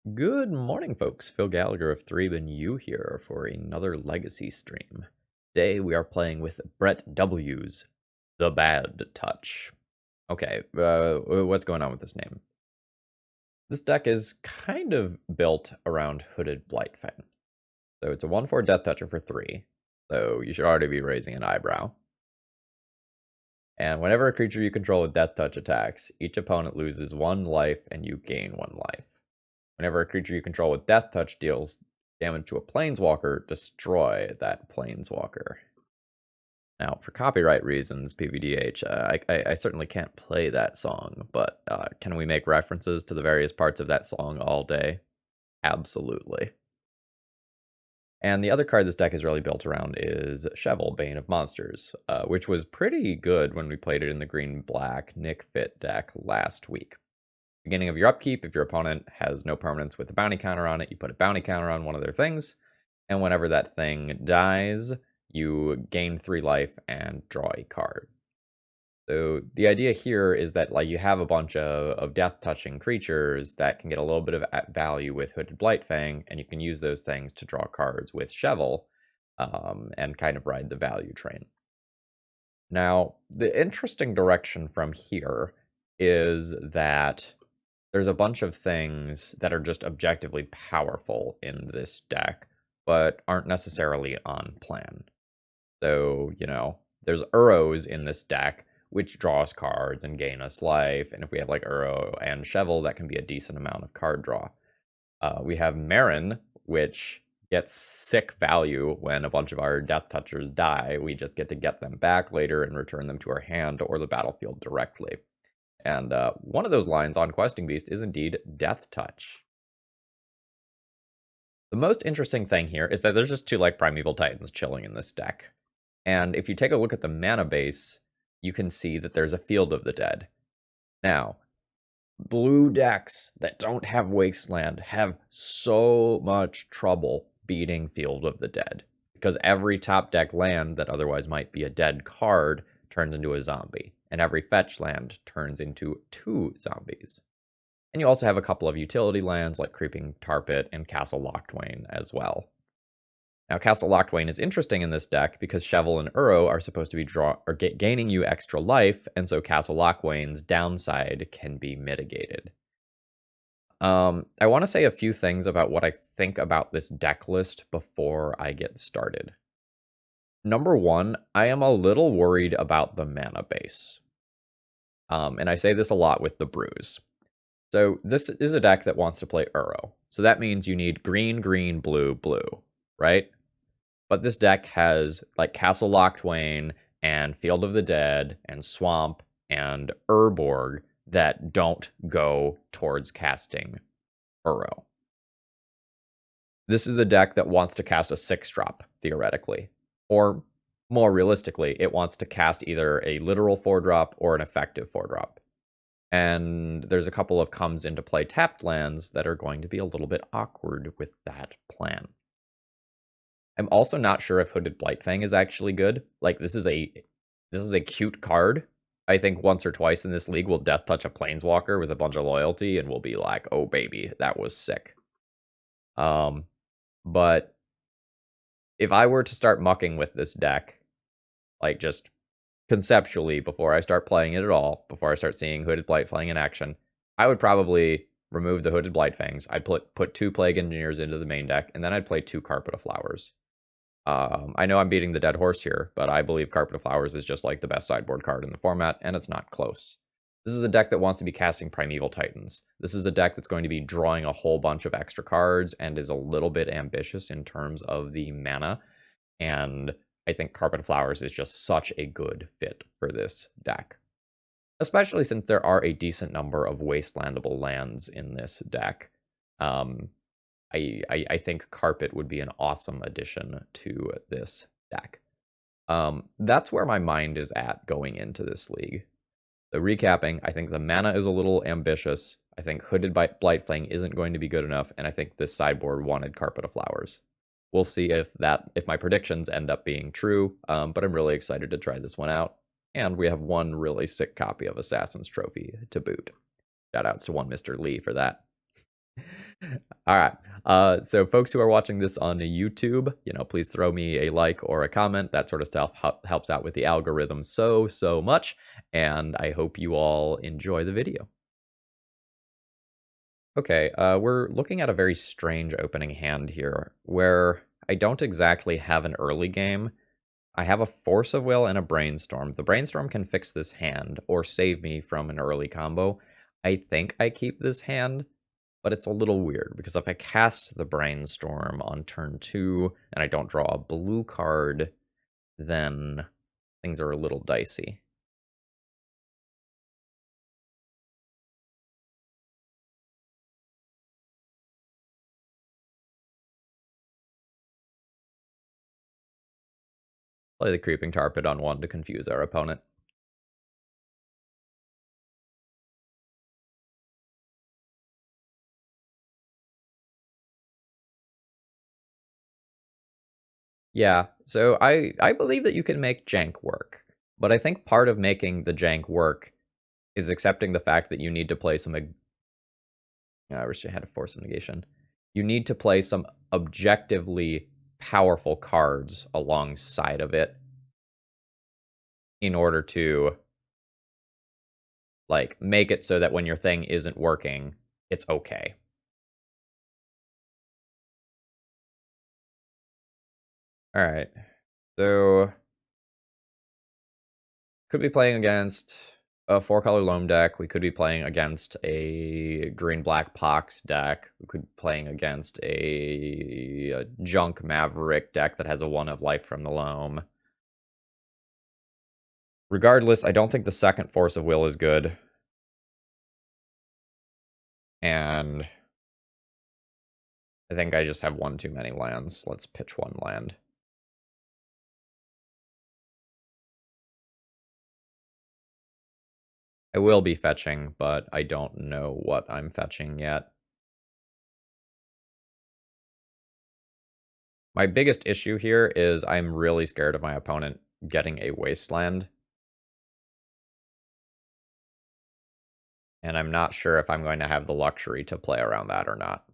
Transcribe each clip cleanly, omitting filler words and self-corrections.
Good morning, folks. Phil Gallagher of ThrabenU here for another Legacy stream. Today we are playing with Brett W's The Bad Touch. Okay, what's going on with this name? This deck is kind of built around Hooded Blightfang. So it's a 1/4 Deathtoucher for 3, so you should already be raising an eyebrow. And whenever a creature you control with Deathtouch attacks, each opponent loses 1 life and you gain 1 life. Whenever a creature you control with Deathtouch deals damage to a Planeswalker, destroy that Planeswalker. Now, for copyright reasons, PVDH, I certainly can't play that song, but can we make references to the various parts of that song all day? Absolutely. And the other card this deck is really built around is Shevel, Bane of Monsters, which was pretty good when we played it in the green-black Nick Fit deck last week. Beginning of your upkeep, if your opponent has no permanents with a bounty counter on it, you put a bounty counter on one of their things, and whenever that thing dies, you gain 3 life and draw a card. So the idea here is that you have a bunch of death-touching creatures that can get a little bit of value with Hooded Blightfang, and you can use those things to draw cards with Shevel and kind of ride the value train. Now, the interesting direction from here is that there's a bunch of things that are just objectively powerful in this deck, but aren't necessarily on plan. So, there's Uros in this deck, which draws cards and gain us life, and if we have Uro and Shevel, that can be a decent amount of card draw. We have Marin, which gets sick value when a bunch of our Deathtouchers die. We just get to get them back later and return them to our hand or the battlefield directly. And one of those lines on Questing Beast is indeed Deathtouch. The most interesting thing here is that there's just 2 Primeval Titans chilling in this deck. And if you take a look at the mana base, you can see that there's a Field of the Dead. Now, blue decks that don't have Wasteland have so much trouble beating Field of the Dead, because every top deck land that otherwise might be a dead card turns into a zombie, and every fetch land turns into 2 zombies. And you also have a couple of utility lands like Creeping Tar Pit and Castle Locthwain as well. Now, Castle Locthwain is interesting in this deck because Shevel and Uro are supposed to be gaining you extra life, and so Castle Locthwain's downside can be mitigated. I want to say a few things about what I think about this deck list before I get started. Number 1, I am a little worried about the mana base. And I say this a lot with the Brews. So this is a deck that wants to play Uro. So that means you need green, green, blue, blue, right? But this deck has Castle Locthwain and Field of the Dead and Swamp and Urborg that don't go towards casting Uro. This is a deck that wants to cast a 6-drop, theoretically. Or, more realistically, it wants to cast either a literal 4-drop or an effective 4-drop. And there's a couple of comes into play tapped lands that are going to be a little bit awkward with that plan. I'm also not sure if Hooded Blightfang is actually good. This is a cute card. I think once or twice in this league we'll Deathtouch a Planeswalker with a bunch of loyalty and we'll be like, oh baby, that was sick. But if I were to start mucking with this deck, just conceptually before I start playing it at all, before I start seeing Hooded Blightfang in action, I would probably remove the Hooded Blightfangs. I'd put 2 Plague Engineers into the main deck, and then I'd play 2 Carpet of Flowers. I know I'm beating the dead horse here, but I believe Carpet of Flowers is just the best sideboard card in the format, and it's not close. This is a deck that wants to be casting Primeval Titans. This is a deck that's going to be drawing a whole bunch of extra cards and is a little bit ambitious in terms of the mana, and I think Carpet of Flowers is just such a good fit for this deck. Especially since there are a decent number of wastelandable lands in this deck. I think Carpet would be an awesome addition to this deck. That's where my mind is at going into this league. So recapping, I think the mana is a little ambitious. I think Hooded Blightfang isn't going to be good enough, and I think this sideboard wanted Carpet of Flowers. We'll see if my predictions end up being true, but I'm really excited to try this one out. And we have one really sick copy of Assassin's Trophy to boot. Shoutouts to one Mr. Lee for that. All right. So folks who are watching this on YouTube, please throw me a like or a comment. That sort of stuff helps out with the algorithm so much. And I hope you all enjoy the video. Okay, we're looking at a very strange opening hand here, where I don't exactly have an early game. I have a Force of Will and a Brainstorm. The Brainstorm can fix this hand, or save me from an early combo. I think I keep this hand, but it's a little weird, because if I cast the Brainstorm on turn 2, and I don't draw a blue card, then things are a little dicey. Play the Creeping Tar Pit on 1 to confuse our opponent. Yeah, so I believe that you can make jank work, but I think part of making the jank work is accepting the fact that you need to play some. I wish I had a Force of Negation. You need to play some objectively powerful cards alongside of it in order to like make it so that when your thing isn't working, it's okay. All right, so could be playing against a 4-color loam deck. We could be playing against a green-black Pox deck. We could be playing against a junk Maverick deck that has a 1 of life from the loam. Regardless, I don't think the second Force of Will is good. And I think I just have one too many lands. Let's pitch one land. I will be fetching, but I don't know what I'm fetching yet. My biggest issue here is I'm really scared of my opponent getting a wasteland. And I'm not sure if I'm going to have the luxury to play around that or not.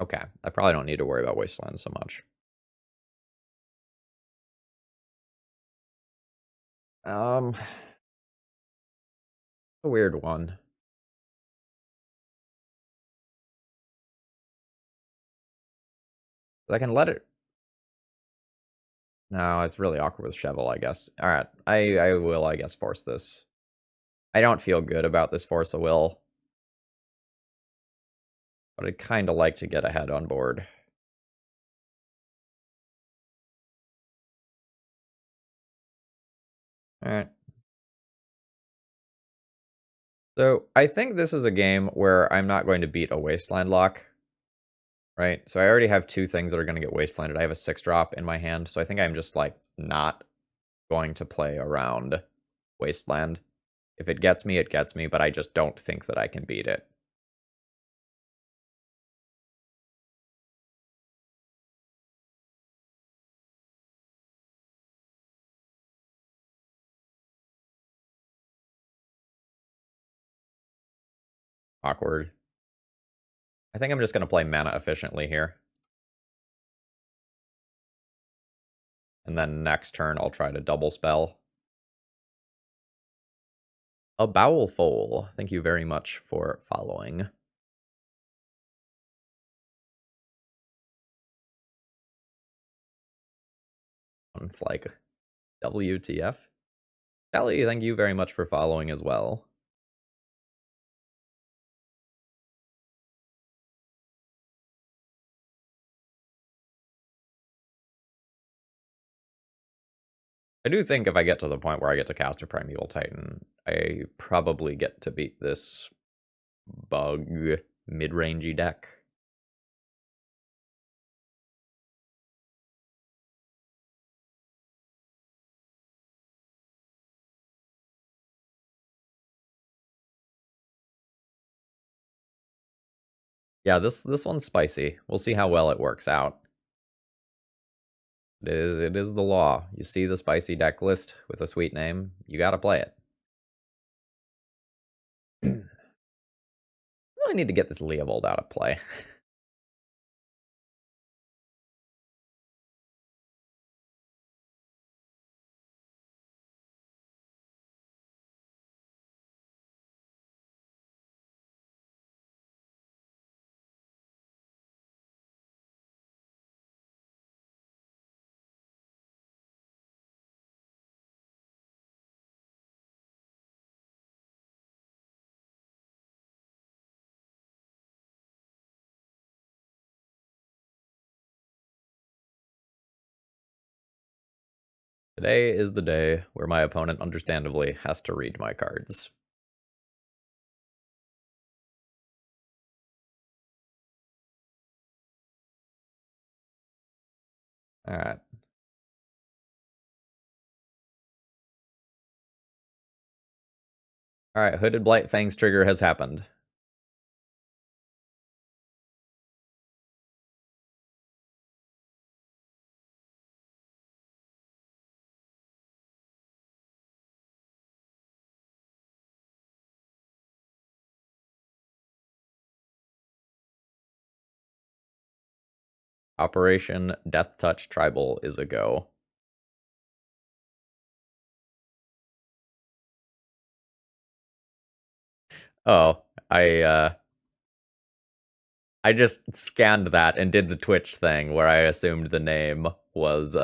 Okay, I probably don't need to worry about wasteland so much. A weird one. I can let it. No, it's really awkward with Shovel, I guess. All right, I will, I guess, force this. I don't feel good about this Force of Will, but I'd kind of like to get ahead on board. All right. So I think this is a game where I'm not going to beat a Wasteland lock, right? So I already have two things that are going to get Wastelanded. I have a 6-drop in my hand, so I think I'm just, like, not going to play around Wasteland. If it gets me, it gets me, but I just don't think that I can beat it. Awkward. I think I'm just going to play mana efficiently here. And then next turn, I'll try to double spell. A Bowelful. Thank you very much for following. It's like, WTF? Kelly, thank you very much for following as well. I do think if I get to the point where I get to cast a Primeval Titan, I probably get to beat this bug mid-rangey deck. Yeah, this one's spicy. We'll see how well it works out. It is the law. You see the spicy deck list with a sweet name, you gotta play it. Really need to get this Leovold out of play. Today is the day where my opponent understandably has to read my cards. Alright. Alright, Hooded Blightfang's trigger has happened. Operation Deathtouch Tribal is a go. Oh, I just scanned that and did the Twitch thing where I assumed the name was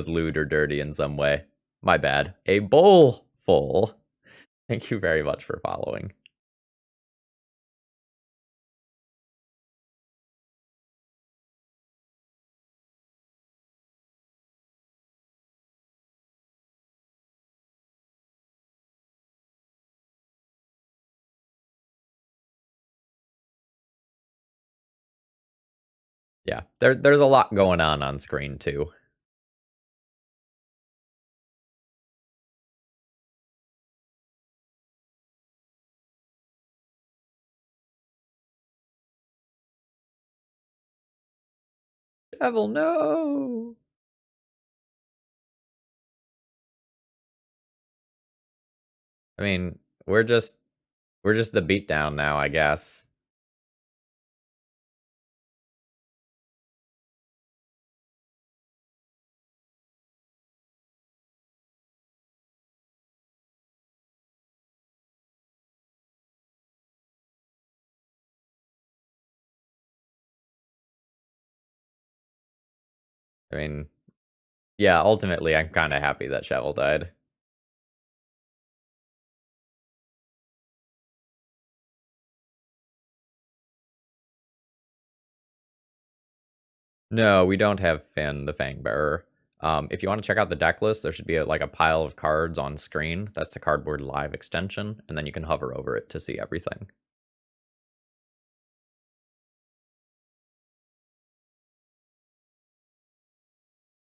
lewd or dirty in some way. My bad. A bowl full. Thank you very much for following. Yeah, there's a lot going on screen too. Devil, no! I mean, we're just the beatdown now, I guess. I mean, yeah, ultimately, I'm kind of happy that Shovel died. No, we don't have Finn, the Fangbearer. If you want to check out the deck list, there should be like a pile of cards on screen. That's the Cardboard Live extension, and then you can hover over it to see everything.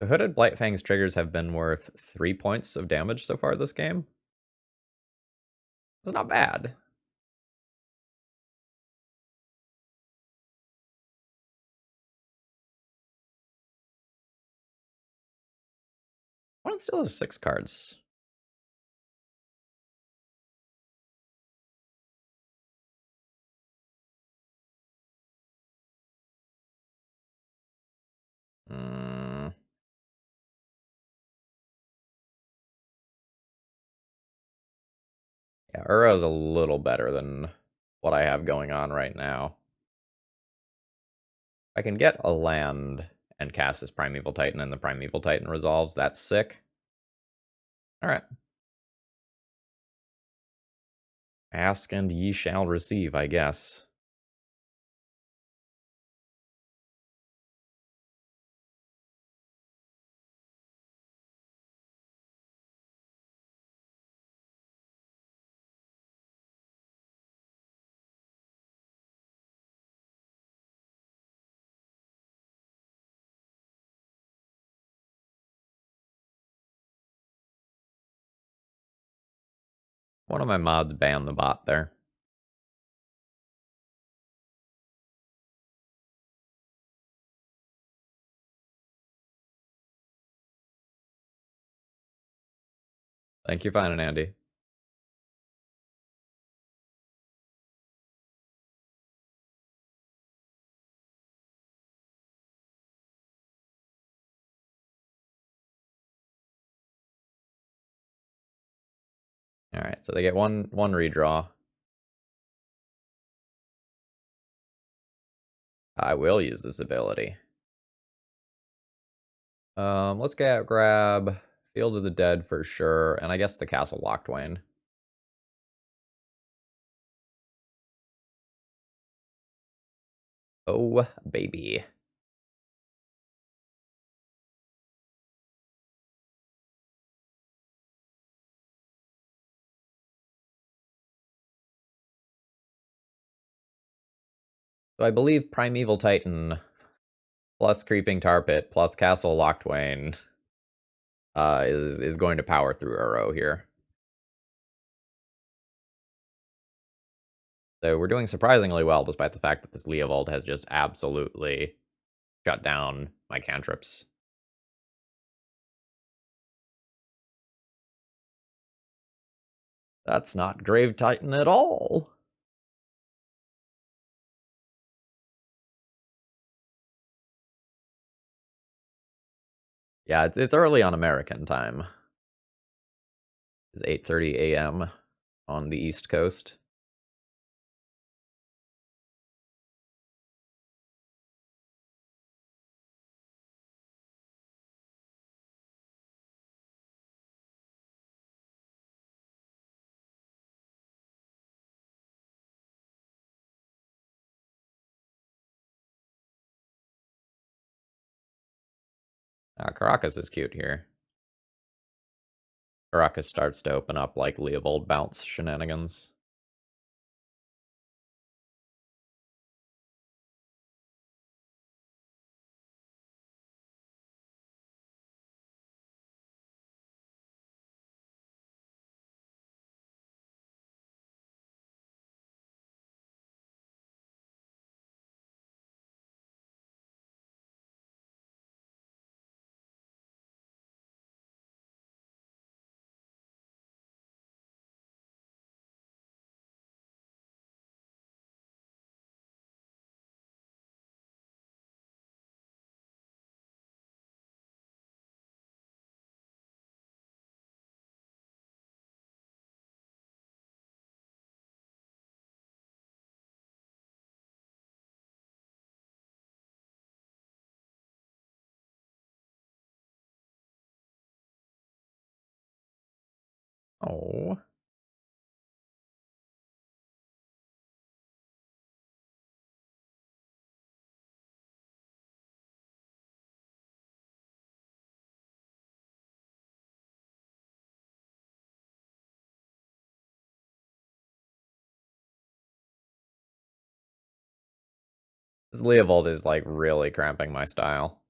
The Hooded Blightfang's triggers have been worth 3 points of damage so far this game. It's not bad. One still has 6 cards. Hmm. Yeah, Uro's a little better than what I have going on right now. I can get a land and cast this Primeval Titan, and the Primeval Titan resolves. That's sick. Alright. Ask and ye shall receive, I guess. One of my mods banned the bot there. Thank you, fine and Andy. Alright, so they get one redraw. I will use this ability. Let's grab Field of the Dead for sure, and I guess the Castle Lochtwain. Oh, baby. So I believe Primeval Titan plus Creeping Tar Pit plus Castle Lochtwain is going to power through Uro here. So we're doing surprisingly well, despite the fact that this Leovold has just absolutely shut down my cantrips. That's not Grave Titan at all. Yeah, it's early on American time. It's 8:30 a.m. on the East Coast. Caracas is cute here. Caracas starts to open up like Leovold bounce shenanigans. Oh. This Leovold is like really cramping my style.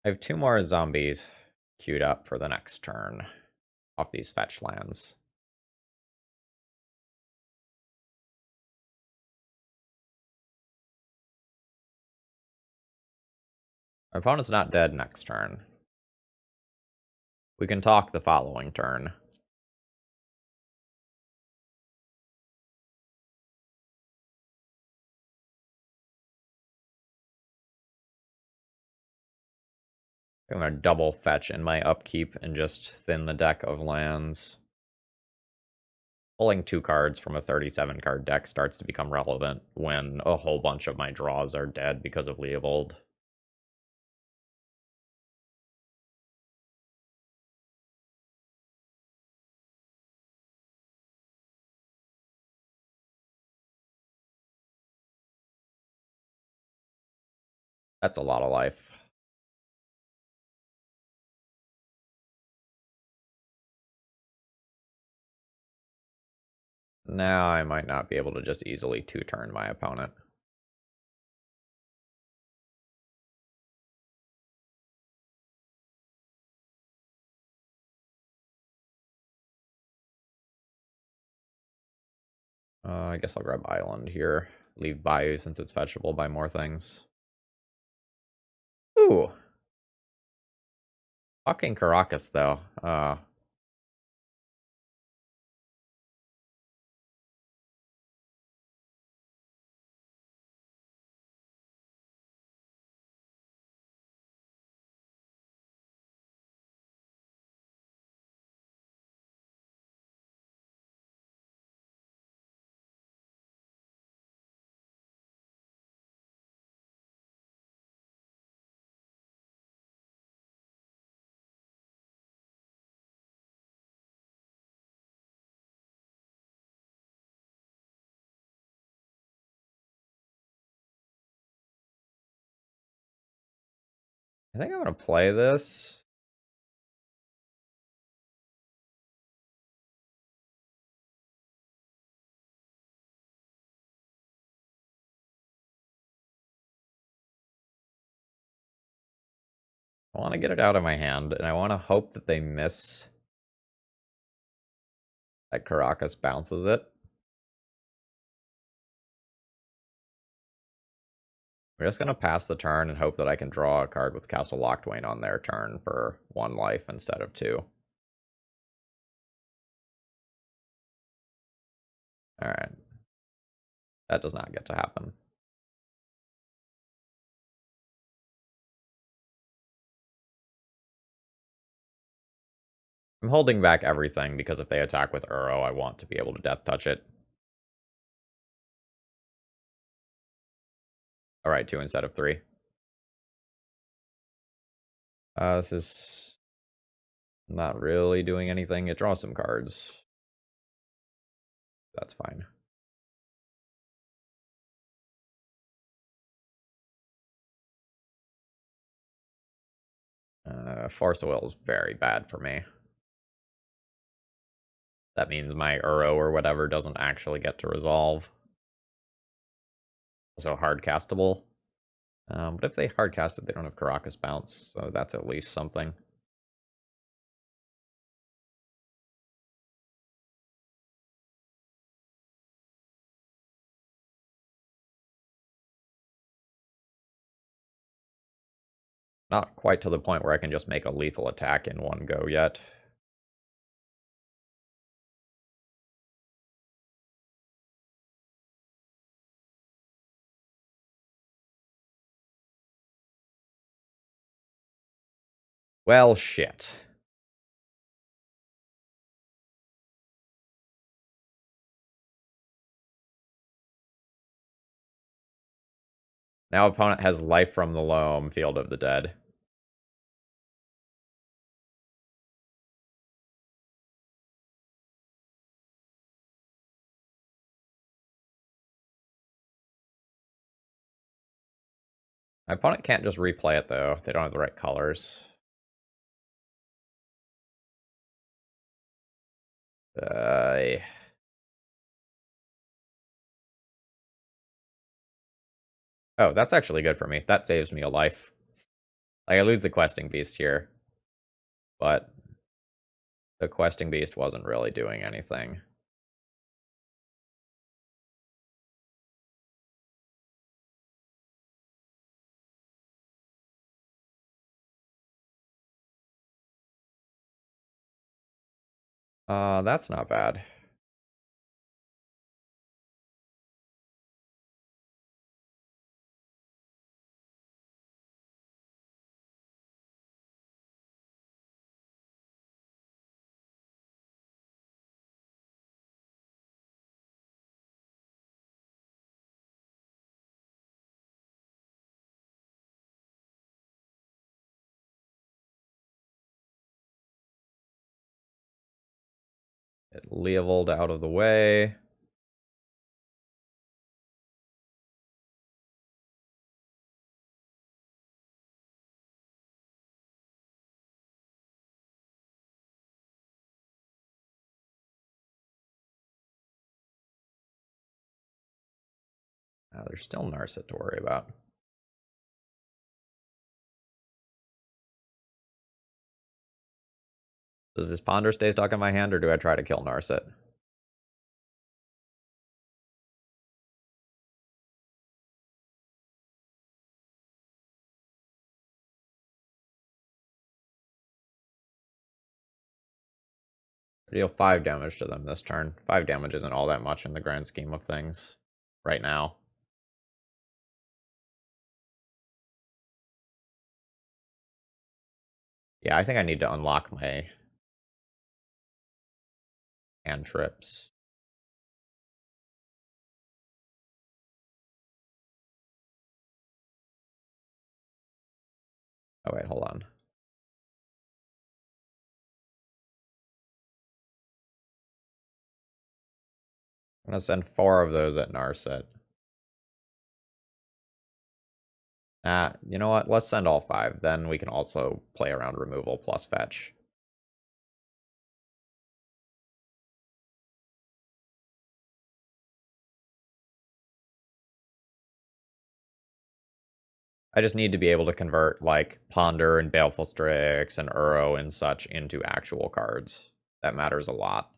I have 2 more zombies queued up for the next turn off these fetch lands. Our opponent's not dead next turn. We can talk the following turn. I'm going to double fetch in my upkeep and just thin the deck of lands. Pulling 2 cards from a 37 card deck starts to become relevant when a whole bunch of my draws are dead because of Leovold. That's a lot of life. now I might not be able to just easily two-turn my opponent. I guess I'll grab Island here. Leave Bayou since it's fetchable by more things. Ooh. Fucking Caracas, though. I think I'm going to play this. I want to get it out of my hand, and I want to hope that they miss that Caracas bounces it. We're just going to pass the turn and hope that I can draw a card with Castle Lockdwain on their turn for 1 life instead of 2. Alright. That does not get to happen. I'm holding back everything because if they attack with Uro, I want to be able to Deathtouch it. Alright, 2 instead of 3. This is not really doing anything. It draws some cards. That's fine. Force of Will is very bad for me. That means my Uro or whatever doesn't actually get to resolve. Also hard castable. But if they hard cast it, they don't have Caracas bounce, so that's at least something. Not quite to the point where I can just make a lethal attack in one go yet. Well, shit. Now opponent has life from the loam, Field of the Dead. My opponent can't just replay it, though. They don't have the right colors. Oh, that's actually good for me. That saves me a life. Like, I lose the Questing Beast here. But the Questing Beast wasn't really doing anything. That's not bad. Get Leovold out of the way. there's still Narset to worry about. Does this Ponder stay stuck in my hand, or do I try to kill Narset? Deal 5 damage to them this turn. 5 damage isn't all that much in the grand scheme of things right now. Yeah, I think I need to unlock my cantrips. Oh, wait, hold on. I'm going to send 4 of those at Narset. You know what? Let's send all 5. Then we can also play around removal plus fetch. I just need to be able to convert, like, Ponder and Baleful Strix and Uro and such into actual cards. That matters a lot.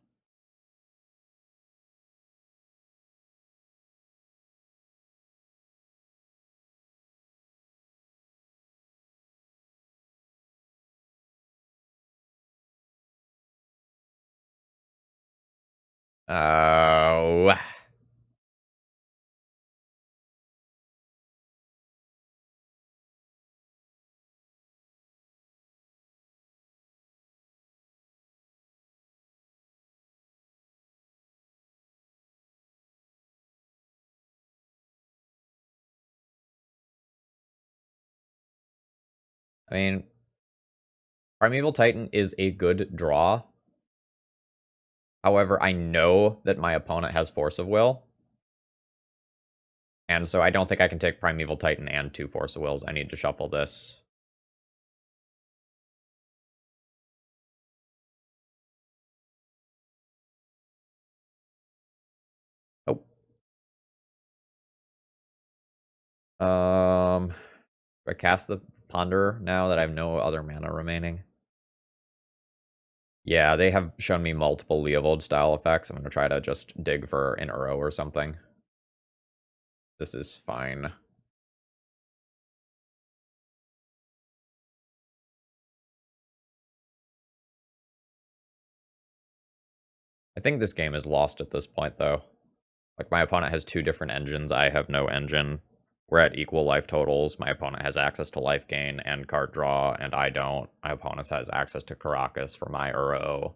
Oh... I mean, Primeval Titan is a good draw. However, I know that my opponent has Force of Will. And so I don't think I can take Primeval Titan and 2 Force of Wills. I need to shuffle this. Oh. Do I cast the Ponder now that I have no other mana remaining? Yeah, they have shown me multiple Leovold style effects. I'm going to try to just dig for an Uro or something. This is fine. I think this game is lost at this point, though. Like, my opponent has 2 different engines. I have no engine. We're at equal life totals. My opponent has access to life gain and card draw, and I don't. My opponent has access to Caracas for my Uro.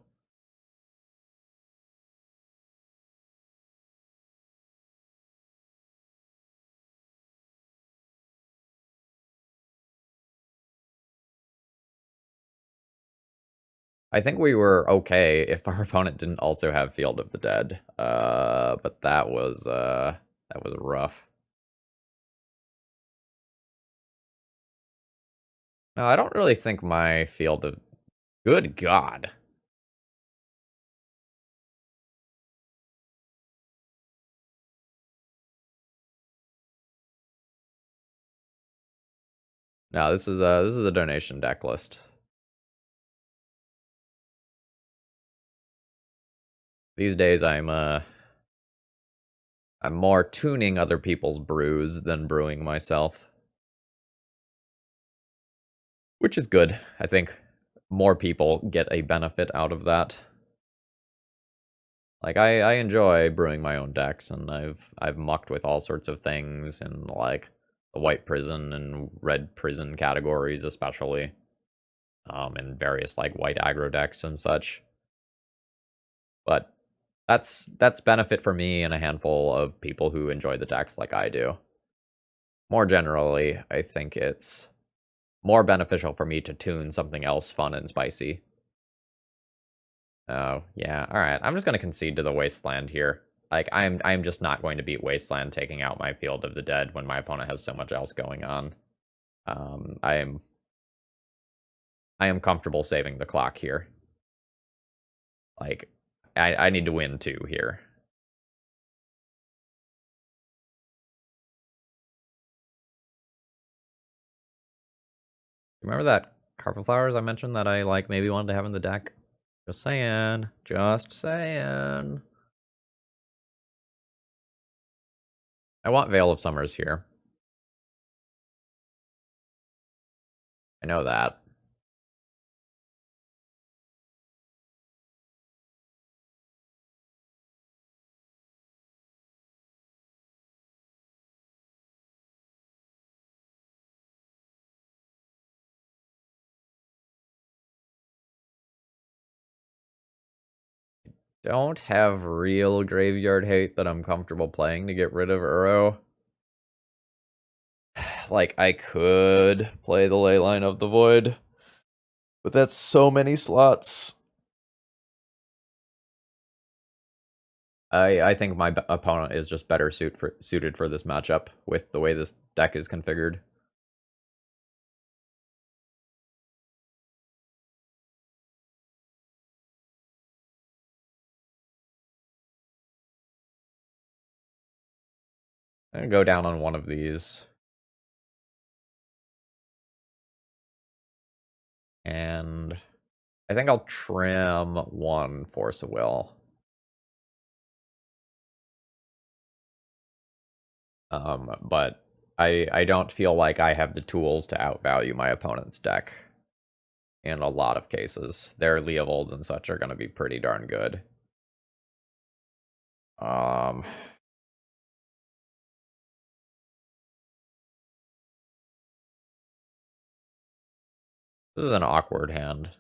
I think we were okay if our opponent didn't also have Field of the Dead. But that was rough. No, I don't really think my Field of... Good God. No, this is a donation deck list. These days I'm more tuning other people's brews than brewing myself. Which is good. I think more people get a benefit out of that. Like, I enjoy brewing my own decks, and I've mucked with all sorts of things in, like, the white prison and red prison categories especially. And various, like, white aggro decks and such. But that's benefit for me and a handful of people who enjoy the decks like I do. More generally, I think it's more beneficial for me to tune something else fun and spicy. Oh, yeah. All right. I'm just going to concede to the Wasteland here. Like, I'm just not going to beat Wasteland taking out my Field of the Dead when my opponent has so much else going on. I am comfortable saving the clock here. Like, I need to win too here. Remember that carpet flowers I mentioned that I like maybe wanted to have in the deck? Just saying. Just saying. I want Veil of Summers here. I know that. Don't have real graveyard hate that I'm comfortable playing to get rid of Uro. Like, I could play the Leyline of the Void, but that's so many slots. I think my opponent is just better suited for this matchup with the way this deck is configured. I'm gonna go down on one of these. And I think I'll trim one Force of Will. But I don't feel like I have the tools to outvalue my opponent's deck in a lot of cases. Their Leovolds and such are going to be pretty darn good. This is an awkward hand.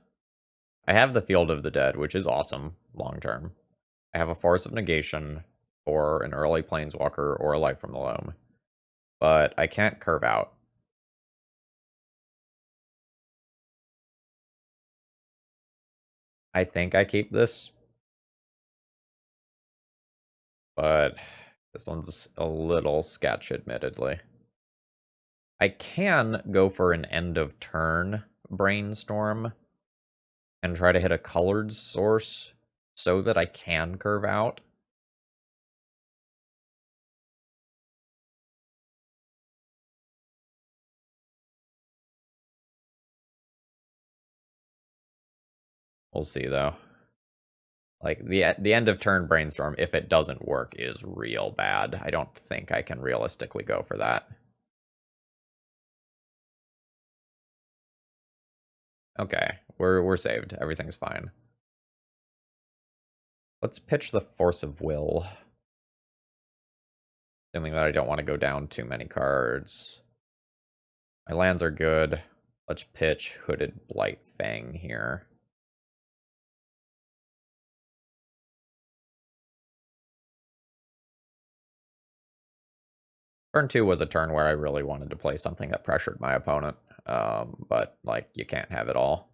I have the Field of the Dead, which is awesome long term. I have a Force of Negation for an early Planeswalker or a Life from the Loam. But I can't curve out. I think I keep this. But this one's a little sketch, admittedly. I can go for an end of turn brainstorm and try to hit a colored source so that I can curve out. We'll see though. Like the end of turn brainstorm, if it doesn't work, is real bad. I don't think I can realistically go for that. Okay, we're saved. Everything's fine. Let's pitch the Force of Will. Assuming that I don't want to go down too many cards. My lands are good. Let's pitch Hooded Blight Fang here. Turn 2 was a turn where I really wanted to play something that pressured my opponent, but, like, you can't have it all.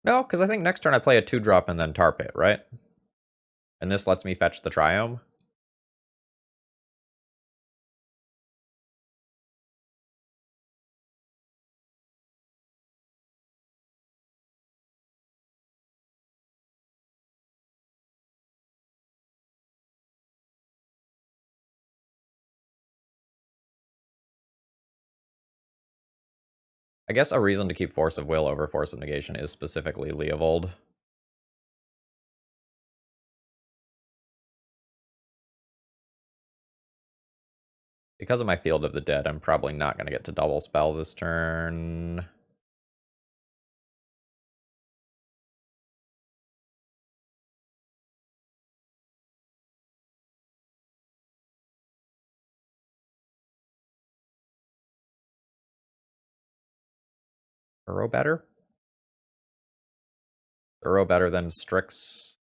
No, because I think next turn I play a 2-drop and then Tar Pit, right? And this lets me fetch the Triome. I guess a reason to keep Force of Will over Force of Negation is specifically Leovold. Because of my Field of the Dead, I'm probably not going to get to double spell this turn. Uro better? Uro better than Strix?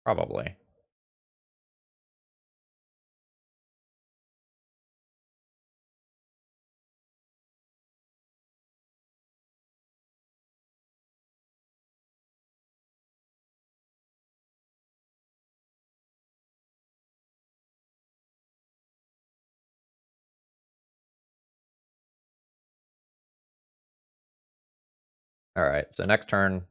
Probably. Alright, so next turn.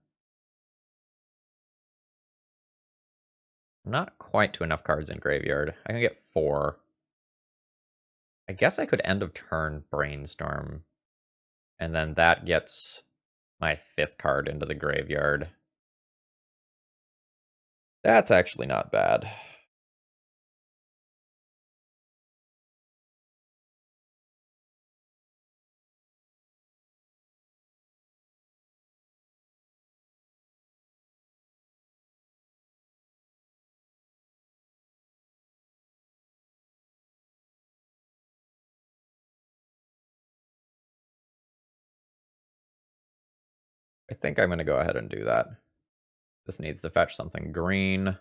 Not quite to enough cards in graveyard. I can get 4. I guess I could end of turn brainstorm. And then that gets my 5th card into the graveyard. That's actually not bad. I think I'm going to go ahead and do that. This needs to fetch something green.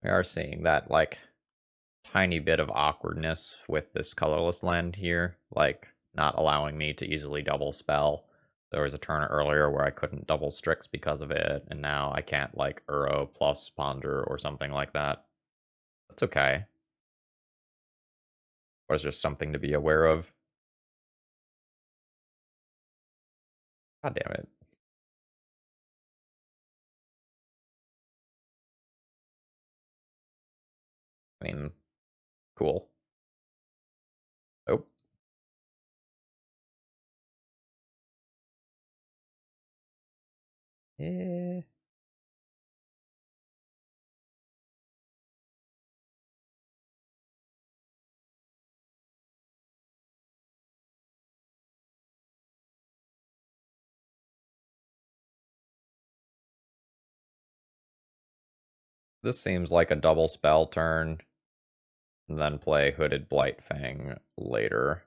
We are seeing that, like, tiny bit of awkwardness with this colorless land here, like, not allowing me to easily double spell. There was a turn earlier where I couldn't double Strix because of it, and now I can't, like, Uro plus Ponder or something like that. That's okay. Or it's just something to be aware of. God damn it. I mean, cool. Oh. Yeah. This seems like a double spell turn, and then play Hooded Blightfang later.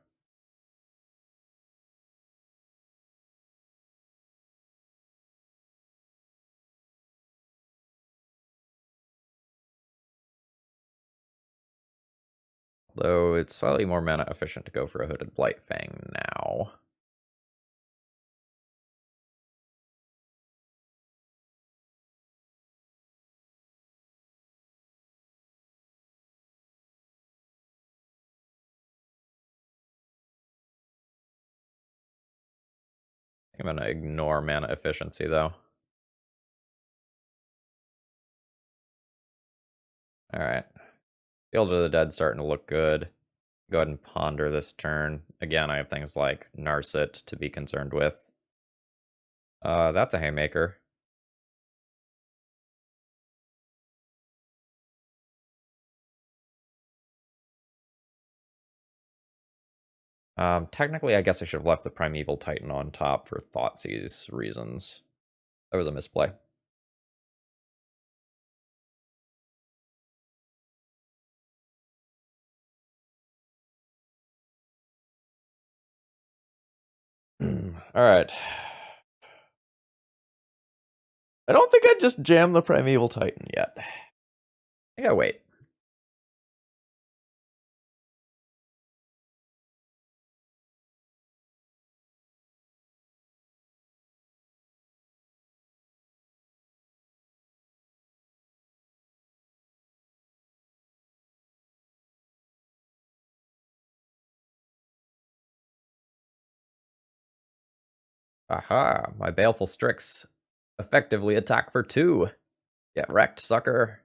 Though it's slightly more mana efficient to go for a Hooded Blightfang now. I'm gonna ignore mana efficiency though. Alright. Field of the Dead starting to look good. Go ahead and ponder this turn. Again, I have things like Narset to be concerned with. That's a haymaker. Technically, I guess I should have left the Primeval Titan on top for Thoughtseize reasons. That was a misplay. Alright. I don't think I just jammed the Primeval Titan yet. I gotta wait. Aha, my Baleful Strix effectively attack for 2. Get wrecked, sucker.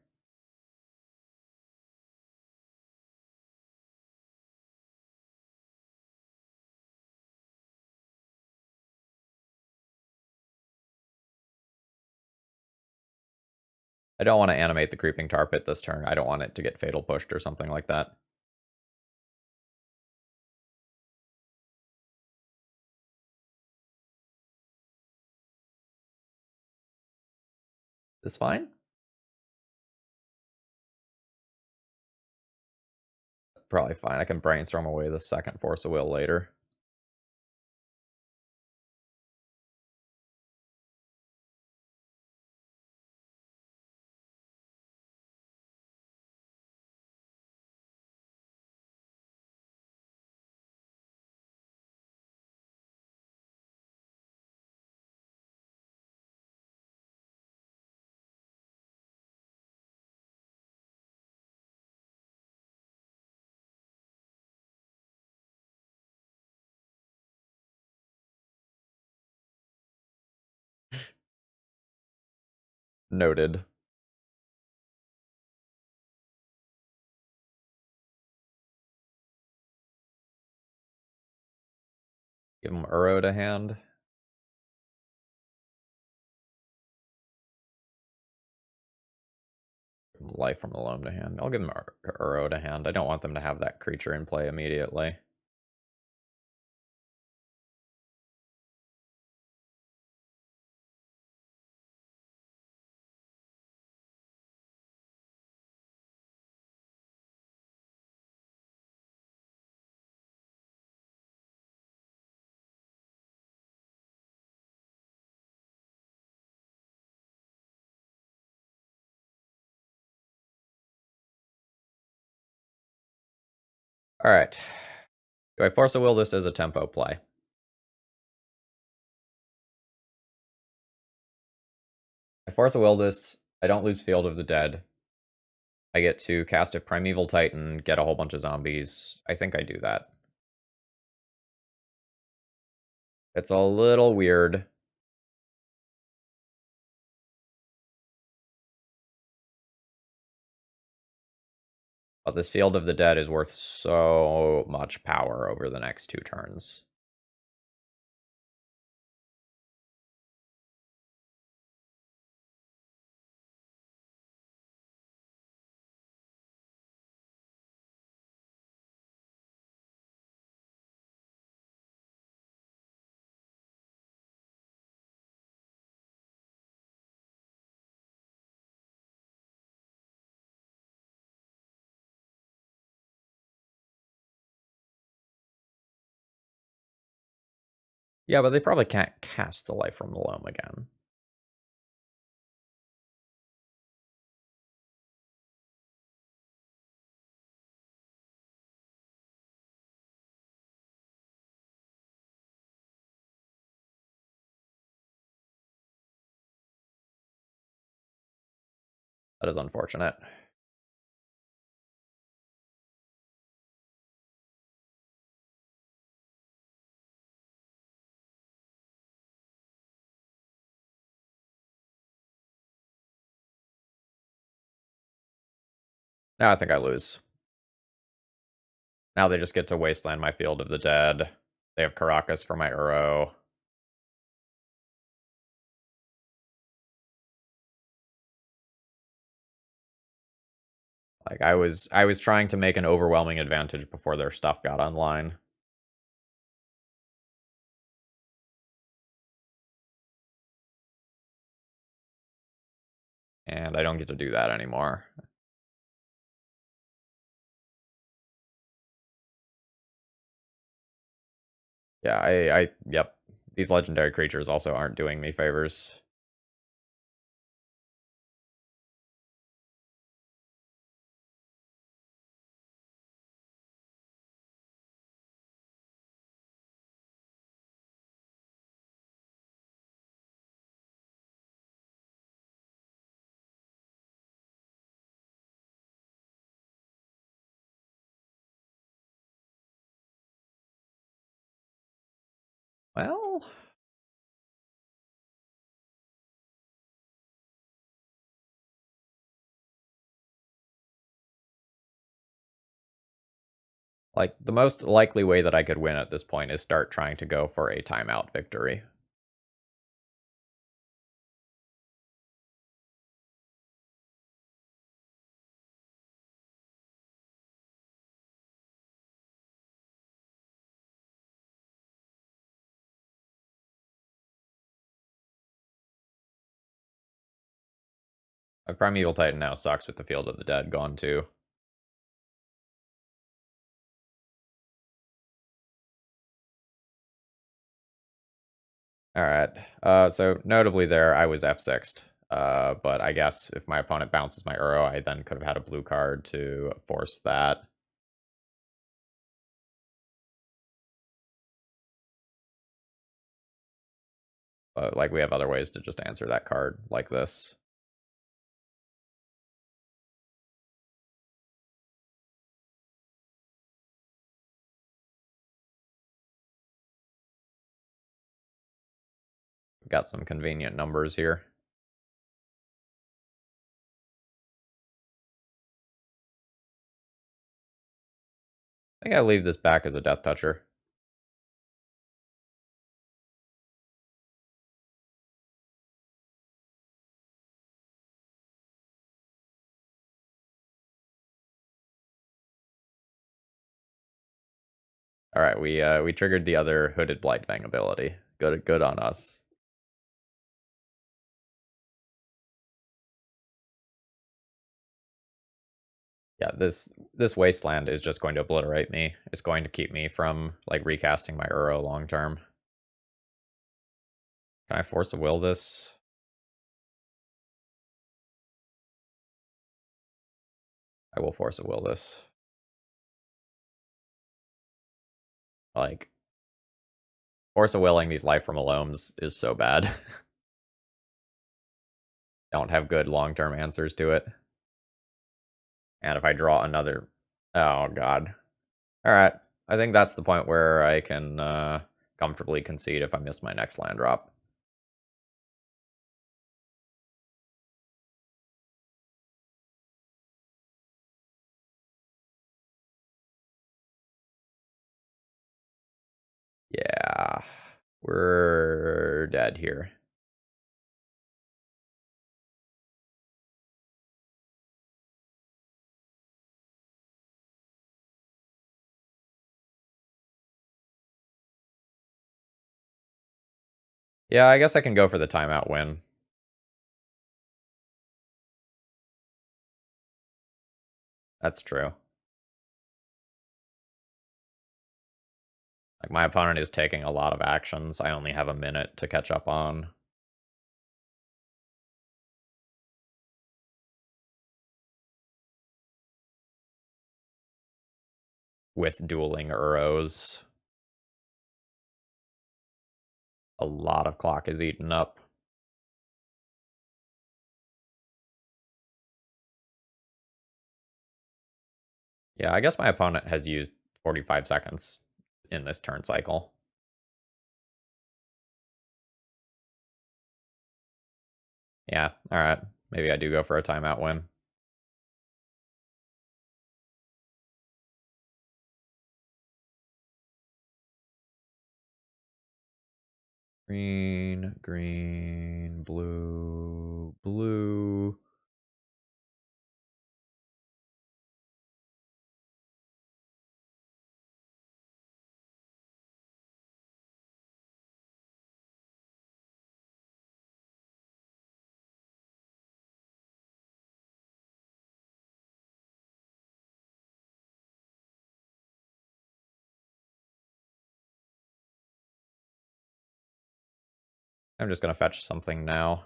I don't want to animate the Creeping Tar Pit this turn. I don't want it to get fatal pushed or something like that. This fine? Probably fine. I can brainstorm away the second Force of Will later. Noted. Give him Uro to hand. Life from the Loam to hand. I'll give them Uro to hand. I don't want them to have that creature in play immediately. Alright. Do I Force of Will this as a tempo play? I Force of Will this. I don't lose Field of the Dead. I get to cast a Primeval Titan, get a whole bunch of zombies. I think I do that. It's a little weird. But this Field of the Dead is worth so much power over the next 2 turns. Yeah, but they probably can't cast the Life from the Loam again. That is unfortunate. Now I think I lose. Now they just get to wasteland my Field of the Dead. They have Caracas for my Uro. Like I was trying to make an overwhelming advantage before their stuff got online. And I don't get to do that anymore. Yeah, yep. These legendary creatures also aren't doing me favors. Well, like the most likely way that I could win at this point is start trying to go for a timeout victory. My Primeval Titan now sucks with the Field of the Dead gone too. Alright, so notably there, I was F6'd. But I guess if my opponent bounces my Uro, I then could have had a blue card to force that. But, like, we have other ways to just answer that card, like this. We've got some convenient numbers here. I think I leave this back as a Deathtoucher. All right, we triggered the other Hooded Blightfang ability. Good on us. Yeah, this wasteland is just going to obliterate me. It's going to keep me from like recasting my Uro long term. Can I force a will this? I will force a will this. Like, force a willing these life from alomes is so bad. Don't have good long term answers to it. And if I draw another, oh god. All right, I think that's the point where I can comfortably concede if I miss my next land drop. Yeah, we're dead here. Yeah, I guess I can go for the timeout win. That's true. Like, my opponent is taking a lot of actions. I only have a minute to catch up on. With dueling Uros. A lot of clock is eaten up. Yeah, I guess my opponent has used 45 seconds in this turn cycle. Yeah, alright. Maybe I do go for a timeout win. Green, green, blue, blue. I'm just gonna fetch something now.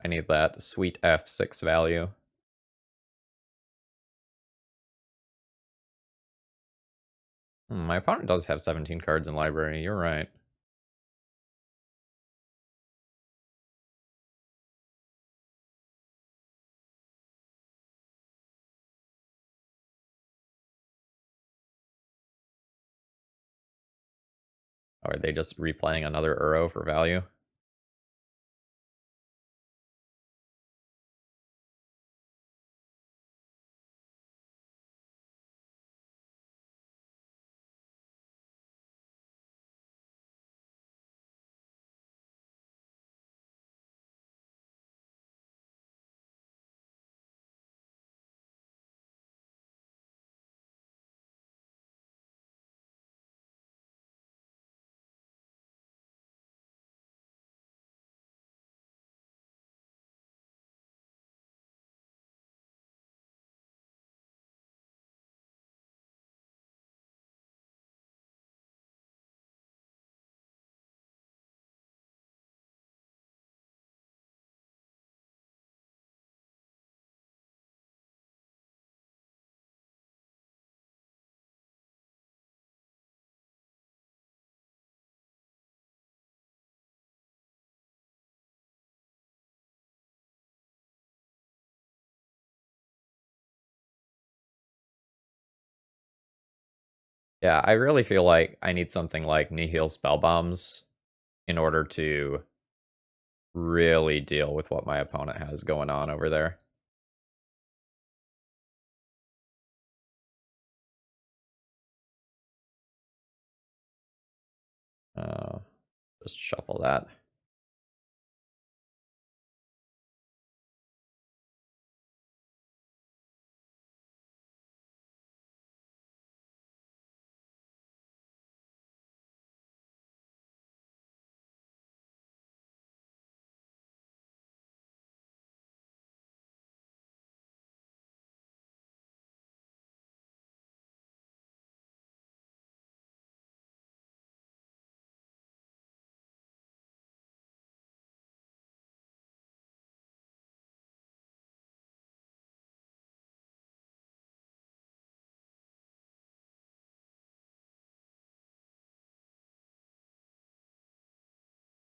I need that sweet F6 value. My opponent does have 17 cards in library, you're right. Are they just replaying another Uro for value? Yeah, I really feel like I need something like Nihil Spellbombs in order to really deal with what my opponent has going on over there. Uh, just shuffle that.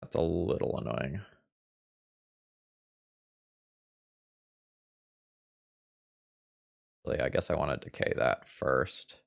That's a little annoying. I guess I want to decay that first.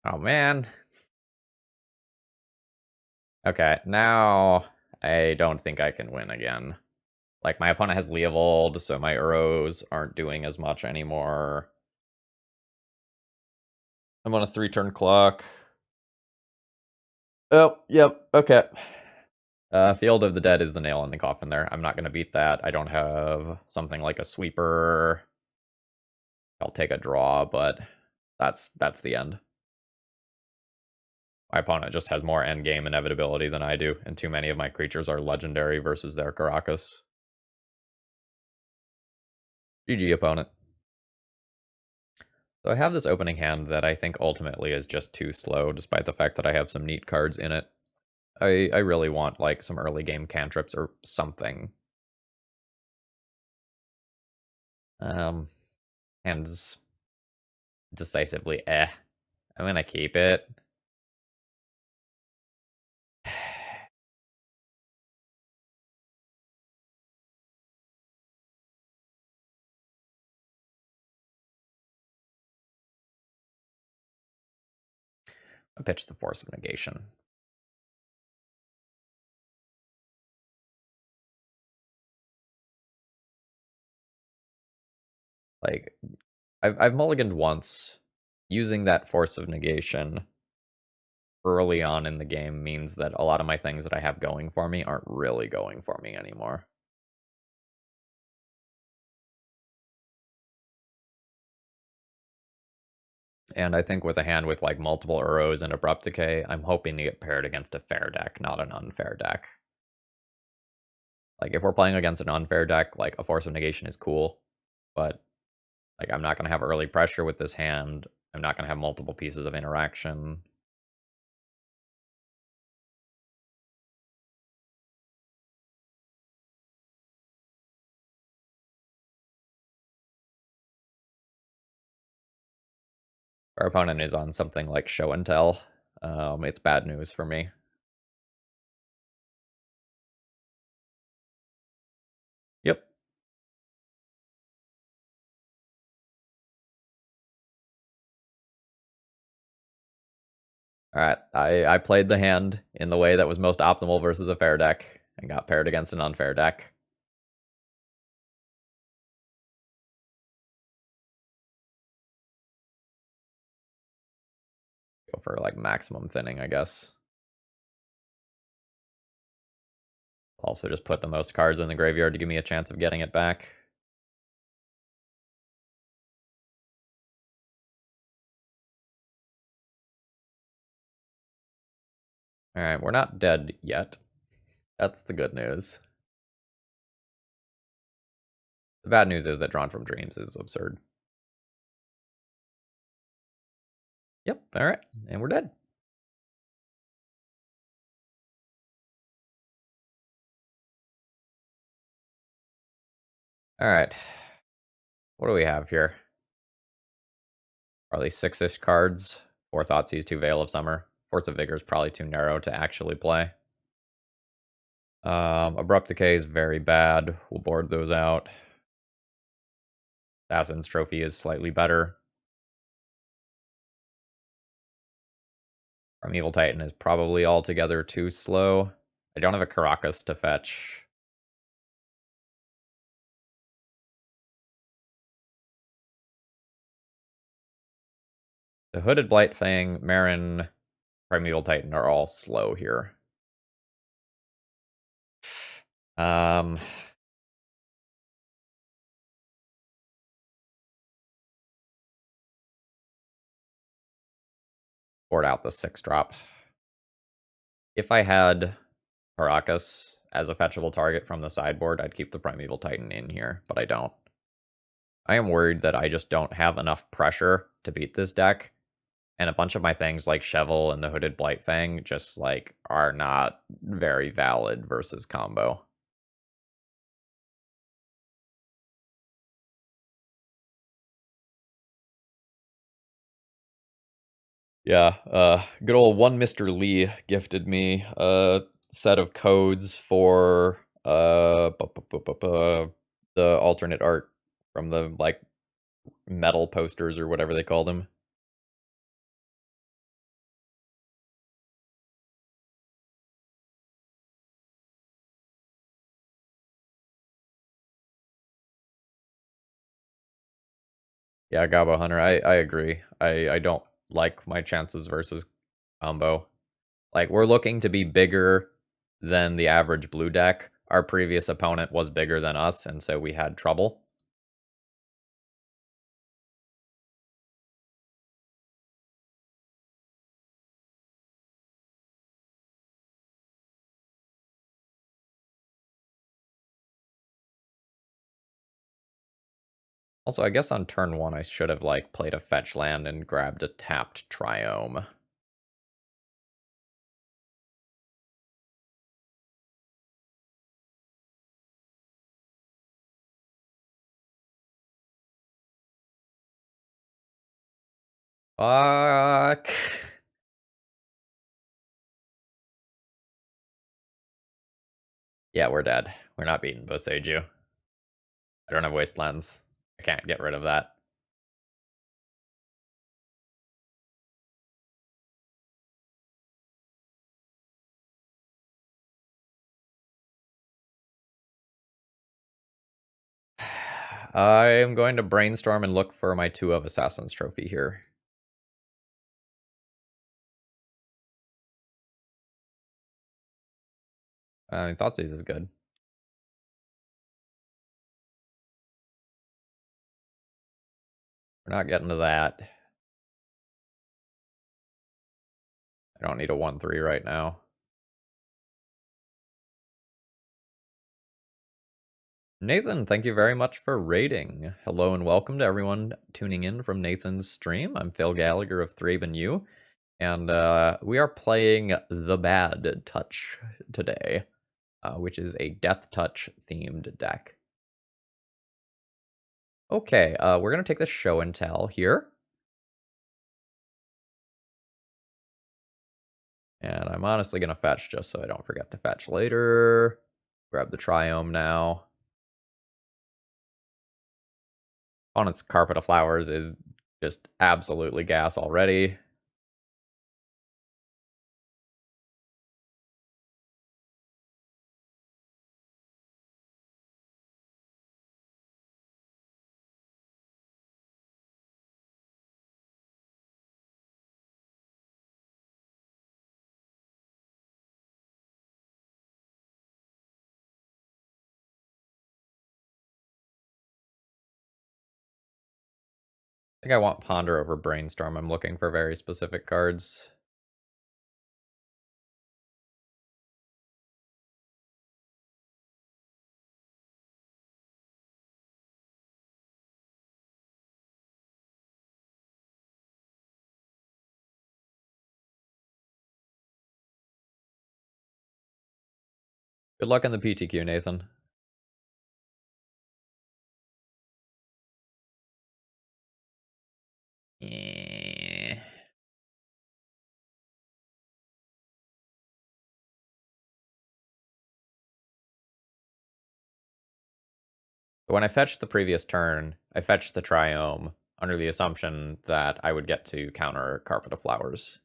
Oh man. Okay, now I don't think I can win again. Like, my opponent has Leovold, so my Uros aren't doing as much anymore. I'm on a 3-turn clock. Oh, yep, okay. Field of the Dead is the nail in the coffin there. I'm not going to beat that. I don't have something like a sweeper. I'll take a draw, but that's the end. My opponent just has more endgame inevitability than I do, and too many of my creatures are legendary versus their Caracas. GG, opponent. So I have this opening hand that I think ultimately is just too slow, despite the fact that I have some neat cards in it. I really want, like, some early game cantrips or something. Hand's decisively I'm gonna keep it. I pitch the Force of Negation. Like, I've mulliganed once. Using that Force of Negation early on in the game means that a lot of my things that I have going for me aren't really going for me anymore. And I think with a hand with, like, multiple Uros and Abrupt Decay, I'm hoping to get paired against a fair deck, not an unfair deck. Like, if we're playing against an unfair deck, like, a Force of Negation is cool, but, like, I'm not going to have early pressure with this hand. I'm not going to have multiple pieces of interaction. Our opponent is on something like Show and Tell. It's bad news for me. Yep. All right. I played the hand in the way that was most optimal versus a fair deck and got paired against an unfair deck. Go for, like, maximum thinning, I guess. Also just put the most cards in the graveyard to give me a chance of getting it back. Alright, we're not dead yet. That's the good news. The bad news is that Drawn from Dreams is absurd. Yep, alright, and we're dead. Alright. What do we have here? Probably 6-ish cards. 4 Thoughtseize, 2 Veil of Summer. Force of Vigor is probably too narrow to actually play. Abrupt Decay is very bad. We'll board those out. Assassin's Trophy is slightly better. Primeval Titan is probably altogether too slow. I don't have a Caracas to fetch. The Hooded Blightfang, Marin, Primeval Titan are all slow here. Um, board out the 6-drop. If I had Caracas as a fetchable target from the sideboard, I'd keep the Primeval Titan in here, but I don't. I am worried that I just don't have enough pressure to beat this deck, and a bunch of my things like Shovel and the Hooded Blightfang just, like, are not very valid versus combo. Yeah, good old one Mr. Lee gifted me a set of codes for the alternate art from the, like, metal posters or whatever they call them. Yeah, Gabo Hunter, I agree. I don't like my chances versus combo. Like, we're looking to be bigger than the average blue deck. Our previous opponent was bigger than us, and so we had trouble. Also, I guess on turn 1, I should have, like, played a fetch land and grabbed a tapped Triome. Fuck. Yeah, we're dead. We're not beating Boseiju. I don't have Wastelands. I can't get rid of that. I am going to brainstorm and look for my 2 of Assassin's Trophy here. I mean, Thoughtseize is good. We're not getting to that. I don't need a 1-3 right now. Nathan, thank you very much for rating. Hello and welcome to everyone tuning in from Nathan's stream. I'm Phil Gallagher of ThrabenU, and we are playing The Bad Touch today, which is a Deathtouch themed deck. Okay, we're going to take the show and tell here. And I'm honestly going to fetch just so I don't forget to fetch later. Grab the Triome now. Opponent's Carpet of Flowers is just absolutely gas already. I think I want Ponder over Brainstorm. I'm looking for very specific cards. Good luck in the PTQ, Nathan. Yeah. When I fetched the previous turn, I fetched the Triome under the assumption that I would get to counter Carpet of Flowers.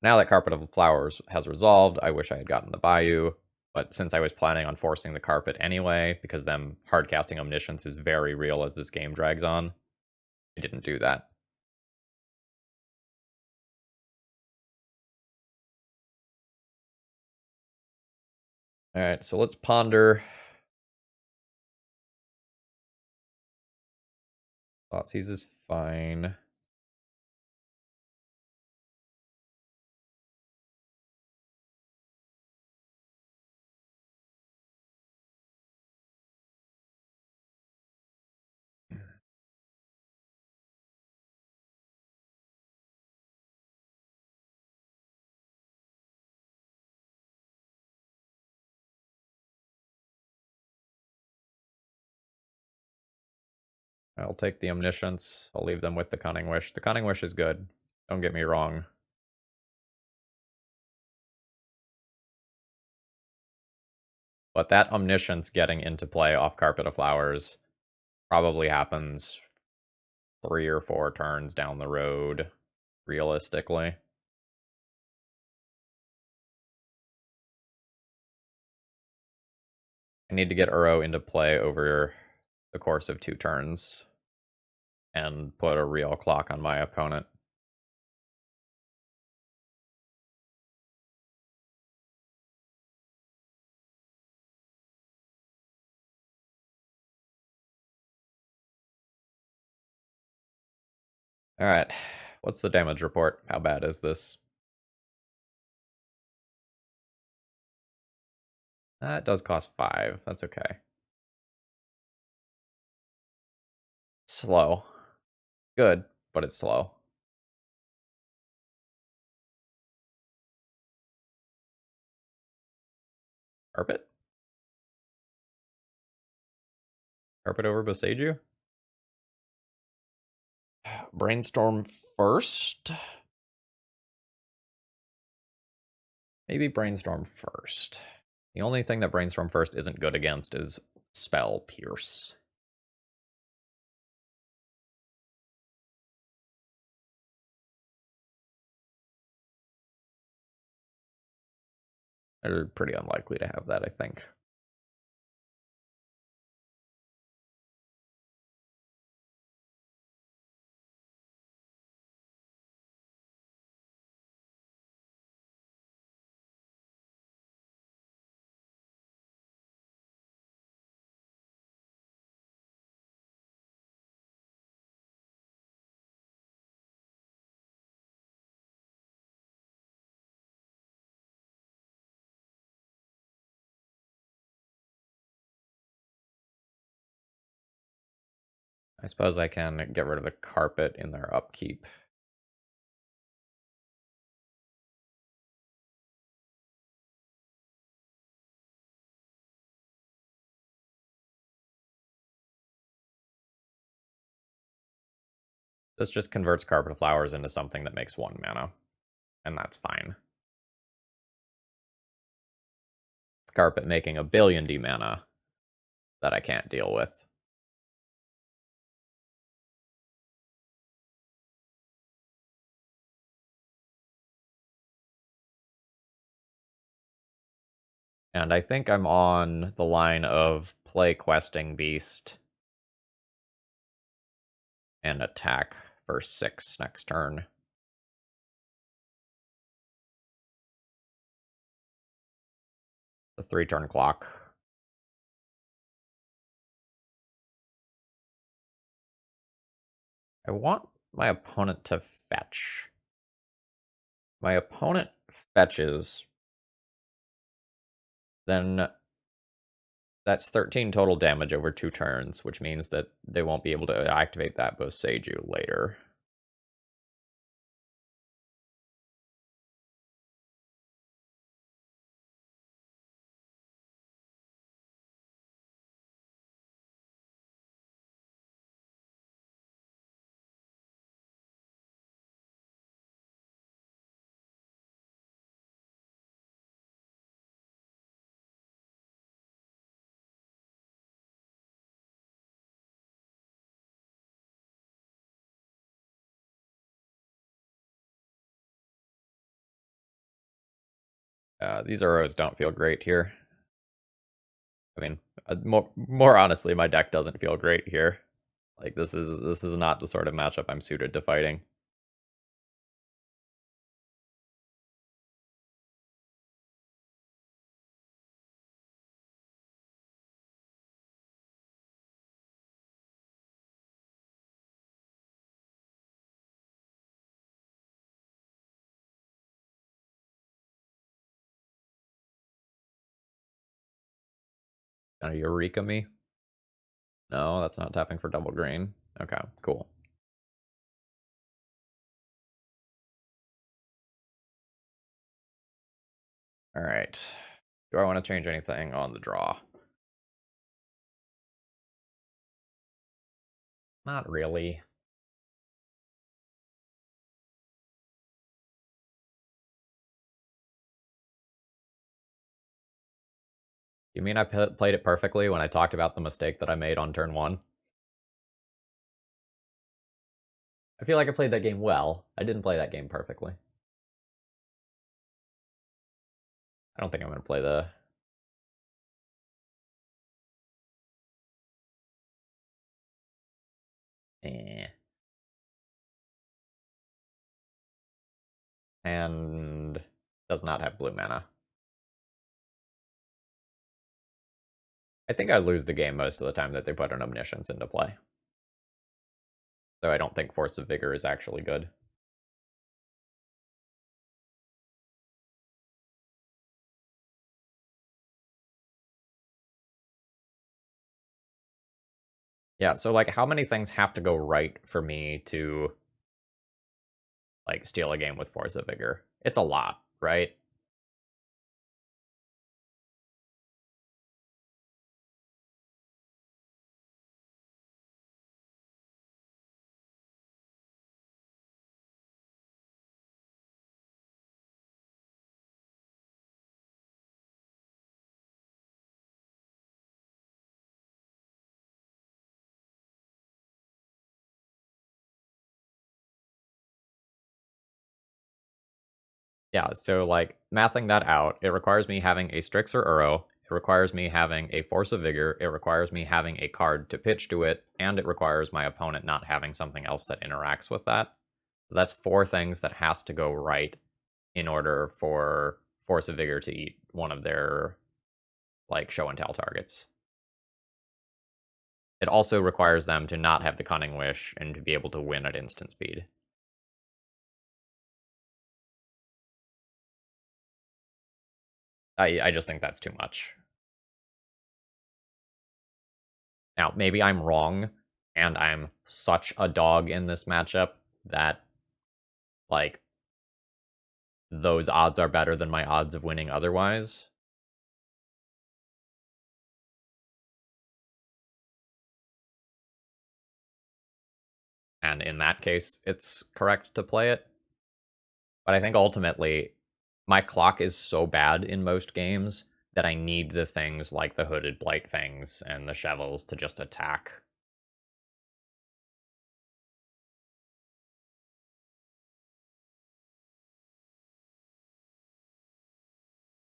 Now that Carpet of Flowers has resolved, I wish I had gotten the Bayou, but since I was planning on forcing the Carpet anyway, because them hardcasting Omniscience is very real as this game drags on, I didn't do that. Alright, so let's ponder. Thoughtseize is fine. I'll take the Omniscience. I'll leave them with the Cunning Wish. The Cunning Wish is good. Don't get me wrong. But that Omniscience getting into play off Carpet of Flowers probably happens 3 or 4 turns down the road, realistically. I need to get Uro into play over the course of 2 turns and put a real clock on my opponent. Alright, what's the damage report? How bad is this? It does cost 5, that's okay. Slow. Good, but it's slow. Carpet? Carpet over Boseiju? Brainstorm first? Maybe Brainstorm first. The only thing that Brainstorm first isn't good against is Spell Pierce. They're pretty unlikely to have that, I think. I suppose I can get rid of the carpet in their upkeep. This just converts Carpet Flowers into something that makes 1 mana, and that's fine. It's Carpet making a billion D mana that I can't deal with. And I think I'm on the line of play Questing Beast and attack for 6 next turn. The 3-turn clock. I want my opponent to fetch. My opponent fetches, then that's 13 total damage over 2 turns, which means that they won't be able to activate that Boseiju later. These arrows don't feel great here. I mean, more honestly, my deck doesn't feel great here. Like this is not the sort of matchup I'm suited to fighting. Gonna Eureka me? No, that's not tapping for double green. Okay, cool. All right. Do I want to change anything on the draw? Not really. You mean I played it perfectly when I talked about the mistake that I made on turn 1? I feel like I played that game well. I didn't play that game perfectly. I don't think I'm going to play the... And does not have blue mana. I think I lose the game most of the time that they put an Omniscience into play. So I don't think Force of Vigor is actually good. Yeah, so like how many things have to go right for me to like steal a game with Force of Vigor? It's a lot, right? Yeah, so like mathing that out, it requires me having a Strix or Uro, it requires me having a Force of Vigor, it requires me having a card to pitch to it, and it requires my opponent not having something else that interacts with that. So that's 4 things that has to go right in order for Force of Vigor to eat one of their like show and tell targets. It also requires them to not have the Cunning Wish and to be able to win at instant speed. I just think that's too much. Now, maybe I'm wrong, and I'm such a dog in this matchup that, like, those odds are better than my odds of winning otherwise. And in that case, it's correct to play it. But I think ultimately, my clock is so bad in most games that I need the things like the Hooded Blightfangs and the Shovels to just attack.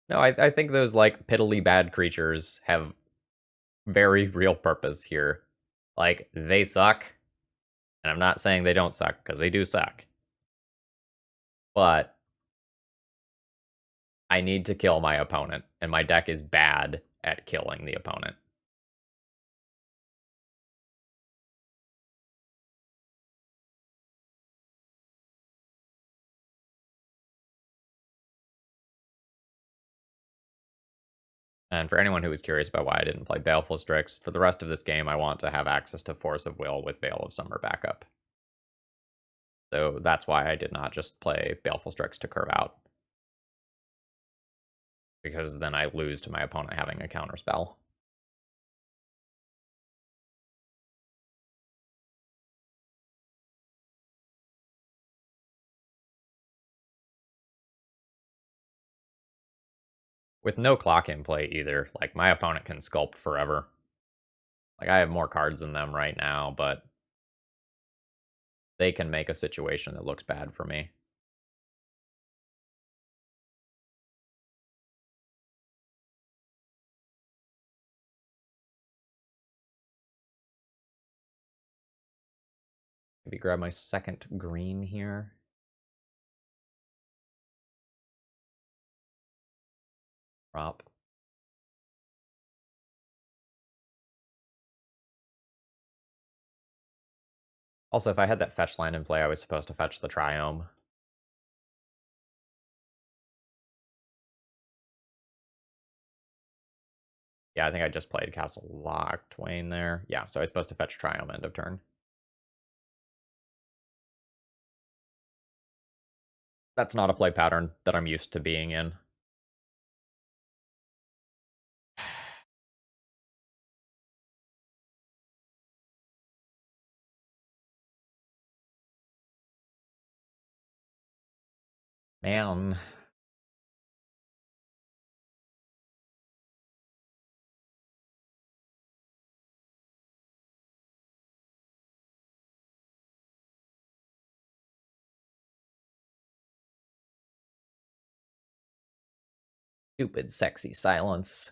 No, I think those, like, piddly bad creatures have very real purpose here. Like, they suck, and I'm not saying they don't suck, because they do suck. But I need to kill my opponent, and my deck is bad at killing the opponent. And for anyone who was curious about why I didn't play Baleful Strix, for the rest of this game, I want to have access to Force of Will with Veil of Summer backup. So that's why I did not just play Baleful Strix to curve out. Because then I lose to my opponent having a counterspell. With no clock in play either, like, my opponent can sculpt forever. Like, I have more cards than them right now, but they can make a situation that looks bad for me. Maybe grab my second green here. Drop. Also, if I had that fetch land in play, I was supposed to fetch the Triome. Yeah, I think I just played Castle Lock Twain there. Yeah, so I was supposed to fetch Triome end of turn. That's not a play pattern that I'm used to being in. Man. Stupid, sexy silence.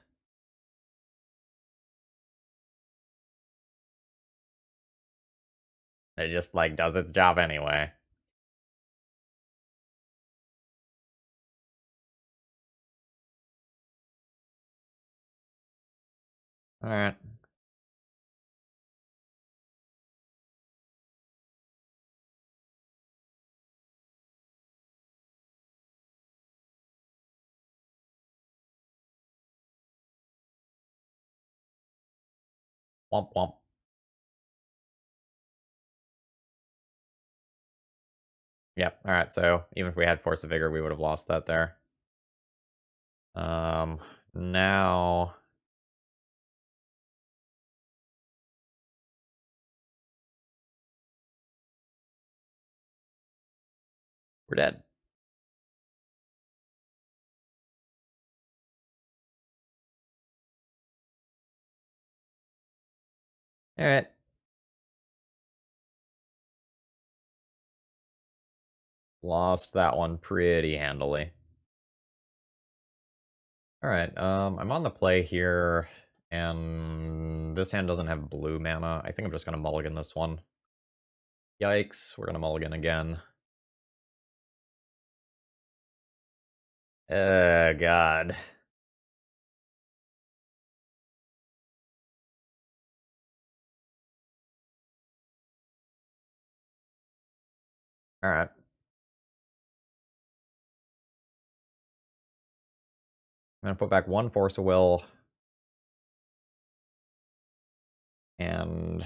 It just, like, does its job anyway. Alright. Womp womp. Yep, alright, so even if we had Force of Vigor, we would have lost that there. Now... we're dead. Alright. Lost that one pretty handily. Alright, I'm on the play here, and this hand doesn't have blue mana. I think I'm just gonna mulligan this one. Yikes, we're gonna mulligan again. God. Alright. I'm gonna put back one Force of Will. And...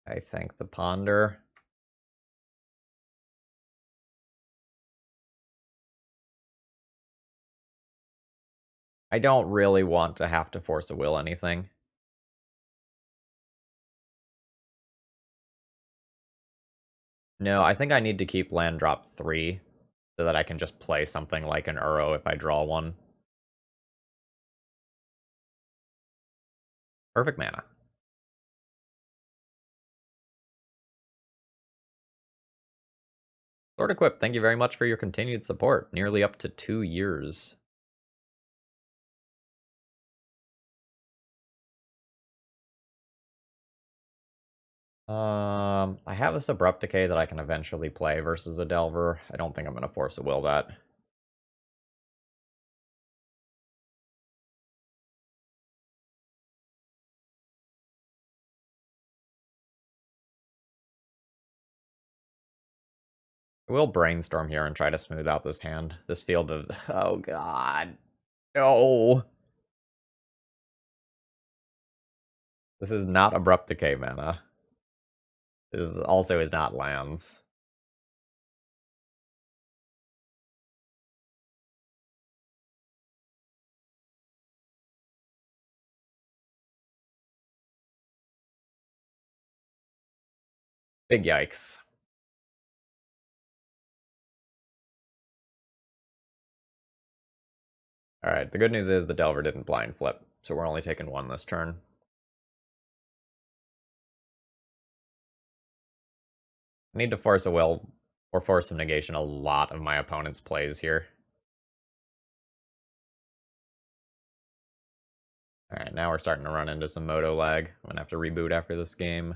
I think the Ponder. I don't really want to have to Force a Will anything. No, I think I need to keep land drop 3 so that I can just play something like an Uro if I draw one. Perfect mana. Sword Equip, thank you very much for your continued support. Nearly up to 2 years. I have this Abrupt Decay that I can eventually play versus a Delver. I don't think I'm going to Force a Will that. I will Brainstorm here and try to smooth out this hand. This field of... oh, God. No! This is not Abrupt Decay mana. This also is not lands. Big yikes. Alright, the good news is the Delver didn't blind flip, so we're only taking one this turn. I need to Force a Will or Force of Negation a lot of my opponent's plays here. Alright, now we're starting to run into some moto lag. I'm gonna have to reboot after this game.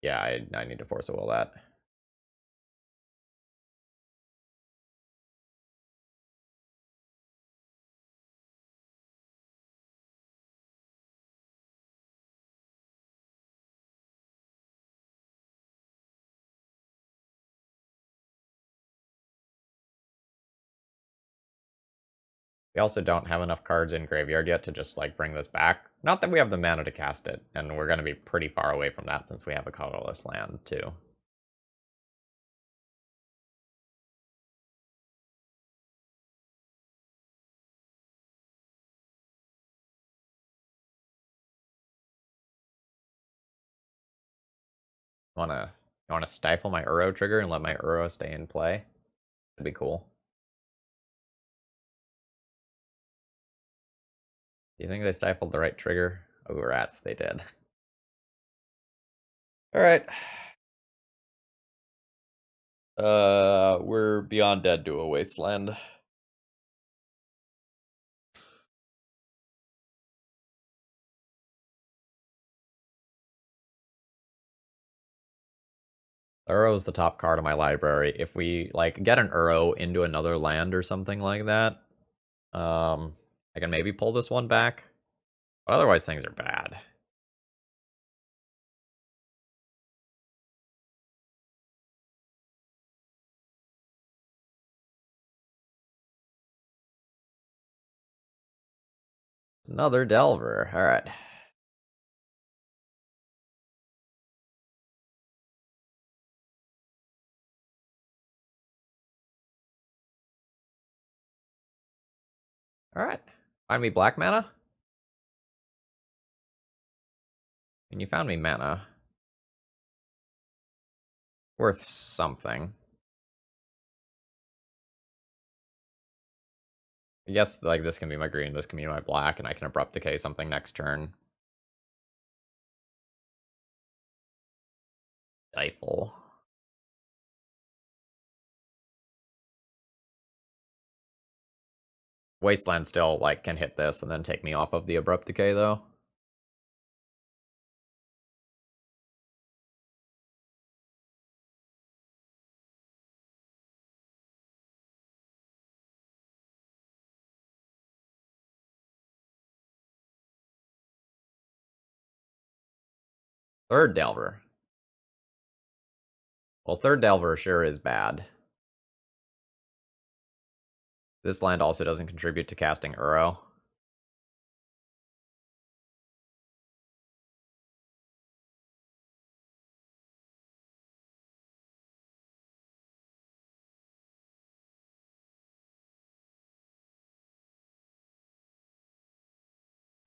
Yeah, I need to force a will that. We also don't have enough cards in graveyard yet to just, like, bring this back. Not that we have the mana to cast it, and we're going to be pretty far away from that since we have a colorless land, too. You wanna stifle my Uro trigger and let my Uro stay in play? That'd be cool. Do you think they stifled the right trigger? Oh, rats, they did. Alright. We're beyond dead to a wasteland. Uro is the top card of my library. If we, like, get an Uro into another land or something like that, I can maybe pull this one back. But otherwise, things are bad. Another Delver. Alright. Alright. Find me black mana? And you found me mana. Worth something. I guess, like, this can be my green, this can be my black, and I can Abrupt Decay something next turn. Stifle. Wasteland still, like, can hit this and then take me off of the Abrupt Decay, though. Third Delver. Well, third Delver sure is bad. This land also doesn't contribute to casting Uro.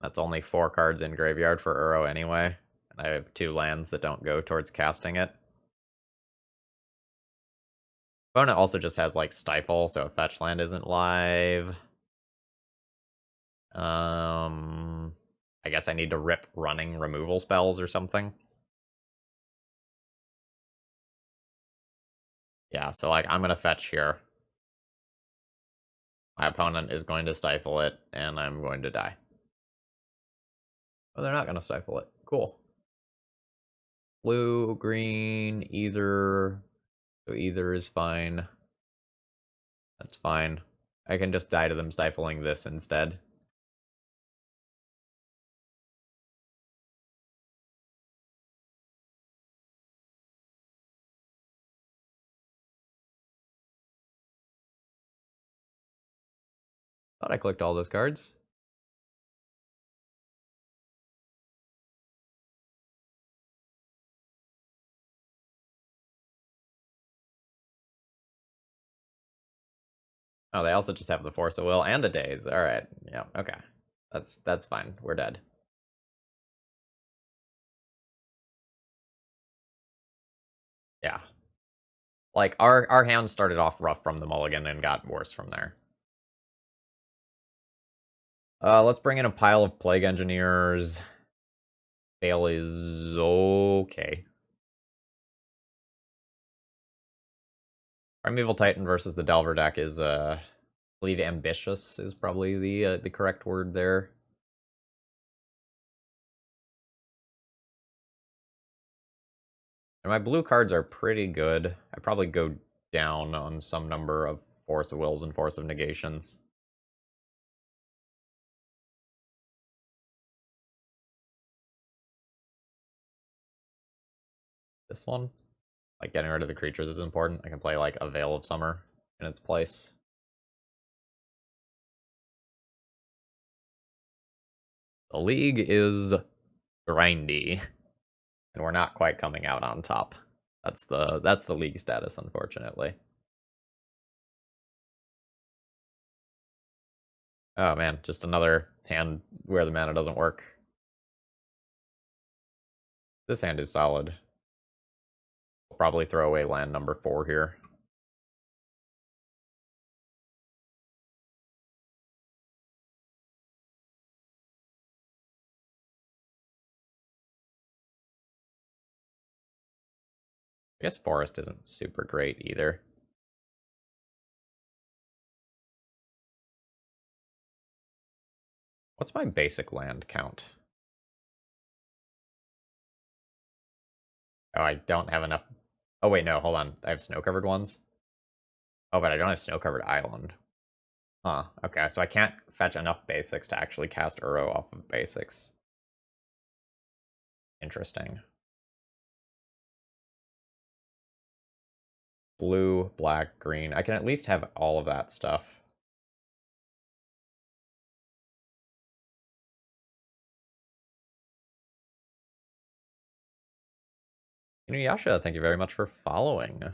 That's only 4 cards in graveyard for Uro anyway. And I have 2 lands that don't go towards casting it. Opponent also just has, like, Stifle, so a fetch land isn't live. I guess I need to rip running removal spells or something. Yeah, so, like, I'm gonna fetch here. My opponent is going to stifle it, and I'm going to die. Oh, they're not gonna stifle it. Cool. Blue, green, either. So either is fine. That's fine. I can just die to them stifling this instead. Thought I clicked all those cards. Oh, they also just have the Force of Will and a Daze. Alright, yeah, okay. That's fine. We're dead. Yeah. Like, our hand started off rough from the mulligan and got worse from there. Let's bring in a pile of Plague Engineers. Fail is okay. Primeval Titan versus the Delver deck is, I believe ambitious is probably the correct word there. And my blue cards are pretty good. I probably go down on some number of Force of Wills and Force of Negations. This one, like getting rid of the creatures is important. I can play like a Veil of Summer in its place. The league is grindy, and we're not quite coming out on top. That's the league status, unfortunately. Oh man, just another hand where the mana doesn't work. This hand is solid. We'll probably throw away land number 4 here. I guess Forest isn't super great either. What's my basic land count? Oh, I don't have enough. Oh, wait, no, hold on. I have snow-covered ones? Oh, but I don't have snow-covered island. Huh, okay, so I can't fetch enough basics to actually cast Uro off of basics. Interesting. Blue, black, green. I can at least have all of that stuff. Inuyasha, thank you very much for following. I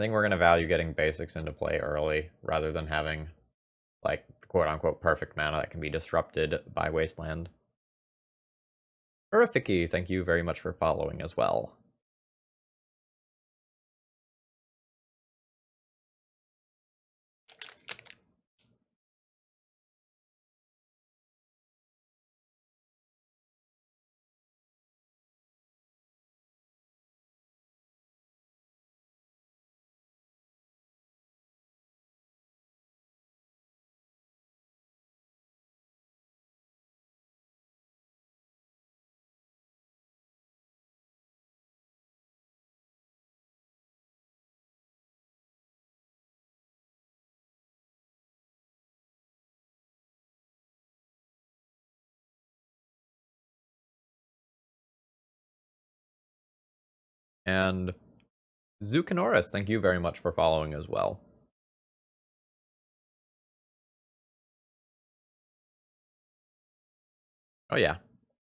think we're going to value getting basics into play early, rather than having, like, quote-unquote perfect mana that can be disrupted by Wasteland. Horrificy, thank you very much for following as well. And Zucanoris, thank you very much for following as well. Oh yeah,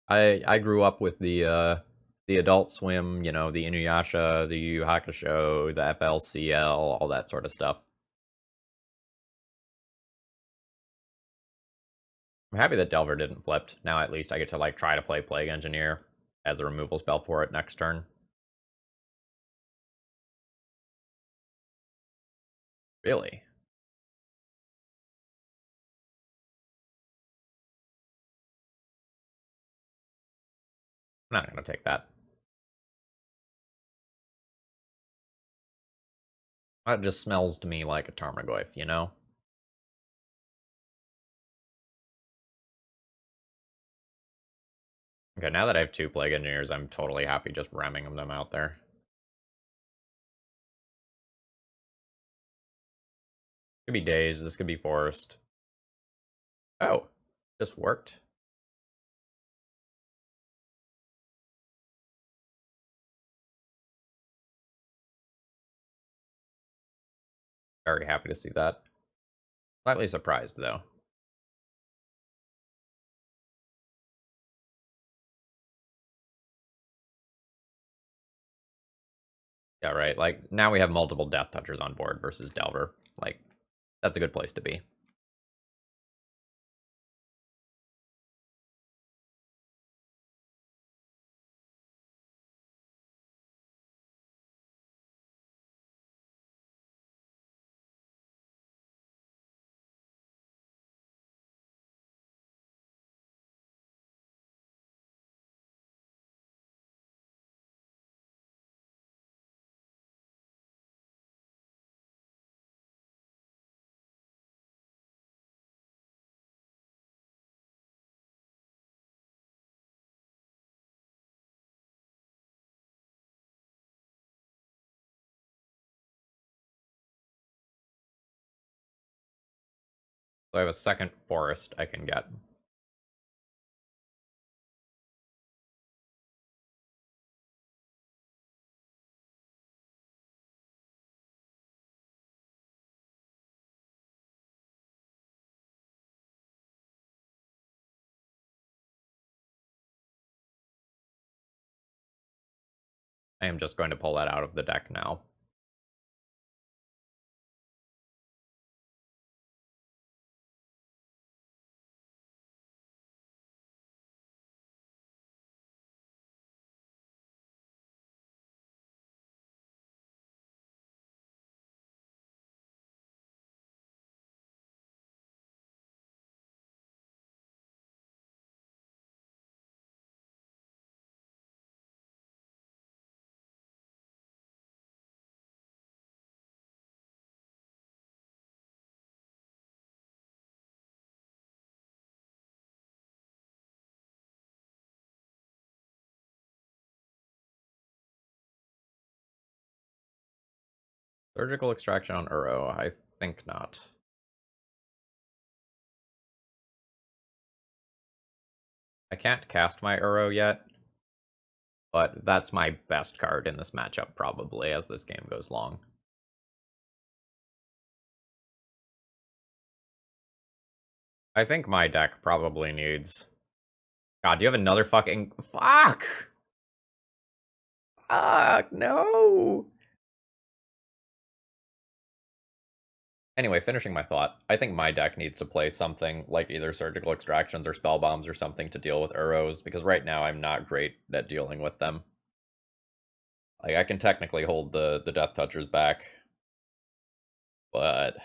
I grew up with the Adult Swim, you know, the Inuyasha, the Yu Yu Hakusho, the FLCL, all that sort of stuff. I'm happy that Delver didn't flip. Now at least I get to like try to play Plague Engineer as a removal spell for it next turn. Really? I'm not gonna take that. That just smells to me like a Tarmogoyf, you know? Okay, now that I have 2 Plague Engineers, I'm totally happy just ramming them out there. Could be Daze, this could be Forest. Oh, just worked. Very happy to see that. Slightly surprised, though. Yeah, right. Like, now we have multiple Death Touchers on board versus Delver. Like, that's a good place to be. So I have a second forest I can get. I am just going to pull that out of the deck now. Surgical extraction on Uro? I think not. I can't cast my Uro yet, but that's my best card in this matchup probably as this game goes long. I think my deck probably needs... God, do you have another fucking... Fuck! Fuck, no! Anyway, finishing my thought, I think my deck needs to play something like either Surgical Extractions or Spell Bombs or something to deal with Uros, because right now I'm not great at dealing with them. Like, I can technically hold the Deathtouchers back, but...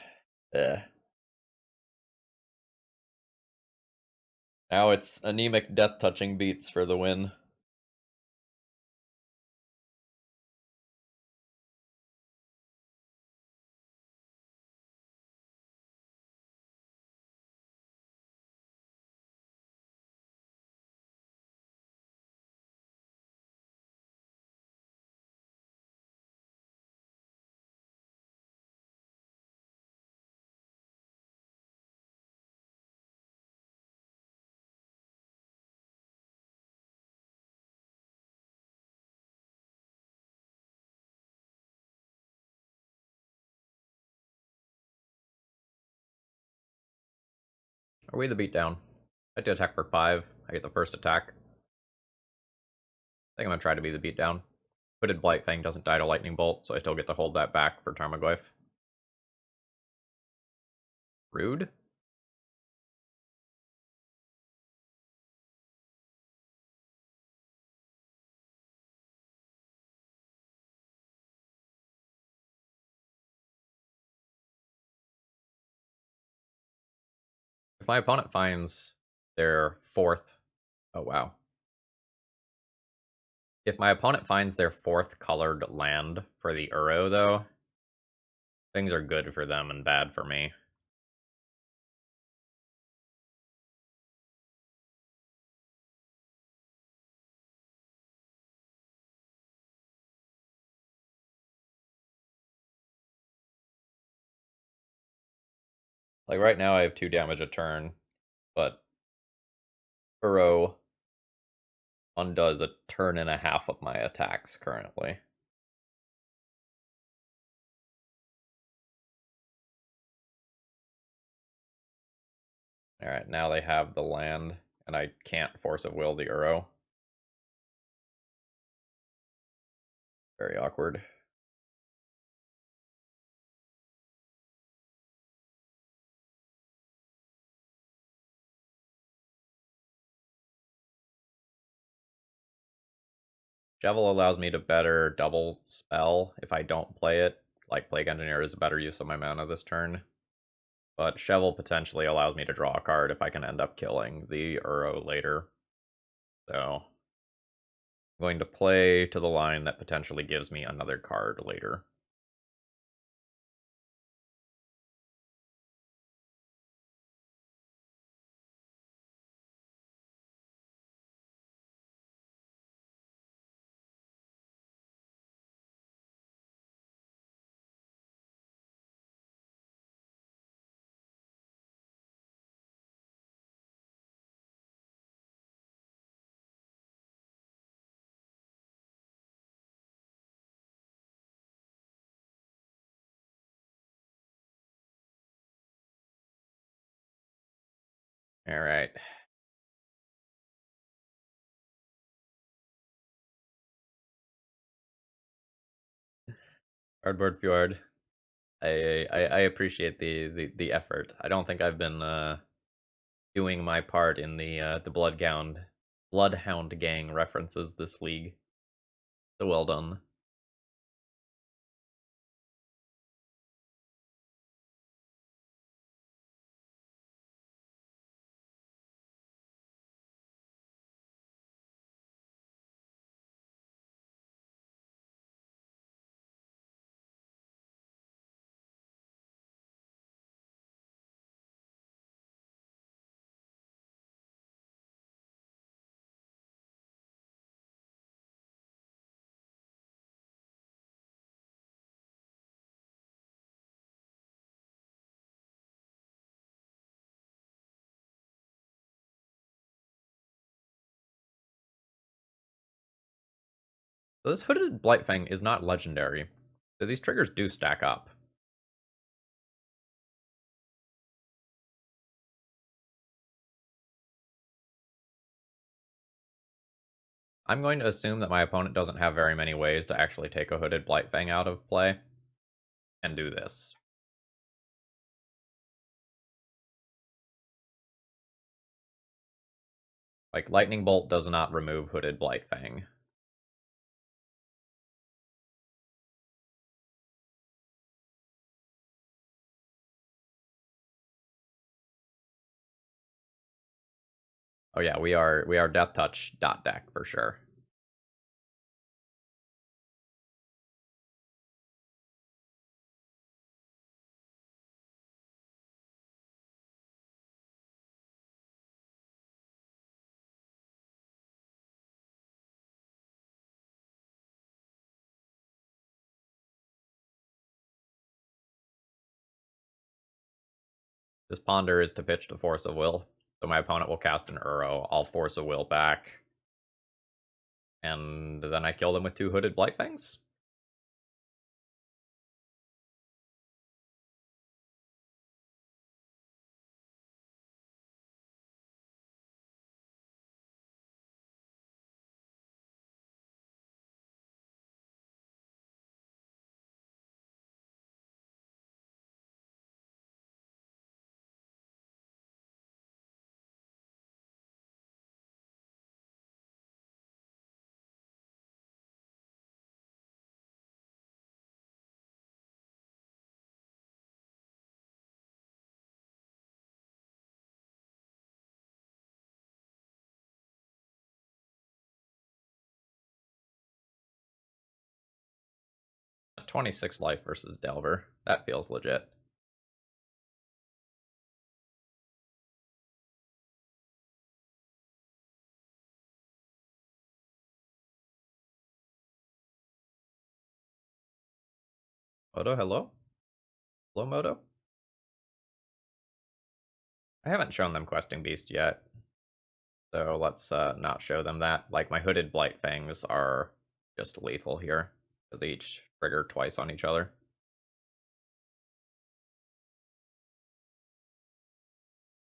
Now it's anemic Death-touching beats for the win. Are we the beatdown? I do attack for 5. I get the first attack. I think I'm gonna try to be the beatdown. Hooded Blightfang doesn't die to Lightning Bolt, so I still get to hold that back for Tarmogoyf. Rude? If my opponent finds their 4th... Oh, wow. If my opponent finds their 4th colored land for the Uro, though, things are good for them and bad for me. Like, right now I have 2 damage a turn, but Uro undoes a turn and a half of my attacks currently. Alright, now they have the land, and I can't Force of Will the Uro. Very awkward. Shovel allows me to better double spell if I don't play it. Like, Plague Engineer is a better use of my mana this turn. But Shovel potentially allows me to draw a card if I can end up killing the Uro later. So, I'm going to play to the line that potentially gives me another card later. All right. Cardboard Fjord. I appreciate the effort. I don't think I've been doing my part in the Bloodhound gang references this league. So well done. So this Hooded Blightfang is not legendary. So these triggers do stack up. I'm going to assume that my opponent doesn't have very many ways to actually take a Hooded Blightfang out of play and do this. Like, Lightning Bolt does not remove Hooded Blightfang. Oh yeah, we are Deathtouch dot deck for sure. This Ponder is to pitch to Force of Will, so my opponent will cast an Uro, I'll Force of Will back, and then I kill them with 2 Hooded Blightfangs? A 26 life versus Delver. That feels legit. Moto, hello? Hello, Moto? I haven't shown them Questing Beast yet, so let's not show them that. Like, my Hooded Blightfangs are just lethal here, because they each trigger twice on each other.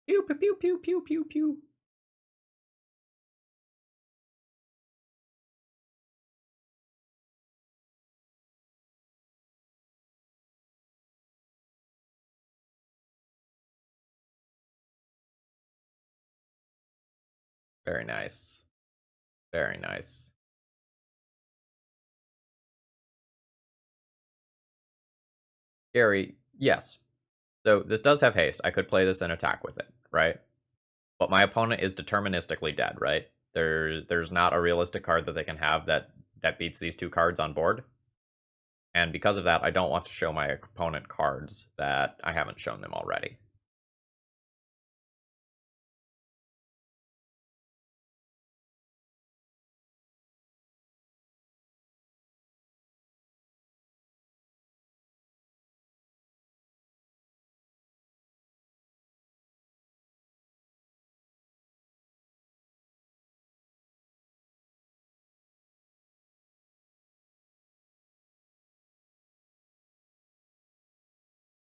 Pew, pew, pew, pew, pew, pew, pew. Very nice. Very nice. Gary, yes. So this does have haste. I could play this and attack with it, right? But my opponent is deterministically dead, right? There's not a realistic card that they can have that beats these 2 cards on board. And because of that, I don't want to show my opponent cards that I haven't shown them already.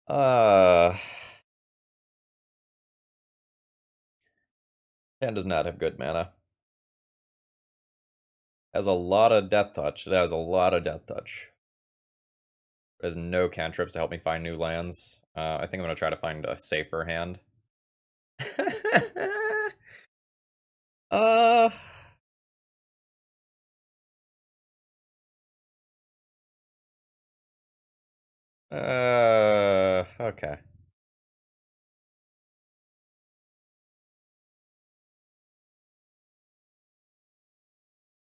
Uh And does not have good mana. Has a lot of Deathtouch. It has a lot of Deathtouch. There's no cantrips to help me find new lands. I think I'm going to try to find a safer hand. uh... Okay.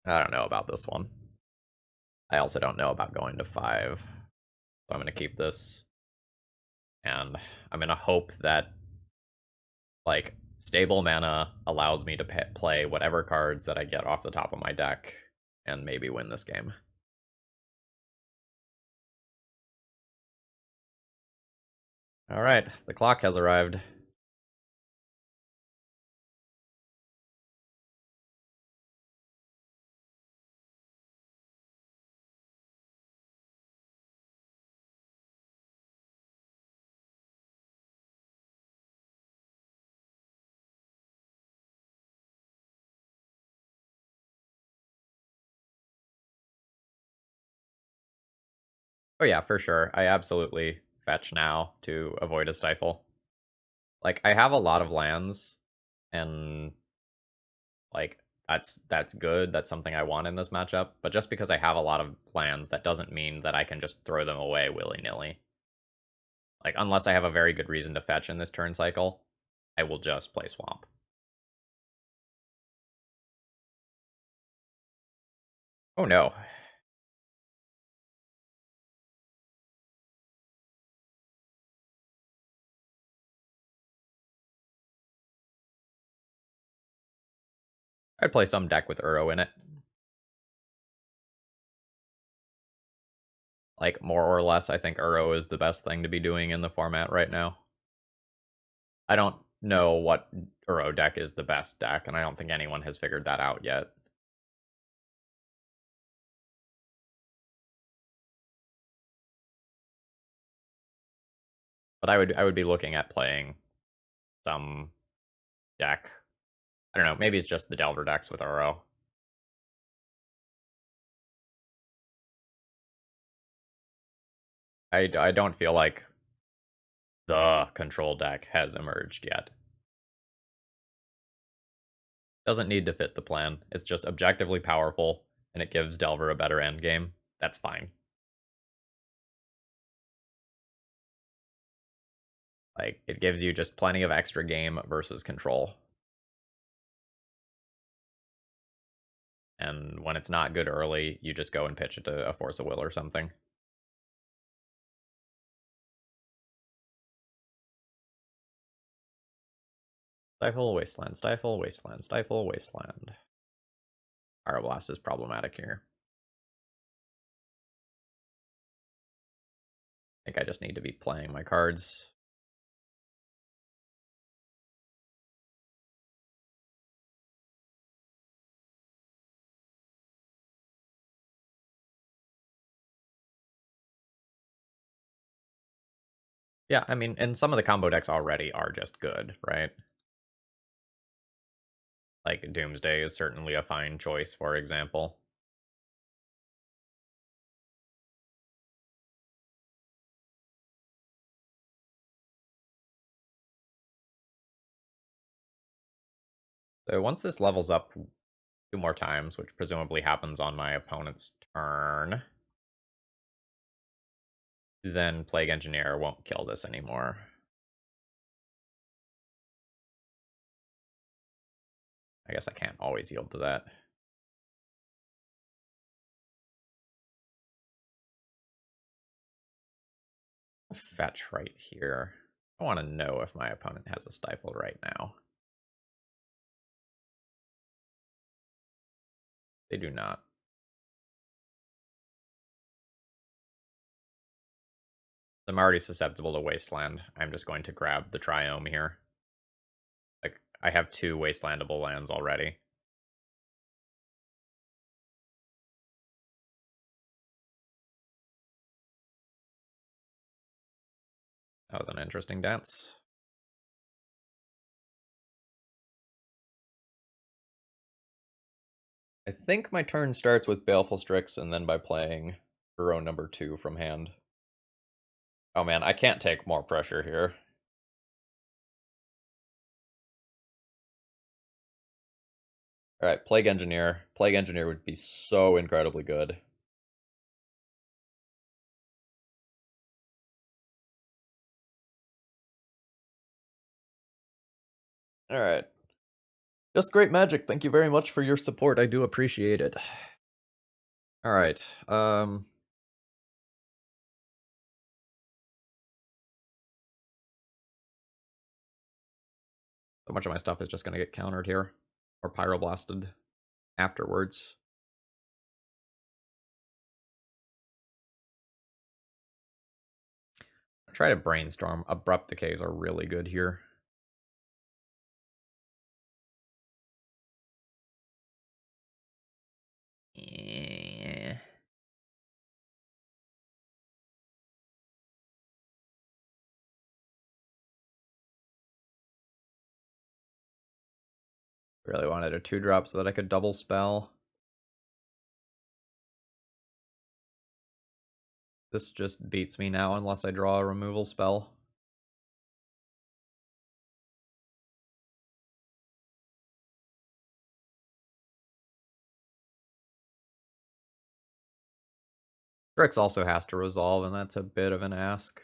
I don't know about this one. I also don't know about going to 5. So I'm going to keep this. And I'm going to hope that, like, stable mana allows me to play whatever cards that I get off the top of my deck and maybe win this game. Alright, the clock has arrived. Oh yeah, for sure. I absolutely fetch now to avoid a stifle. Like, I have a lot of lands, and, like, that's good. That's something I want in this matchup. But just because I have a lot of lands, that doesn't mean that I can just throw them away willy-nilly. Like, unless I have a very good reason to fetch in this turn cycle, I will just play Swamp. Oh no. I'd play some deck with Uro in it. Like, more or less, I think Uro is the best thing to be doing in the format right now. I don't know what Uro deck is the best deck, and I don't think anyone has figured that out yet. But I would be looking at playing some deck. I don't know, maybe it's just the Delver decks with Uro. I don't feel like the control deck has emerged yet. Doesn't need to fit the plan. It's just objectively powerful, and it gives Delver a better endgame. That's fine. Like, it gives you just plenty of extra game versus control. And when it's not good early, you just go and pitch it to a Force of Will or something. Stifle, Wasteland, Stifle, Wasteland, Stifle, Wasteland. Pyroblast is problematic here. I think I just need to be playing my cards. Yeah, I mean, and some of the combo decks already are just good, right? Like, Doomsday is certainly a fine choice, for example. So once this levels up 2 more times, which presumably happens on my opponent's turn, then Plague Engineer won't kill this anymore. I guess I can't always yield to that. Fetch right here. I want to know if my opponent has a Stifle right now. They do not. I'm already susceptible to Wasteland. I'm just going to grab the Triome here. Like, I have 2 Wastelandable lands already. That was an interesting dance. I think my turn starts with Baleful Strix and then by playing Hero number 2 from hand. Oh man, I can't take more pressure here. Alright, Plague Engineer. Plague Engineer would be so incredibly good. Alright. Just great magic. Thank you very much for your support. I do appreciate it. Alright, so much of my stuff is just gonna get countered here. Or pyroblasted afterwards. Try to brainstorm. Abrupt decays are really good here. Yeah. Really wanted a 2-drop so that I could double spell. This just beats me now unless I draw a removal spell. Strix also has to resolve, and that's a bit of an ask.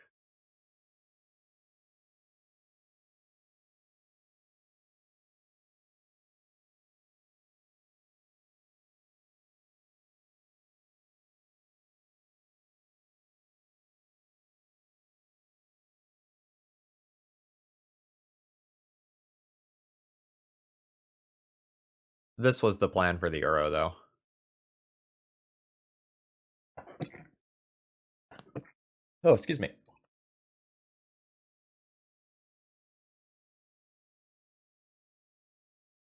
This was the plan for the Uro, though. Oh, excuse me.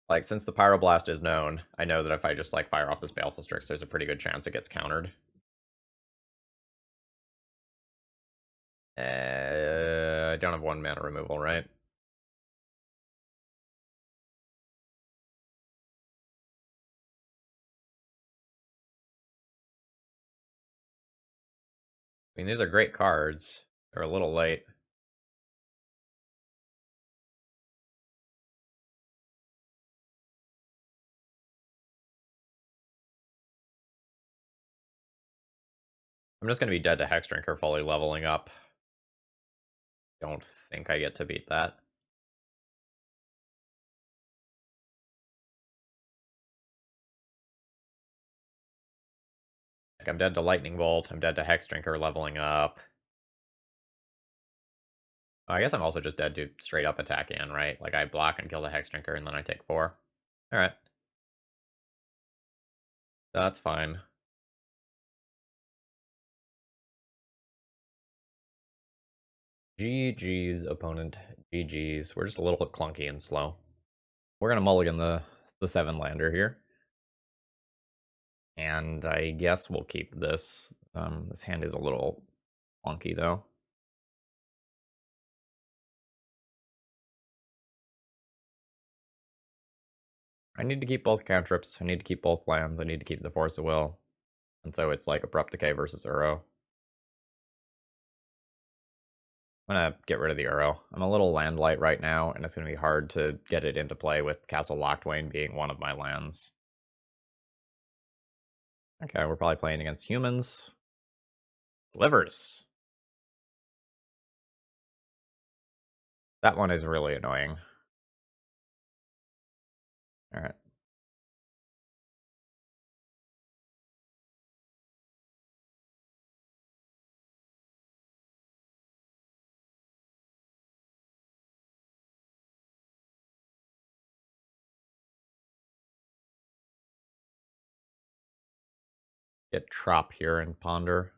Like, since the Pyroblast is known, I know that if I just, like, fire off this Baleful Strix, there's a pretty good chance it gets countered. I don't have 1 mana removal, right? I mean, these are great cards. They're a little late. I'm just going to be dead to Hexdrinker fully leveling up. Don't think I get to beat that. Like, I'm dead to Lightning Bolt. I'm dead to Hexdrinker leveling up. I guess I'm also just dead to straight up attack in, right? Like, I block and kill the Hexdrinker, and then I take 4. Alright. That's fine. GG's, opponent. GG's. We're just a little clunky and slow. We're gonna mulligan the 7-lander here. And I guess we'll keep this. This hand is a little clunky, though. I need to keep both cantrips. I need to keep both lands. I need to keep the Force of Will. And so it's like Abrupt Decay versus Uro. I'm gonna get rid of the Uro. I'm a little land light right now, and it's gonna be hard to get it into play with Castle Locthwain being one of my lands. Okay, we're probably playing against humans. Slivers. That one is really annoying. Alright. Get Trop here and Ponder.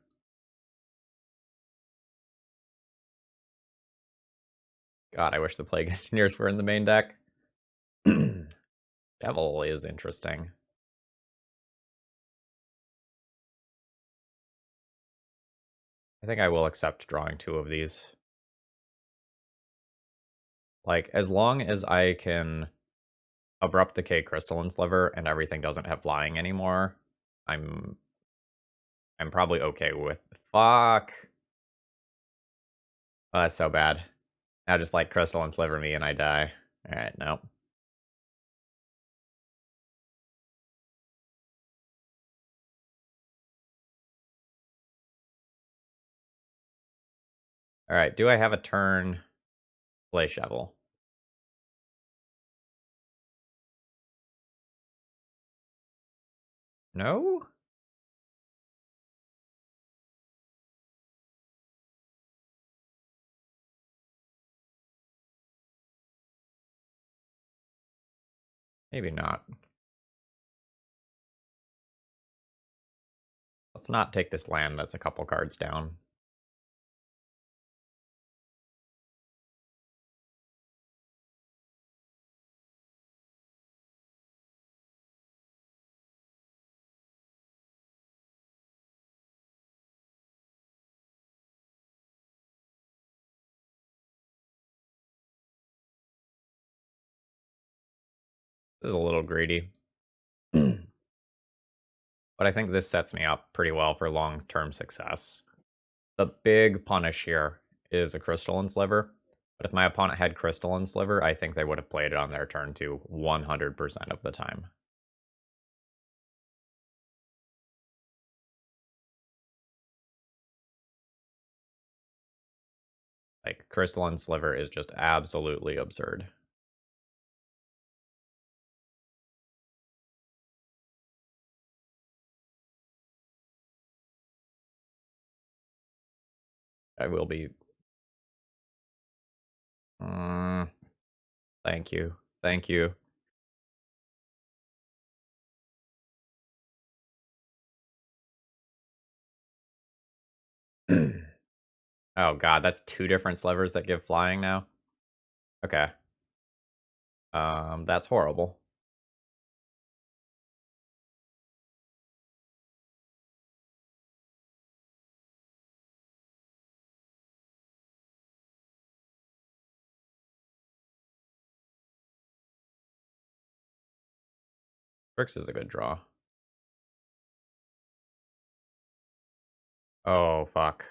God, I wish the Plague Engineers were in the main deck. Devil is interesting. I think I will accept drawing 2 of these. Like, as long as I can Abrupt Decay Crystalline Sliver and everything doesn't have flying anymore, I'm probably okay with. Fuck. Oh, that's so bad. Now just like Crystalline Sliver me and I die. Alright, nope. Alright, do I have a turn play shovel? No? Maybe not. Let's not take this land that's a couple cards down. This is a little greedy. But I think this sets me up pretty well for long-term success. The big punish here is a Crystalline Sliver. But if my opponent had Crystalline Sliver, I think they would have played it on their turn too 100% of the time. Like, Crystalline Sliver is just absolutely absurd. I will be... thank you. Thank you. Oh god, that's two different slivers that give flying now? Okay. That's horrible. Bricks is a good draw. Oh, fuck.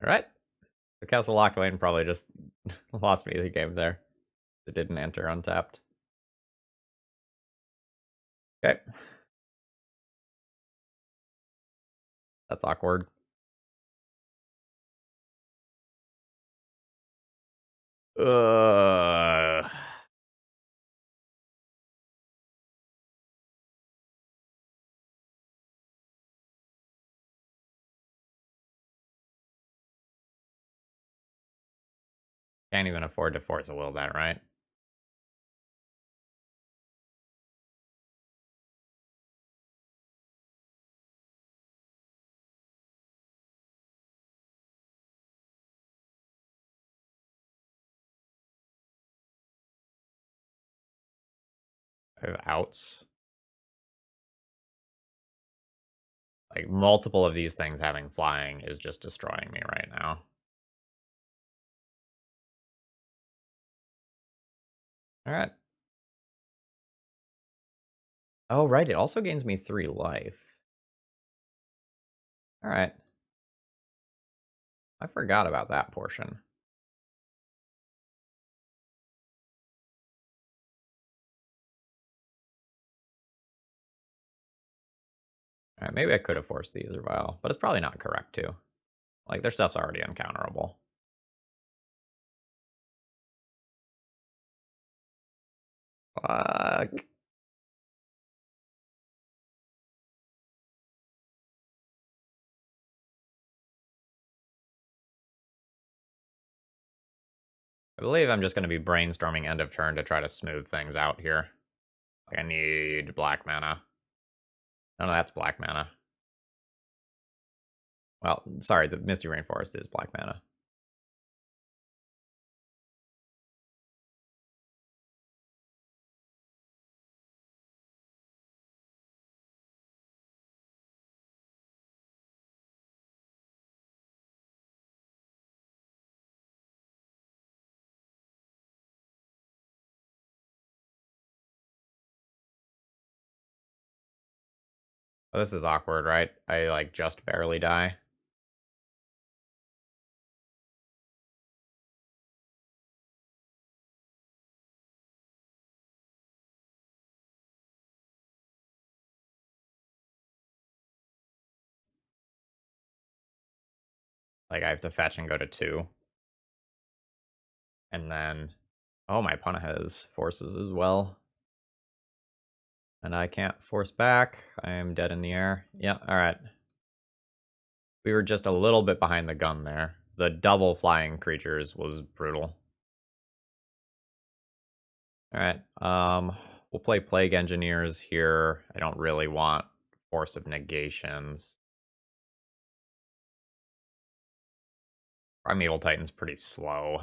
Alright. The Castle Locked Lane probably just lost me the game there. It didn't enter untapped. Okay. That's awkward. Ugh. Can't even afford to force a will that, right? I have outs. Like, multiple of these things having flying is just destroying me right now. Alright. Oh, right, it also gains me 3 life. Alright. I forgot about that portion. Alright, maybe I could have forced the user vial, but it's probably not correct, too. Like, their stuff's already uncounterable. Fuck. I believe I'm just going to be brainstorming end of turn to try to smooth things out here. Like, I need black mana. No, that's black mana. Well, sorry, the Misty Rainforest is black mana. Oh, this is awkward, right? I, like, just barely die. Like, I have to fetch and go to 2. And then... Oh, my opponent has forces as well. And I can't force back. I am dead in the air. Yeah, alright. We were just a little bit behind the gun there. The double flying creatures was brutal. Alright, we'll play Plague Engineers here. I don't really want Force of Negations. Primeval Titan's pretty slow.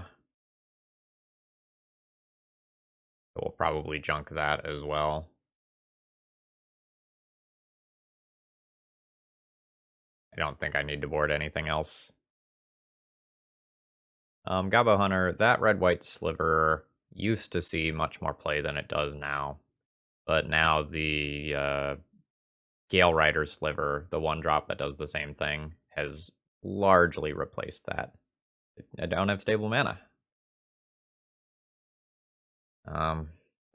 So we'll probably junk that as well. I don't think I need to board anything else. Gabo Hunter, that red-white sliver used to see much more play than it does now. But now the Gale Rider sliver, the one drop that does the same thing, has largely replaced that. I don't have stable mana.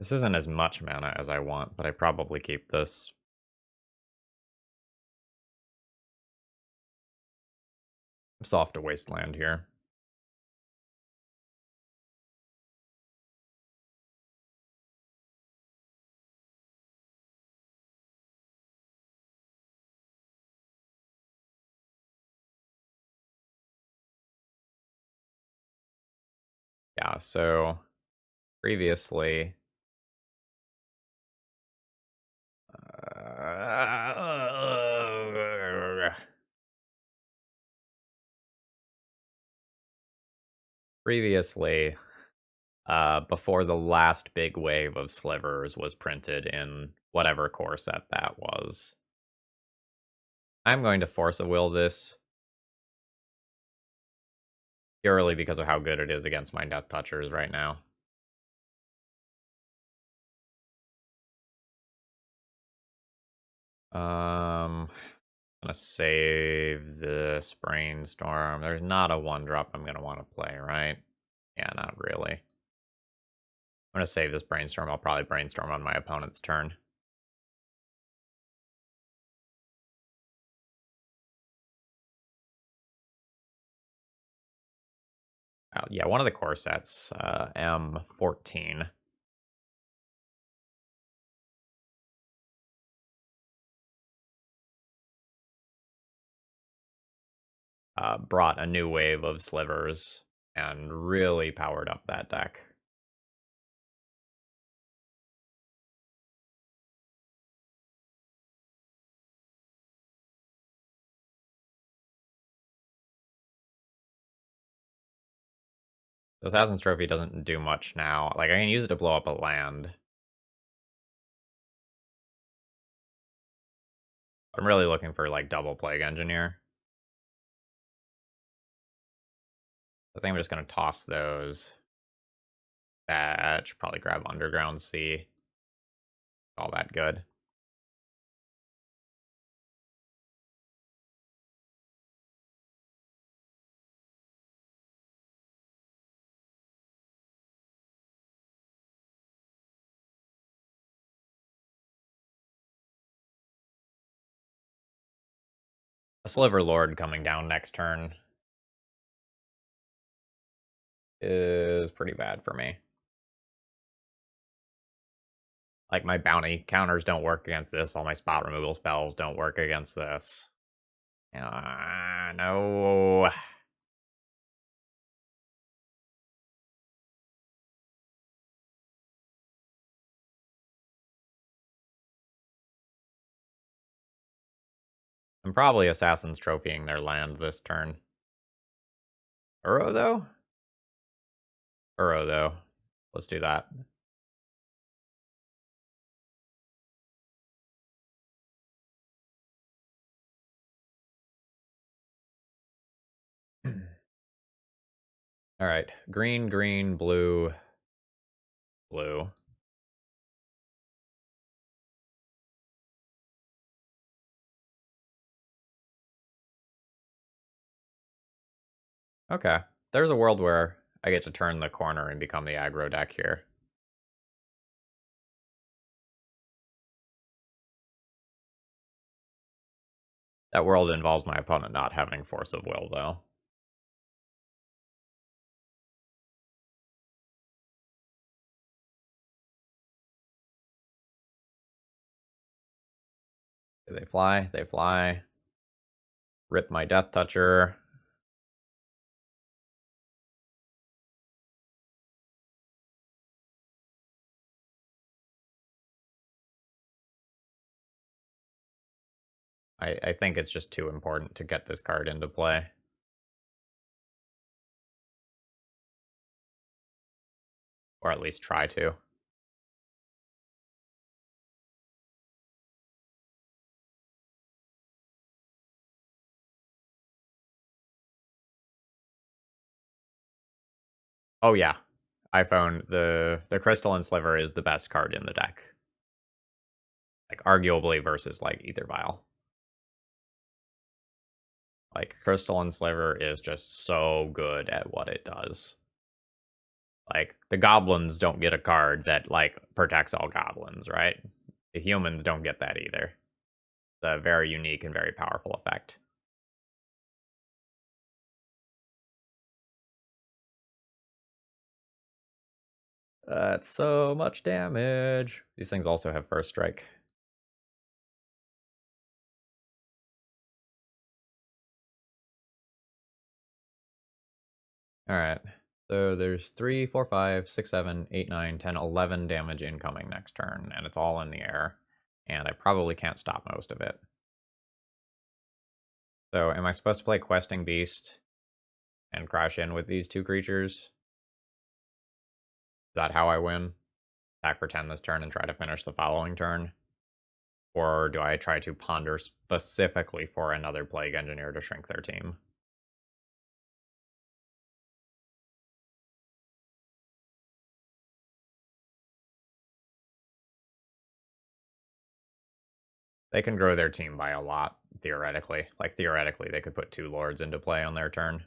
This isn't as much mana as I want, but I probably keep this. Soft to Wasteland here. Yeah, so previously... previously, before the last big wave of slivers was printed in whatever core set that was, I'm going to Force of Will this purely because of how good it is against my Deathtouchers right now. Gonna save this Brainstorm. There's not a 1-drop I'm gonna want to play, right? Yeah, not really. I'm gonna save this Brainstorm. I'll probably Brainstorm on my opponent's turn. Oh, yeah, one of the core sets, M14. Brought a new wave of slivers and really powered up that deck. So Assassin's Trophy doesn't do much now. Like, I can use it to blow up a land. I'm really looking for, like, double Plague Engineer. I think I'm just gonna toss those. Batch, probably grab Underground Sea. All that good. A Sliver Lord coming down next turn is pretty bad for me. Like, my bounty counters don't work against this. All my spot removal spells don't work against this. No. I'm probably Assassin's Trophying their land this turn. Uro, though? Uro, though. Let's do that. All right. Green, green, blue, blue. Okay. There's a world where I get to turn the corner and become the aggro deck here. That world involves my opponent not having Force of Will, though. They fly, they fly. Rip my Deathtoucher. I think it's just too important to get this card into play. Or at least try to. Oh yeah. iPhone, the Crystalline Sliver is the best card in the deck. Like, arguably versus, like, Ether Vial. Like, Crystalline Sliver is just so good at what it does. Like, the goblins don't get a card that, like, protects all goblins, right? The humans don't get that either. It's a very unique and very powerful effect. That's so much damage. These things also have first strike. Alright. So there's 3, 4, 5, 6, 7, 8, 9, 10, 11 damage incoming next turn, and it's all in the air. And I probably can't stop most of it. So am I supposed to play Questing Beast and crash in with these two creatures? Is that how I win? Attack for 10 this turn and try to finish the following turn? Or do I try to ponder specifically for another Plague Engineer to shrink their team? They can grow their team by a lot, theoretically. Like, theoretically, they could put 2 Lords into play on their turn.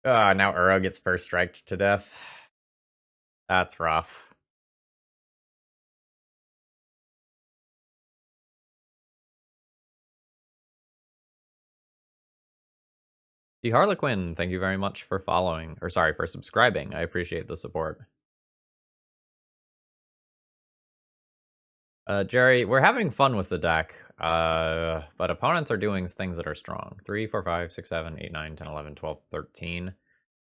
Now Uro gets first striked to death. That's rough. The Harlequin, thank you very much for following, or sorry, for subscribing. I appreciate the support. Jerry, we're having fun with the deck, but opponents are doing things that are strong. 3, 4, 5, 6, 7, 8, 9, 10, 11, 12, 13.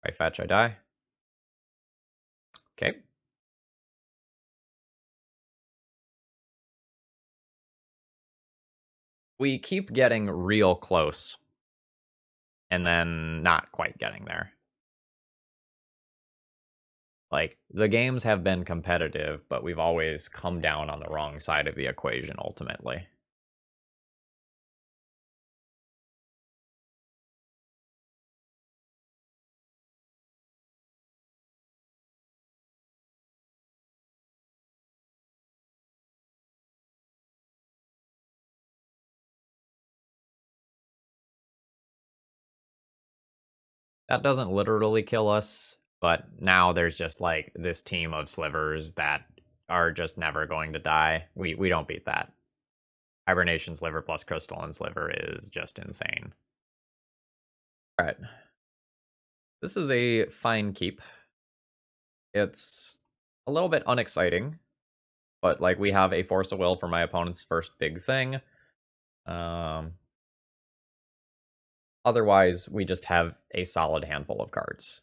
I fetch, I die. Okay. We keep getting real close, and then not quite getting there. Like, the games have been competitive, but we've always come down on the wrong side of the equation, ultimately. That doesn't literally kill us, but now there's just, like, this team of slivers that are just never going to die. We don't beat that. Hibernation Sliver plus Crystalline Sliver is just insane. Alright. This is a fine keep. It's a little bit unexciting, but, like, we have a Force of Will for my opponent's first big thing. Otherwise, we just have a solid handful of cards.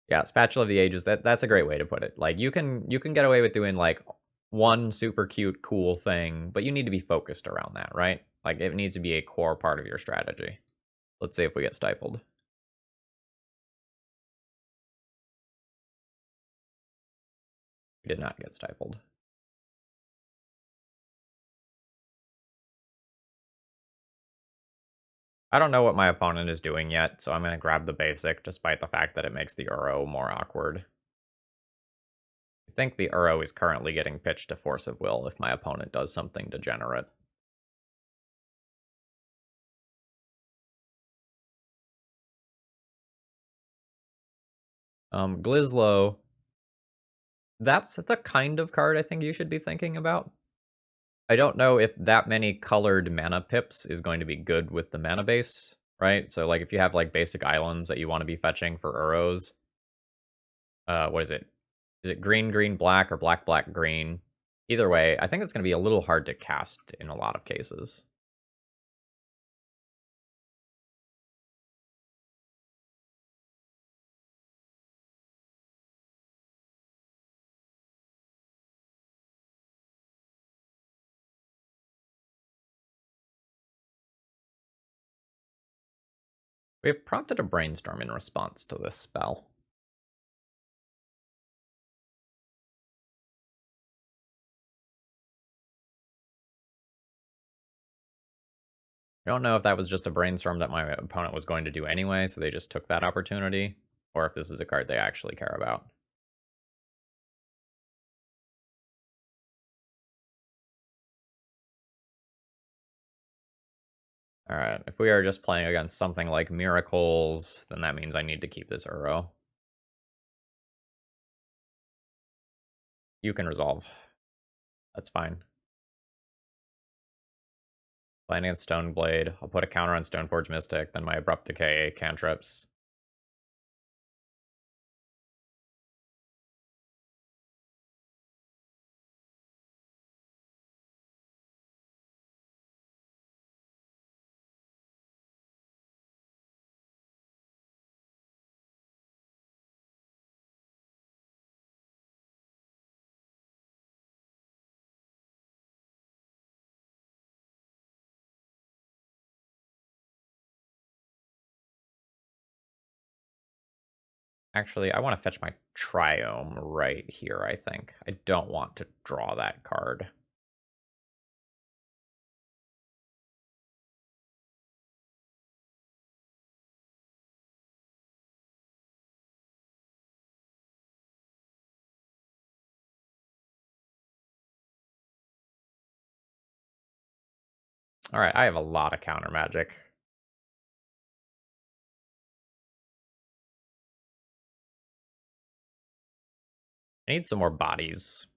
Yeah, Spatula of the Ages, that's a great way to put it. Like, you can get away with doing, like, one super cute, cool thing, but you need to be focused around that, right? Like, it needs to be a core part of your strategy. Let's see if we get stifled. He did not get stifled. I don't know what my opponent is doing yet, so I'm going to grab the basic, despite the fact that it makes the Uro more awkward. I think the Uro is currently getting pitched to Force of Will if my opponent does something degenerate. Glizlo, that's the kind of card I think you should be thinking about. I don't know if that many colored mana pips is going to be good with the mana base, right? So like if you have like basic islands that you want to be fetching for Uros, what is it? Is it green, green, black, or black, black, green? Either way, I think it's going to be a little hard to cast in a lot of cases. We have prompted a brainstorm in response to this spell. I don't know if that was just a brainstorm that my opponent was going to do anyway, so they just took that opportunity, or if this is a card they actually care about. Alright, if we are just playing against something like Miracles, then that means I need to keep this Uro. You can resolve. That's fine. Playing against Stoneblade, I'll put a counter on Stoneforge Mystic, then my Abrupt Decay cantrips. Actually, I want to fetch my Triome right here, I think. I don't want to draw that card. Alright, I have a lot of counter magic. I need some more bodies.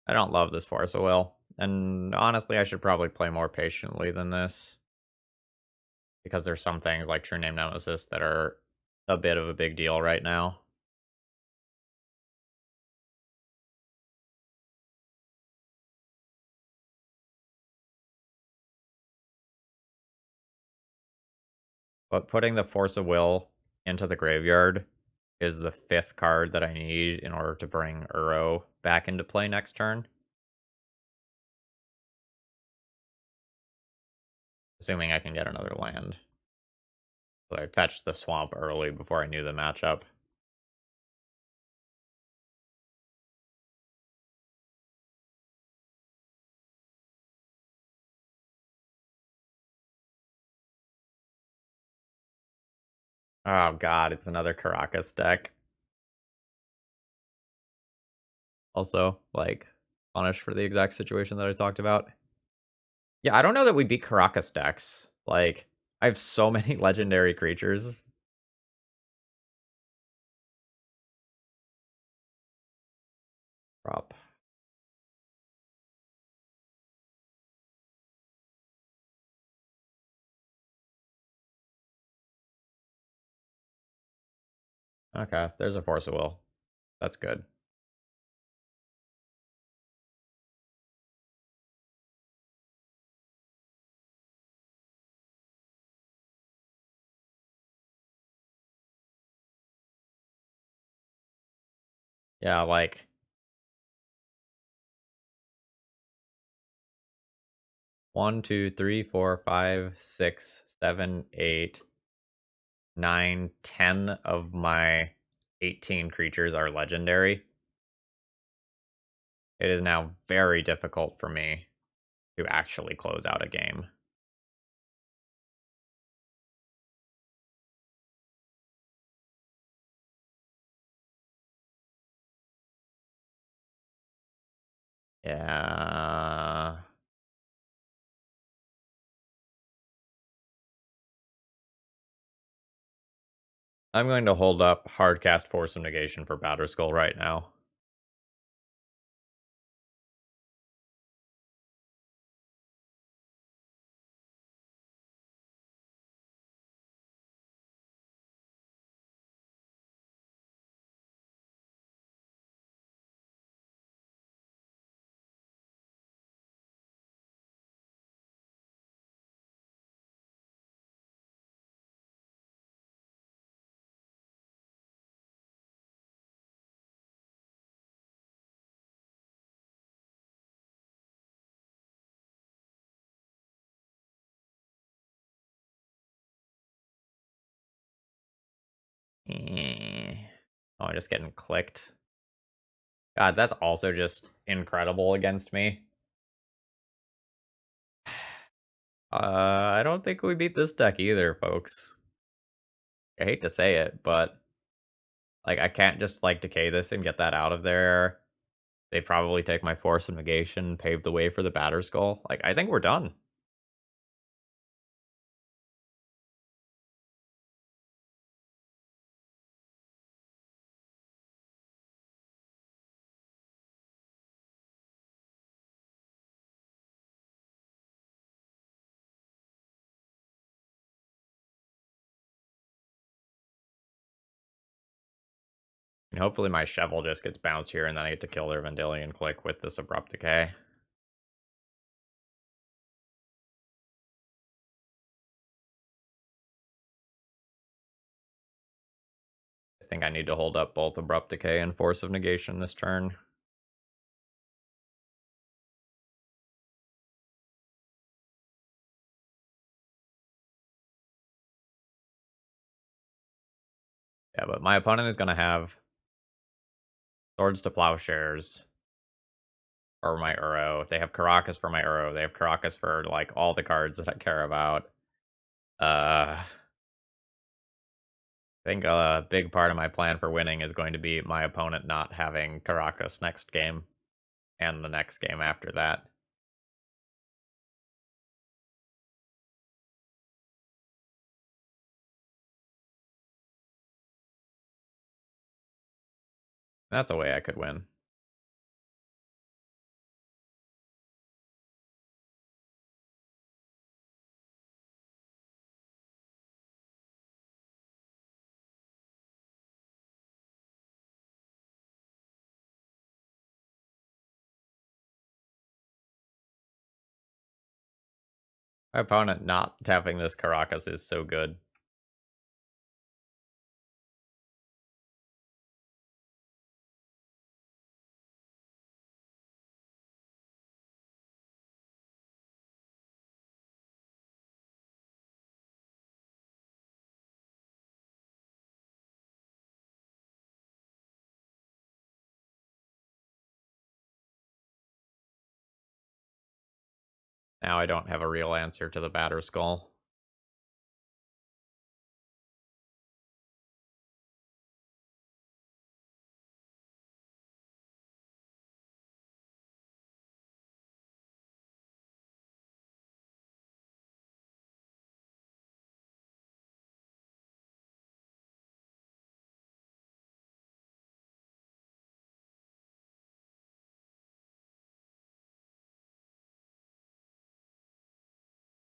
I don't love this Force of Will. And honestly, I should probably play more patiently than this. Because there's some things like True Name Nemesis that are a bit of a big deal right now. But putting the Force of Will into the graveyard is the 5th card that I need in order to bring Uro back into play next turn. Assuming I can get another land. So I fetched the swamp early before I knew the matchup. Oh god, it's another Caracas deck. Also, like, punished for the exact situation that I talked about. Yeah, I don't know that we beat Caracas decks. Like, I have so many legendary creatures. Prop. Okay, there's a Force of Will. That's good. Yeah, like 1, 2, 3, 4, 5, 6, 7, 8, 9, 10 of my 18 creatures are legendary. It is now very difficult for me to actually close out a game. Yeah. I'm going to hold up Hardcast Force of Negation for Batterskull right now. Oh, I'm just getting clicked. God, that's also just incredible against me. I don't think we beat this deck either, folks. I hate to say it, but like I can't just like decay this and get that out of there. They probably take my Force of Negation, pave the way for the Batterskull. Like I think we're done. And hopefully my Shovel just gets bounced here and then I get to kill their Vendilion Click with this Abrupt Decay. I think I need to hold up both Abrupt Decay and Force of Negation this turn. Yeah, but my opponent is going to have Swords to Plowshares for my Uro. They have Karakas for my Uro. They have Karakas for, like, all the cards that I care about. I think a big part of my plan for winning is going to be my opponent not having Karakas next game and the next game after that. That's a way I could win. My opponent not tapping this Karakas is so good. Now I don't have a real answer to the Batterskull.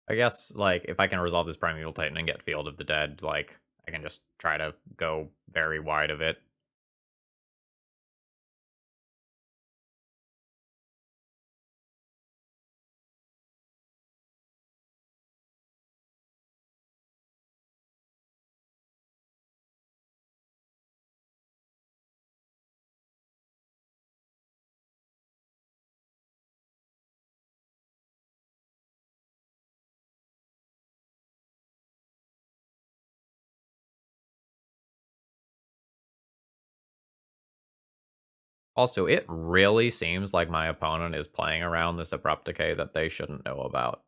I guess, like, if I can resolve this Primeval Titan and get Field of the Dead, like, I can just try to go very wide of it. Also, it really seems like my opponent is playing around this abrupt decay that they shouldn't know about.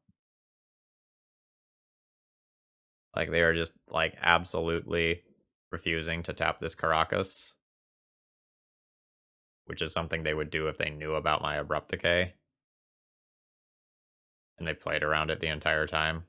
Like, they are just, like, absolutely refusing to tap this Caracas, which is something they would do if they knew about my abrupt decay, and they played around it the entire time.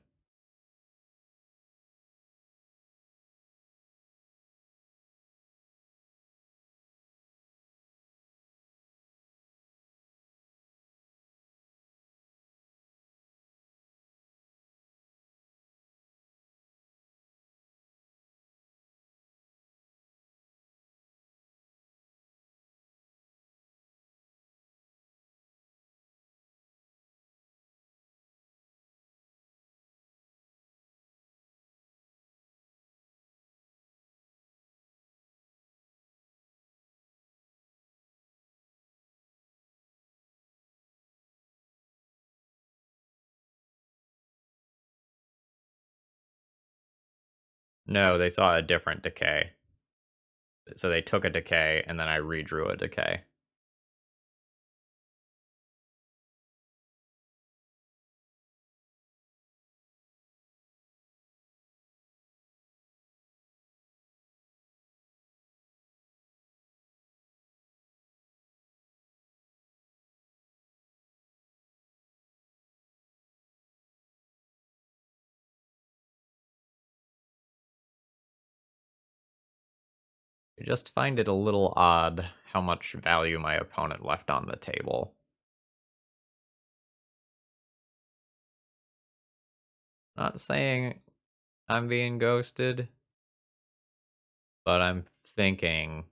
No, they saw a different decay. So they took a decay, and then I redrew a decay. I just find it a little odd how much value my opponent left on the table. Not saying I'm being ghosted, but I'm thinking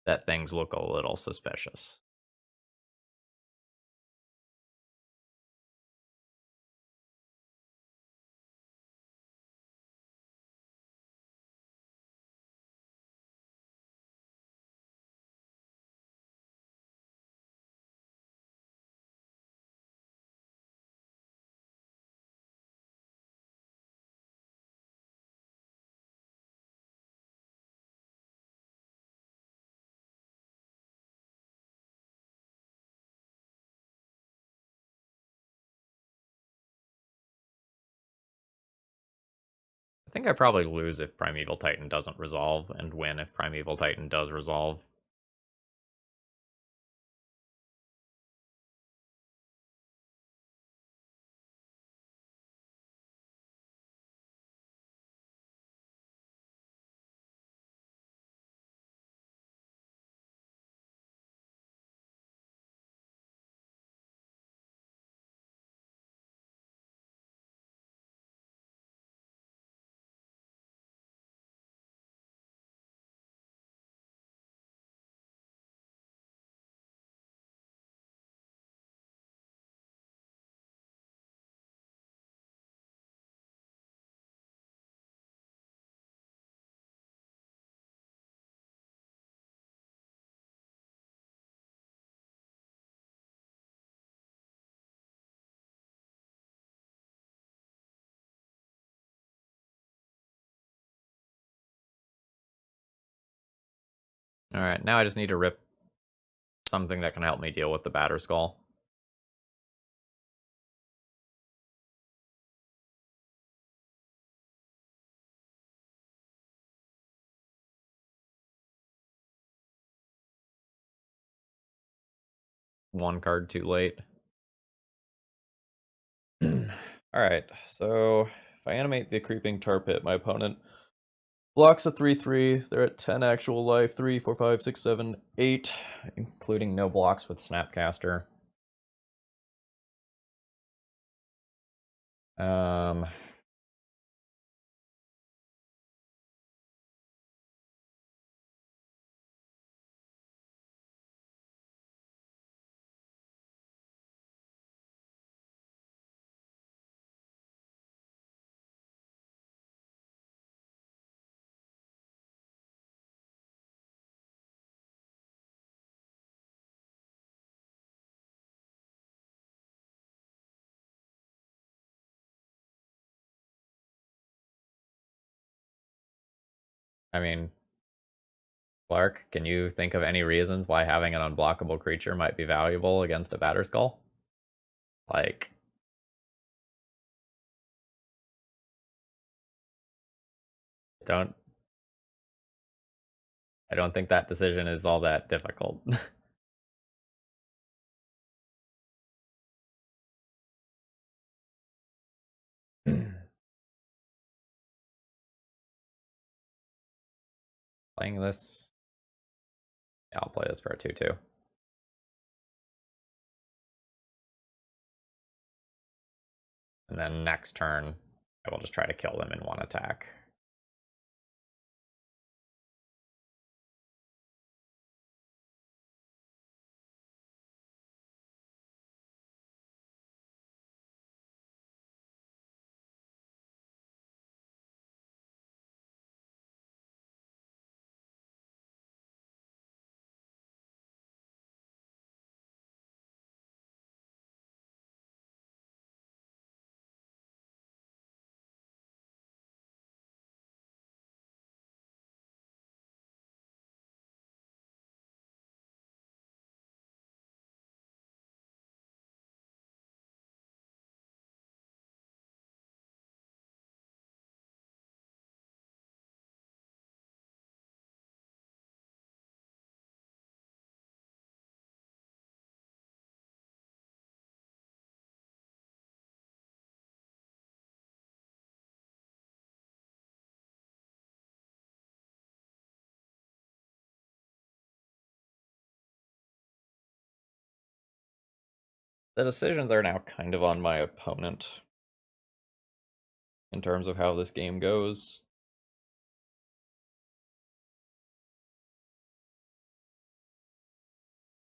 that things look a little suspicious. I think I probably lose if Primeval Titan doesn't resolve, and win if Primeval Titan does resolve. Alright, now I just need to rip something that can help me deal with the Batter Skull. One card too late. Alright, so if I animate the Creeping Tar Pit, my opponent blocks a 3/3. They're at 10 actual life. 3, 4, 5, 6, 7, 8, including no blocks with Snapcaster. Um, I mean, Clark, can you think of any reasons why having an unblockable creature might be valuable against a Batterskull? Like, don't I don't think that decision is all that difficult. Playing this, yeah, I'll play this for a 2/2. And then next turn, I will just try to kill them in one attack. The decisions are now kind of on my opponent in terms of how this game goes.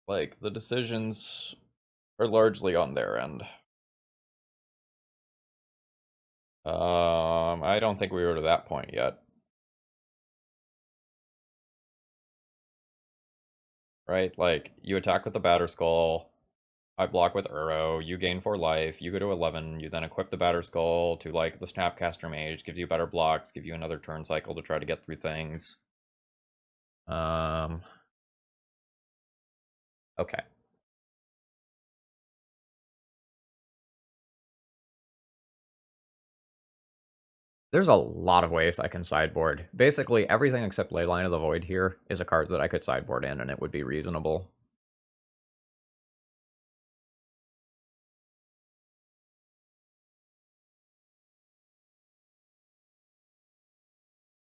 Like, the decisions are largely on their end. I don't think we were to that point yet. Right? Like, you attack with the Batterskull, I block with Uro, you gain 4 life, you go to 11, you then equip the Batterskull to, like, the Snapcaster Mage, gives you better blocks, give you another turn cycle to try to get through things. Okay. There's a lot of ways I can sideboard. Basically, everything except Leyline of the Void here is a card that I could sideboard in, and it would be reasonable.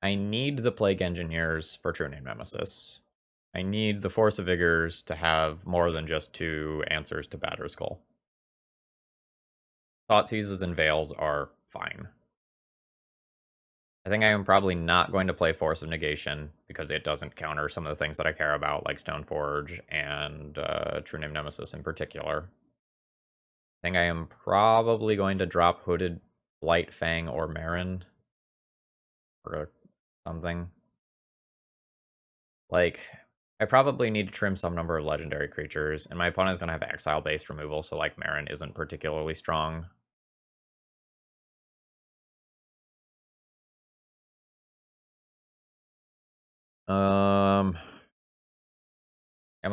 I need the Plague Engineers for True Name Nemesis. I need the Force of Vigors to have more than just 2 answers to Batterskull. Thought Seizes and Veils are fine. I think I am probably not going to play Force of Negation because it doesn't counter some of the things that I care about, like Stoneforge and True Name Nemesis in particular. I think I am probably going to drop Hooded Blight Fang or Marin or something. Like, I probably need to trim some number of legendary creatures, and my opponent's going to have exile-based removal, so, like, Marin isn't particularly strong. Am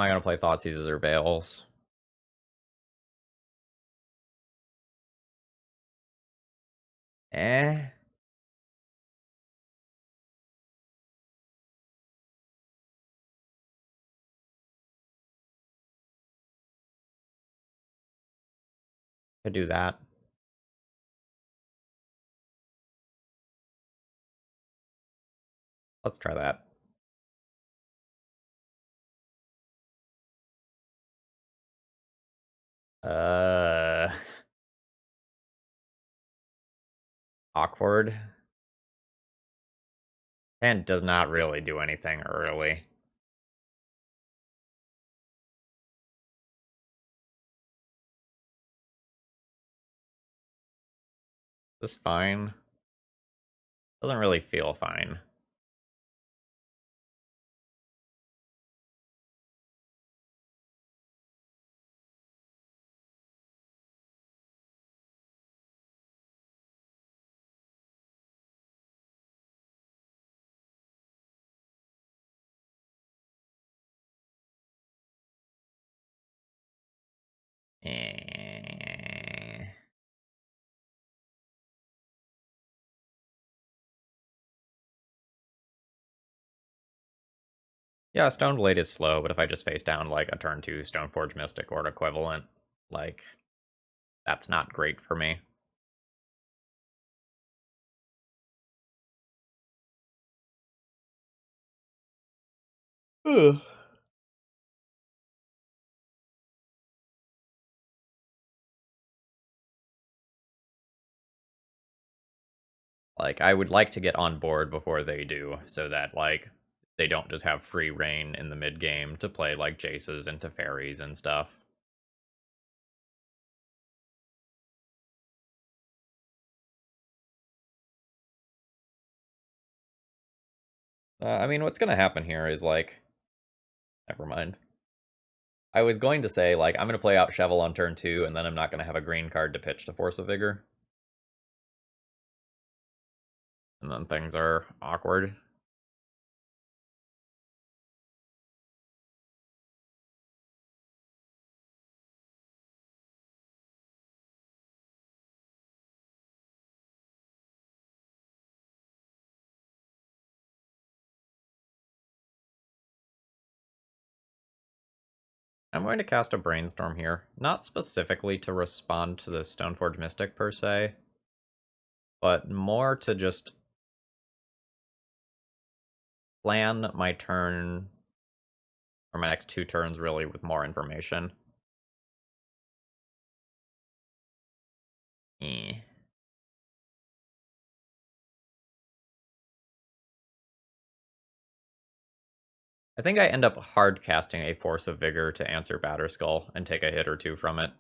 I going to play Thoughtseizes or Veils? Eh. Could do that. Let's try that. Uh, Awkward. And does not really do anything early. Just fine. Doesn't really feel fine. Eh. Yeah, Stone Blade is slow, but if I just face down like a turn 2 Stoneforge Mystic or equivalent, like, that's not great for me. Ugh. Like, I would like to get on board before they do, so that, like, they don't just have free reign in the mid game to play, like, Jaces into Fairies and stuff. I mean, what's gonna happen here is, like... Never mind. I was going to say, like, I'm gonna play out Shovel on turn 2, and then I'm not gonna have a green card to pitch to Force of Vigor. And then things are awkward. I'm going to cast a Brainstorm here, not specifically to respond to the Stoneforge Mystic per se, but more to just plan my turn, or my next 2 turns really, with more information. Eh. I think I end up hard casting a Force of Vigor to answer Batterskull and take a hit or 2 from it.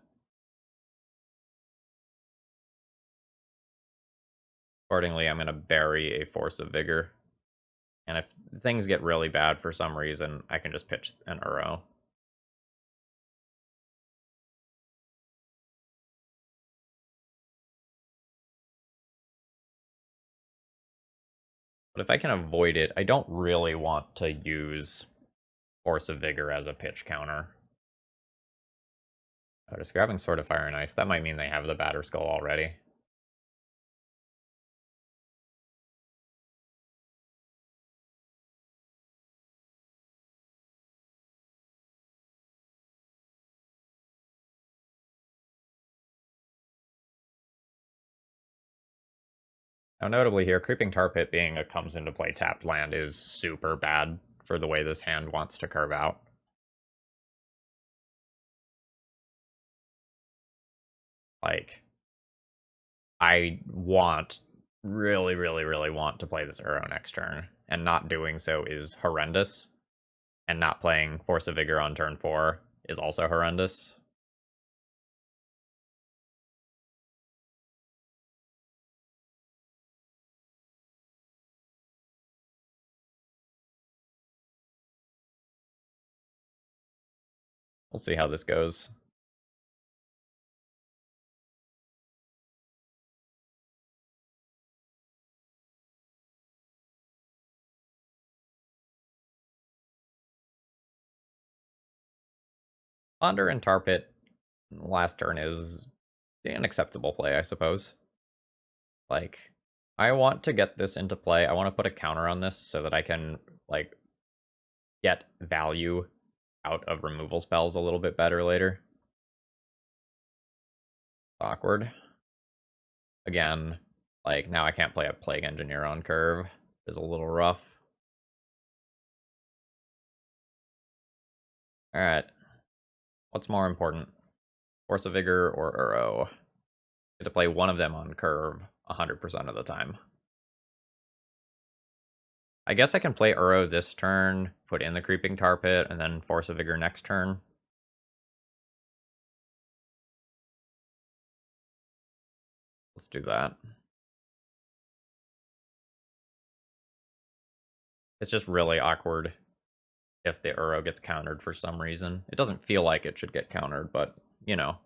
Accordingly, I'm going to bury a Force of Vigor. And if things get really bad for some reason, I can just pitch an Uro. But if I can avoid it, I don't really want to use Force of Vigor as a pitch counter. Oh, just grabbing Sword of Fire and Ice. That might mean they have the Batterskull already. Now, notably here, Creeping Tar Pit being a comes into play tapped land is super bad for the way this hand wants to curve out. Like, I want, really, really, really want to play this Uro next turn, and not doing so is horrendous. And not playing Force of Vigor on turn 4 is also horrendous. We'll see how this goes. Ponder and Tar Pit last turn is an acceptable play, I suppose. Like, I want to get this into play. I want to put a counter on this so that I can, like, get value out of removal spells a little bit better later. Awkward. Again, like, now I can't play a Plague Engineer on curve. It's a little rough. Alright. What's more important? Force of Vigor or Uro? Get to play one of them on curve 100% of the time. I guess I can play Uro this turn, put in the Creeping Tar Pit, and then Force of Vigor next turn. Let's do that. It's just really awkward if the Uro gets countered for some reason. It doesn't feel like it should get countered, but, you know.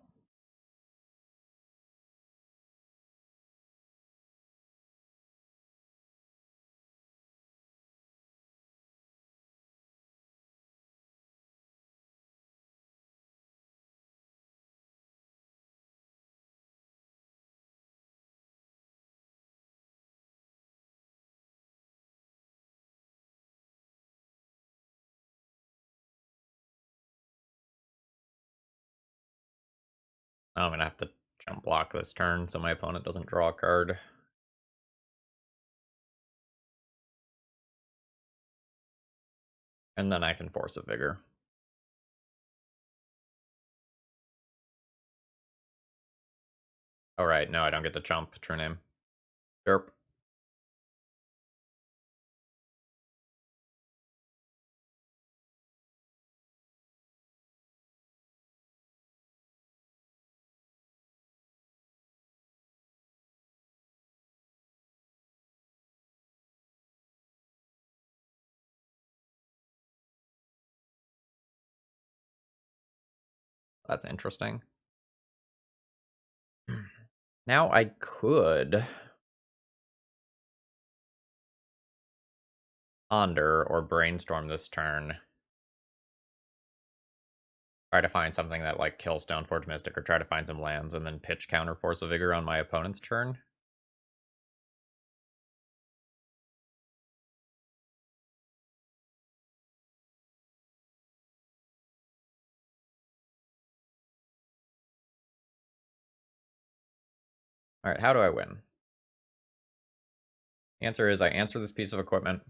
I'm gonna have to jump block this turn so my opponent doesn't draw a card. And then I can force a vigor. Alright, no, I don't get to chump. True name. Derp. That's interesting. Now I could ponder or brainstorm this turn. Try to find something that like kills Stoneforge Mystic or try to find some lands and then pitch counter Force of Vigor on my opponent's turn. Alright, how do I win? The answer is I answer this piece of equipment,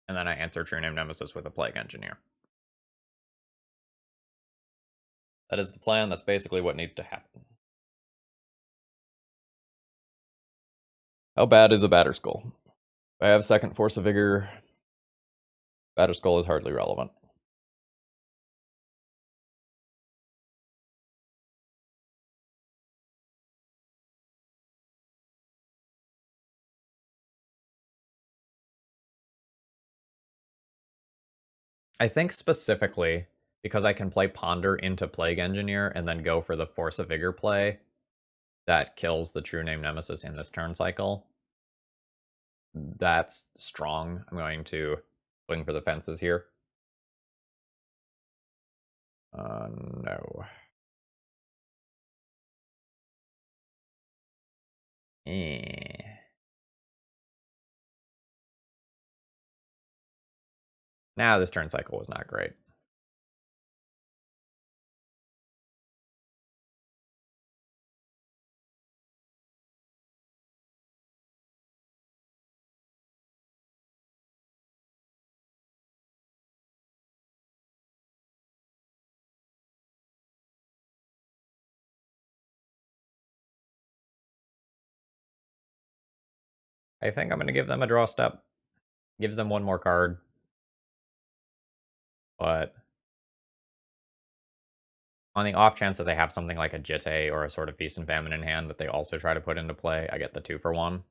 and then I answer True Name Nemesis with a Plague Engineer. That is the plan. That's basically what needs to happen. How bad is a Batterskull? If I have second Force of Vigor, Batterskull is hardly relevant. I think specifically because I can play Ponder into Plague Engineer and then go for the Force of Vigor play that kills the True Name Nemesis in this turn cycle. That's strong. I'm going to swing for the fences here. No. Now this turn cycle was not great. I think I'm going to give them a draw step. Gives them one more card. But on the off chance that they have something like a Jitte or a sort of Feast and Famine in hand that they also try to put into play, I get the 2-for-1.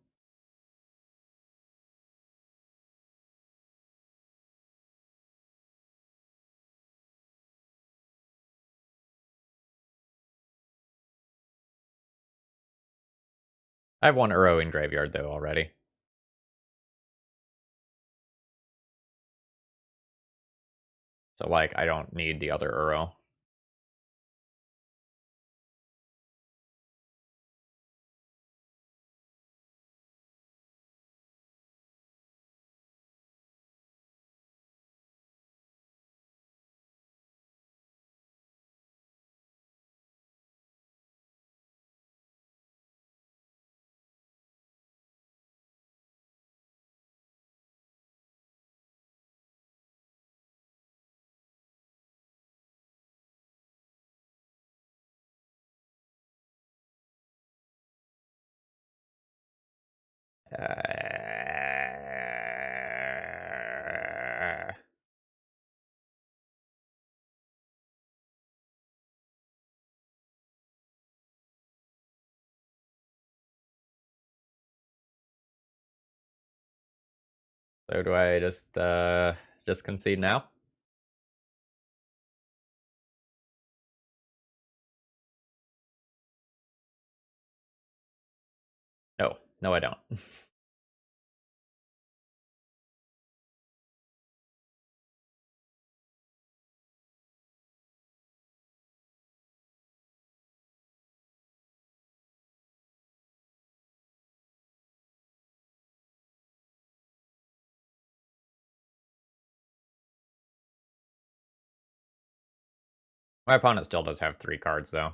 I have one Uro in graveyard though already. So like I don't need the other Uro. So do I just concede now? No, no I don't. My opponent still does have 3 cards though.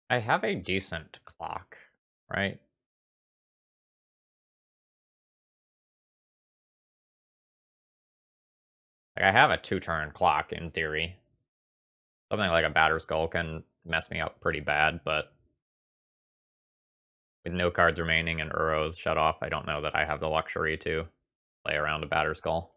I have a decent clock, right? Like I have a 2-turn clock in theory. Something like a batter skull can mess me up pretty bad, but with no cards remaining and Uros shut off, I don't know that I have the luxury to play around a batter skull.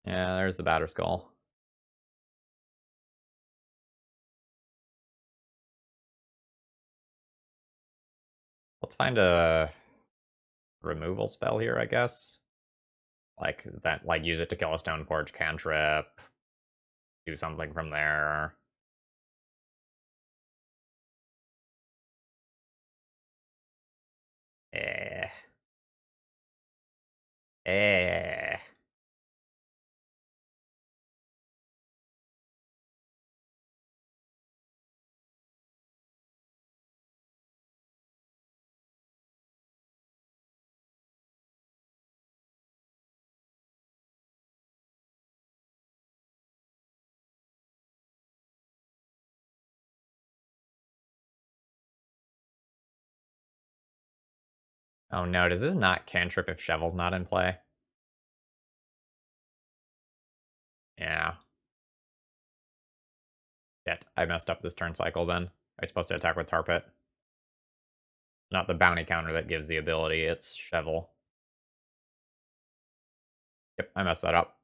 Yeah, there's the batter skull. Let's find a removal spell here, I guess. Like that, like use it to kill a stone forge cantrip. Do something from there. Eh. Eh. Oh no, does this not cantrip if Shovel's not in play? Yeah. Shit, I messed up this turn cycle then. I'm supposed to attack with Tar Pit. Not the bounty counter that gives the ability, it's Shovel. Yep, I messed that up.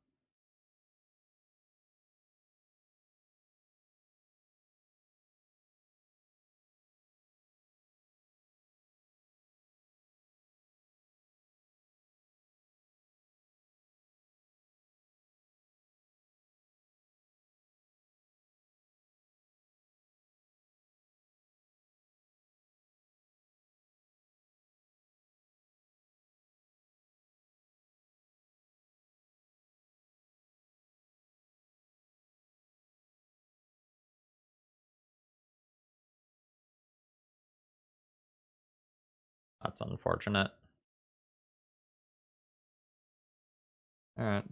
That's unfortunate. Alright.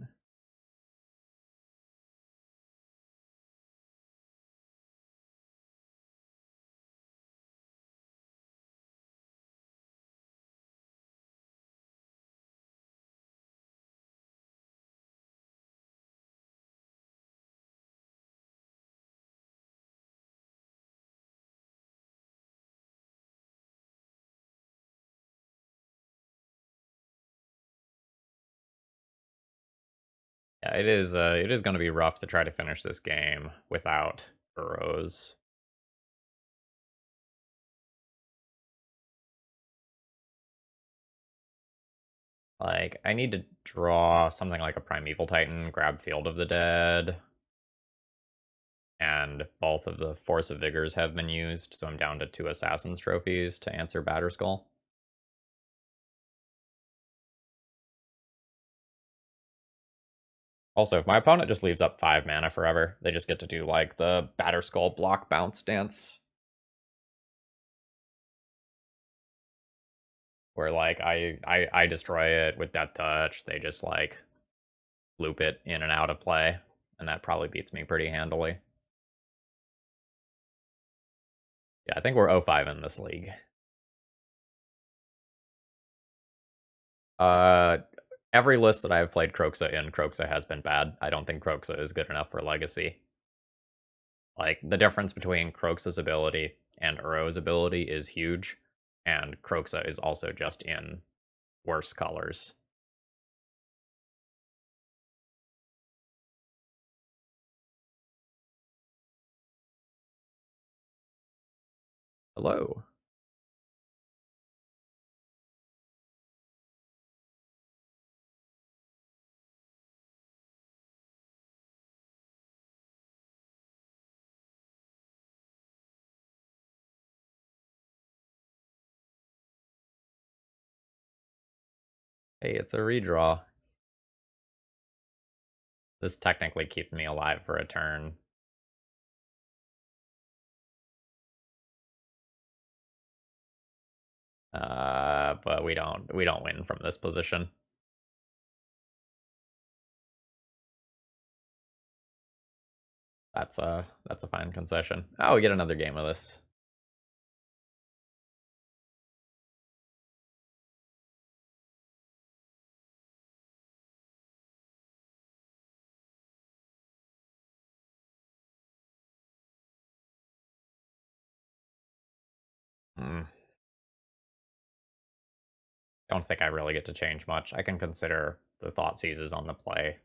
Yeah, it is gonna be rough to try to finish this game without Burrows. Like, I need to draw something like a Primeval Titan, grab Field of the Dead, and both of the Force of Vigors have been used, so I'm down to 2 Assassin's Trophies to answer Batterskull. Also, if my opponent just leaves up 5 mana forever, they just get to do, like, the Batterskull block bounce dance. Where, like, I destroy it with Deathtouch, they just, like, loop it in and out of play, and that probably beats me pretty handily. Yeah, I think we're 0-5 in this league. Uh, every list that I have played Kroxa in, Kroxa has been bad. I don't think Kroxa is good enough for Legacy. Like, the difference between Kroxa's ability and Uro's ability is huge, and Kroxa is also just in worse colors. Hello. Hey, it's a redraw. This technically keeps me alive for a turn. But we don't win from this position. That's a fine concession. Oh, we get another game of this. Hmm. Don't think I really get to change much. I can consider the thought seizes on the play.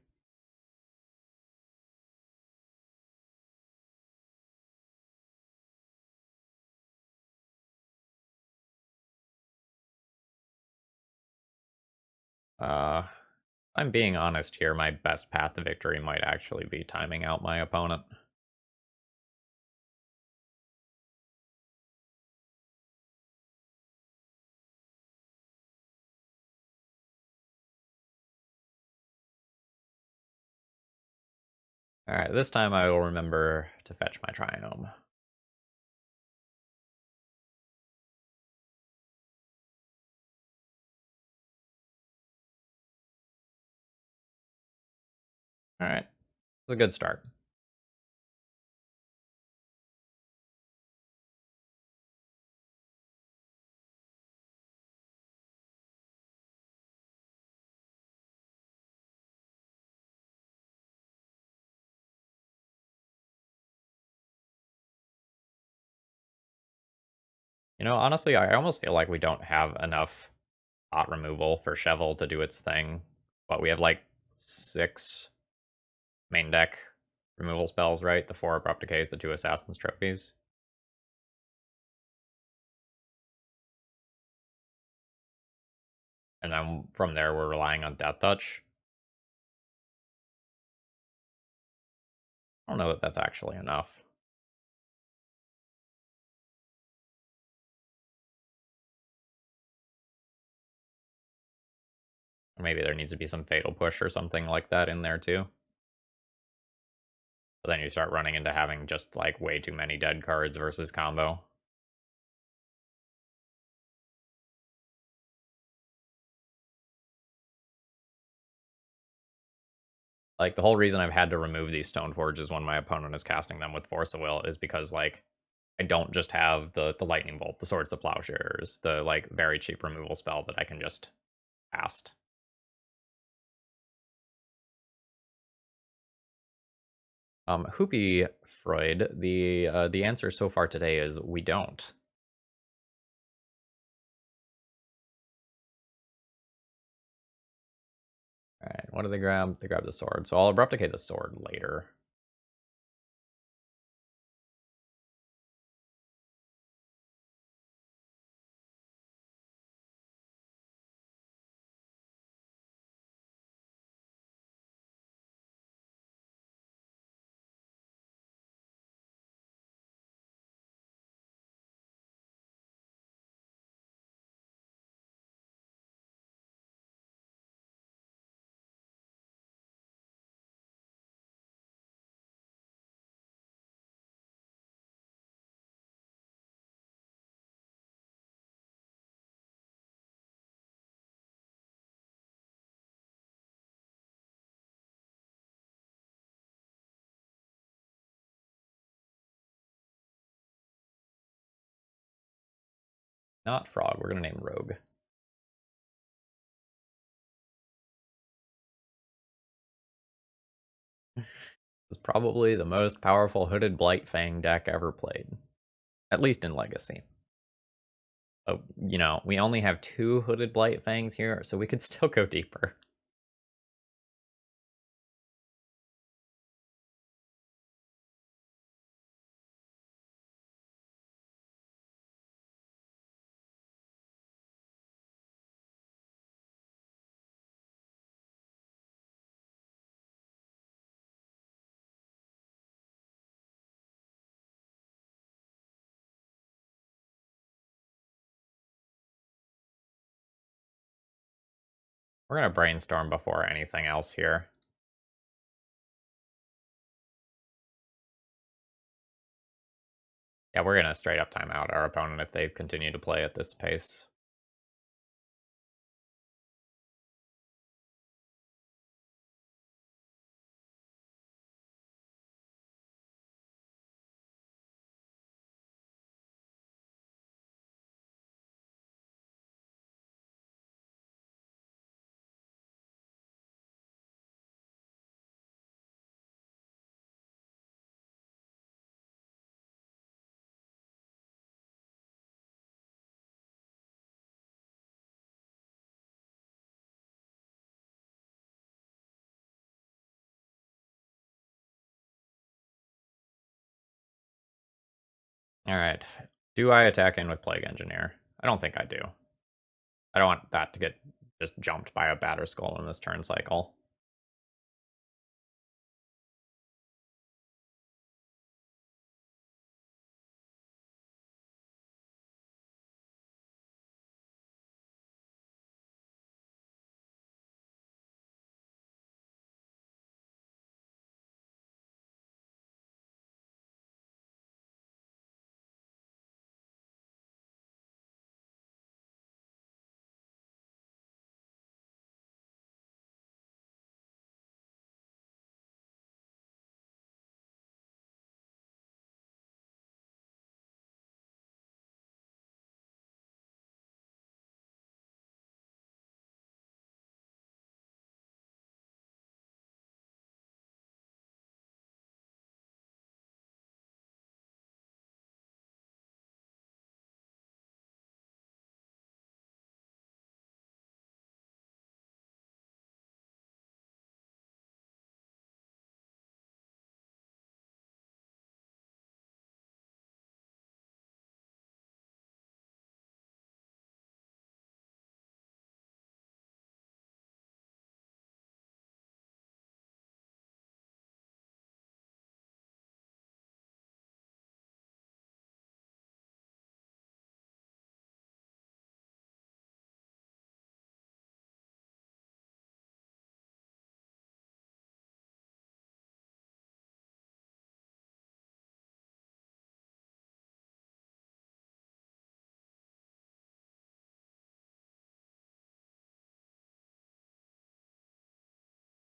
I'm being honest here, my best path to victory might actually be timing out my opponent. Alright, this time I will remember to fetch my Triome. Alright, it's a good start. You know, honestly, I almost feel like we don't have enough bot removal for Shovel to do its thing, but we have like 6 main deck removal spells, right? The 4 Abrupt Decays, the 2 Assassin's Trophies. And then from there, we're relying on Deathtouch. I don't know that that's actually enough. Or maybe there needs to be some Fatal Push or something like that in there too. But then you start running into having just like way too many dead cards versus combo. Like the whole reason I've had to remove these Stoneforges when my opponent is casting them with Force of Will is because like I don't just have the Lightning Bolt, the Swords of Plowshares, the like very cheap removal spell that I can just cast. Hoopy Freud, the answer so far today is we don't. Alright, what do they grab? They grab the sword. So I'll Abrupticate the sword later. Not Frog, we're gonna name Rogue. It's probably the most powerful Hooded Blightfang deck ever played. At least in Legacy. Oh, you know, we only have 2 Hooded Blightfangs here, so we could still go deeper. We're gonna brainstorm before anything else here. Yeah, we're gonna straight up time out our opponent if they continue to play at this pace. Alright. Do I attack in with Plague Engineer? I don't think I do. I don't want that to get just jumped by a Batter Skull in this turn cycle.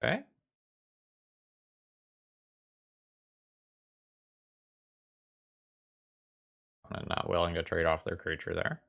Okay. I'm not willing to trade off their creature there.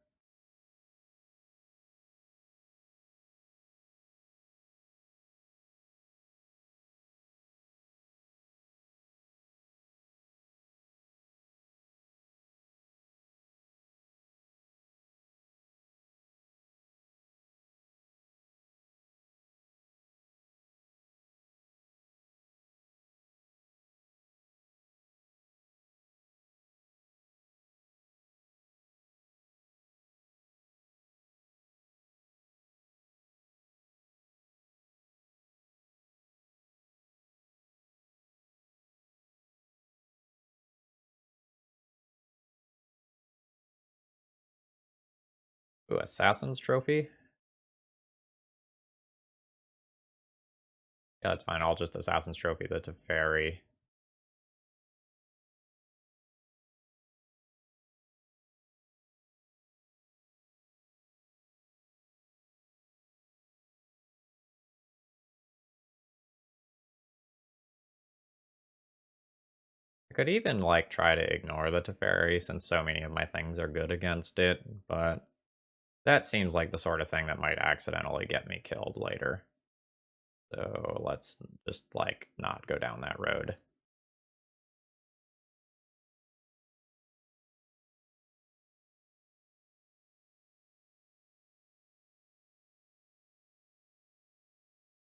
Ooh, Assassin's Trophy? Yeah, that's fine. I'll just Assassin's Trophy the Teferi. I could even, like, try to ignore the Teferi since so many of my things are good against it, but that seems like the sort of thing that might accidentally get me killed later. So let's just, like, not go down that road.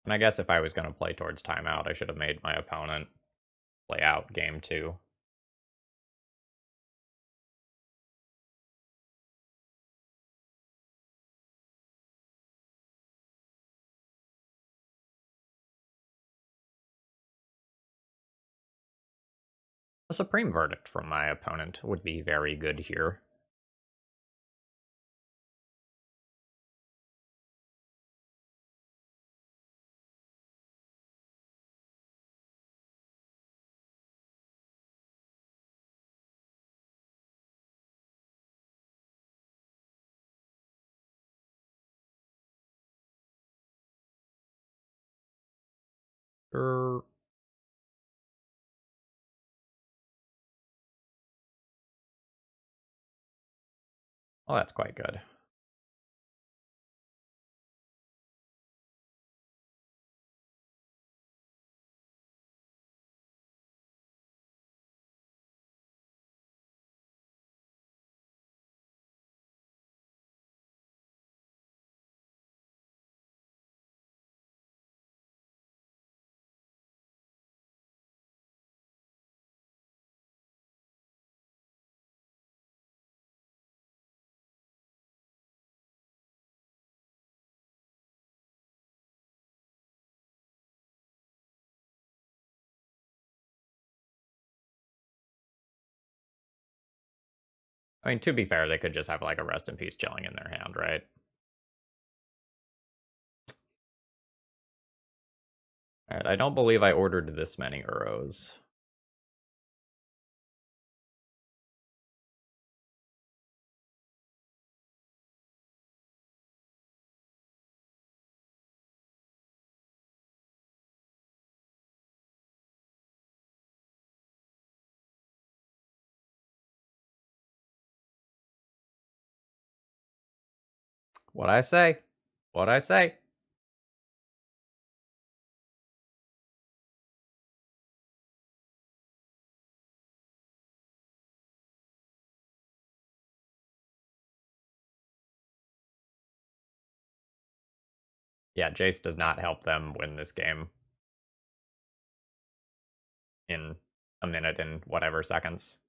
And I guess if I was going to play towards timeout, I should have made my opponent play out game 2. A Supreme Verdict from my opponent would be very good here. Er, well, that's quite good. I mean, to be fair, they could just have like a Rest in Peace chilling in their hand, right? Alright, I don't believe I ordered this many Uros. What I say? What I say? Yeah, Jace does not help them win this game in a minute and whatever seconds.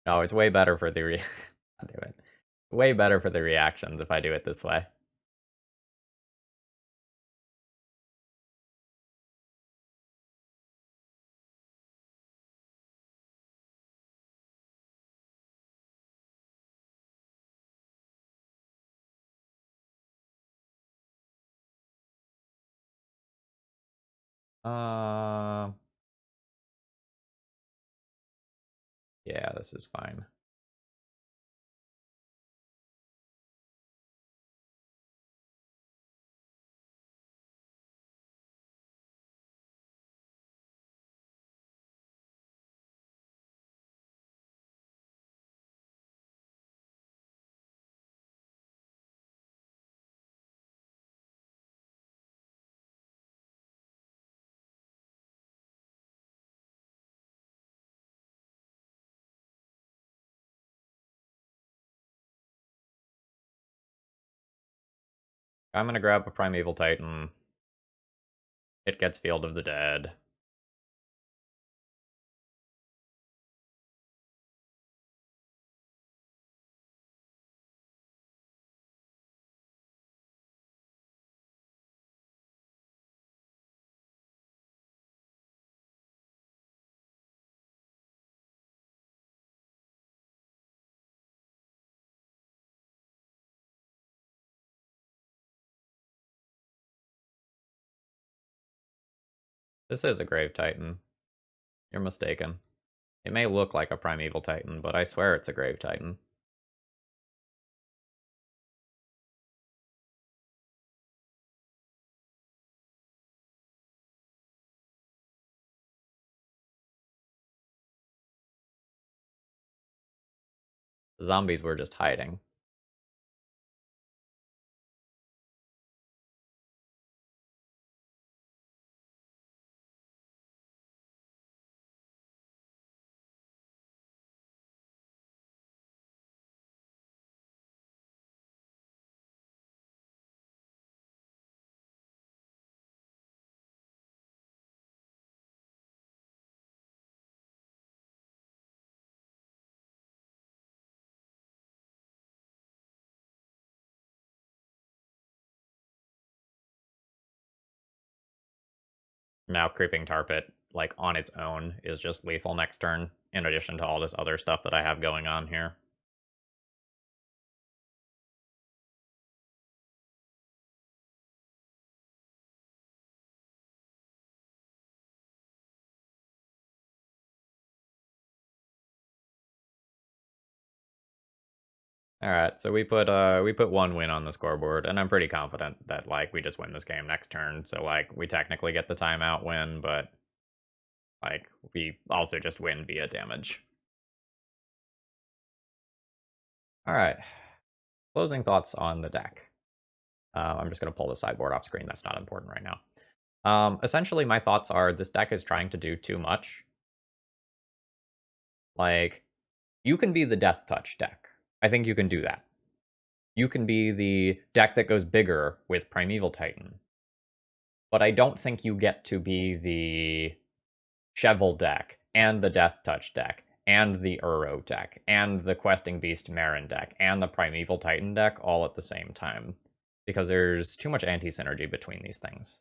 No, it's way better for the I'll do it. Way better for the reactions if I do it this way. Uh, yeah, this is fine. I'm gonna grab a Primeval Titan. It gets Field of the Dead. This is a Grave Titan. You're mistaken. It may look like a Primeval Titan, but I swear it's a Grave Titan. The zombies were just hiding. Now Creeping Tarpit, like on its own, is just lethal next turn, in addition to all this other stuff that I have going on here. Alright, so we put one win on the scoreboard, and I'm pretty confident that like we just win this game next turn. So like we technically get the timeout win, but like we also just win via damage. Alright. Closing thoughts on the deck. I'm just gonna pull the sideboard off screen, that's not important right now. Essentially my thoughts are this deck is trying to do too much. Like, you can be the Deathtouch deck. I think you can do that. You can be the deck that goes bigger with Primeval Titan. But I don't think you get to be the Cheval deck and the Deathtouch deck and the Uro deck, and the Questing Beast Marin deck, and the Primeval Titan deck all at the same time, because there's too much anti-synergy between these things.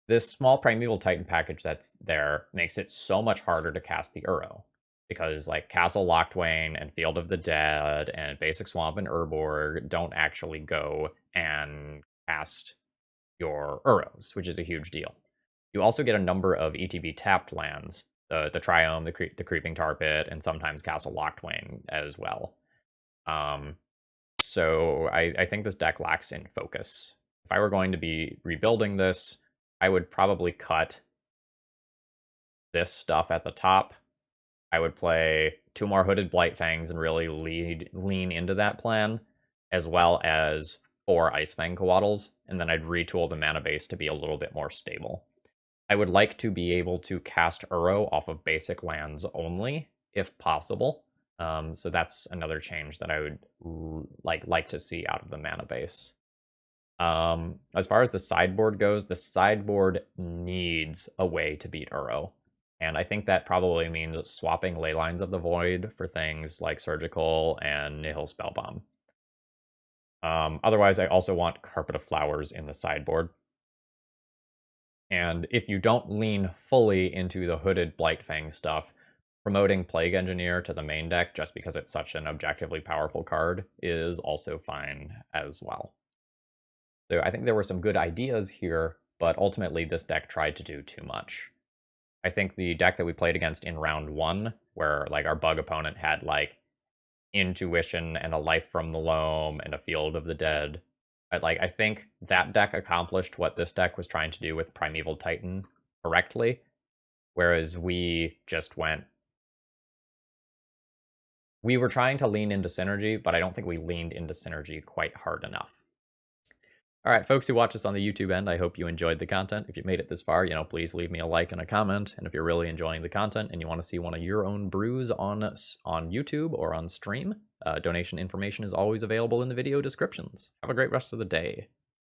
This small Primeval Titan package that's there makes it so much harder to cast the Uro, because like Castle Locthwain and Field of the Dead and Basic Swamp and Urborg don't actually go and cast your Uros, which is a huge deal. You also get a number of ETB tapped lands, the Triome, the Creeping Tar Pit, and sometimes Castle Locthwain as well. So I think this deck lacks in focus. If I were going to be rebuilding this, I would probably cut this stuff at the top. I would play 2 more Hooded Blightfangs and really lean into that plan, as well as 4 Icefang Coatls, and then I'd retool the mana base to be a little bit more stable. I would like to be able to cast Uro off of basic lands only, if possible. So that's another change that I would like to see out of the mana base. As far as the sideboard goes, the sideboard needs a way to beat Uro. And I think that probably means swapping Leylines of the Void for things like Surgical and Nihil Spellbomb. Otherwise, I also want Carpet of Flowers in the sideboard. And if you don't lean fully into the Hooded Blightfang stuff, promoting Plague Engineer to the main deck just because it's such an objectively powerful card is also fine as well. So I think there were some good ideas here, but ultimately this deck tried to do too much. I think the deck that we played against in round 1, where like our bug opponent had like Intuition and a Life from the Loam and a Field of the Dead, I think that deck accomplished what this deck was trying to do with Primeval Titan correctly, whereas we just went... We were trying to lean into synergy, but I don't think we leaned into synergy quite hard enough. All right, folks who watch us on the YouTube end, I hope you enjoyed the content. If you made it this far, please leave me a like and a comment. And if you're really enjoying the content and you want to see one of your own brews on YouTube or on stream, donation information is always available in the video descriptions. Have a great rest of the day.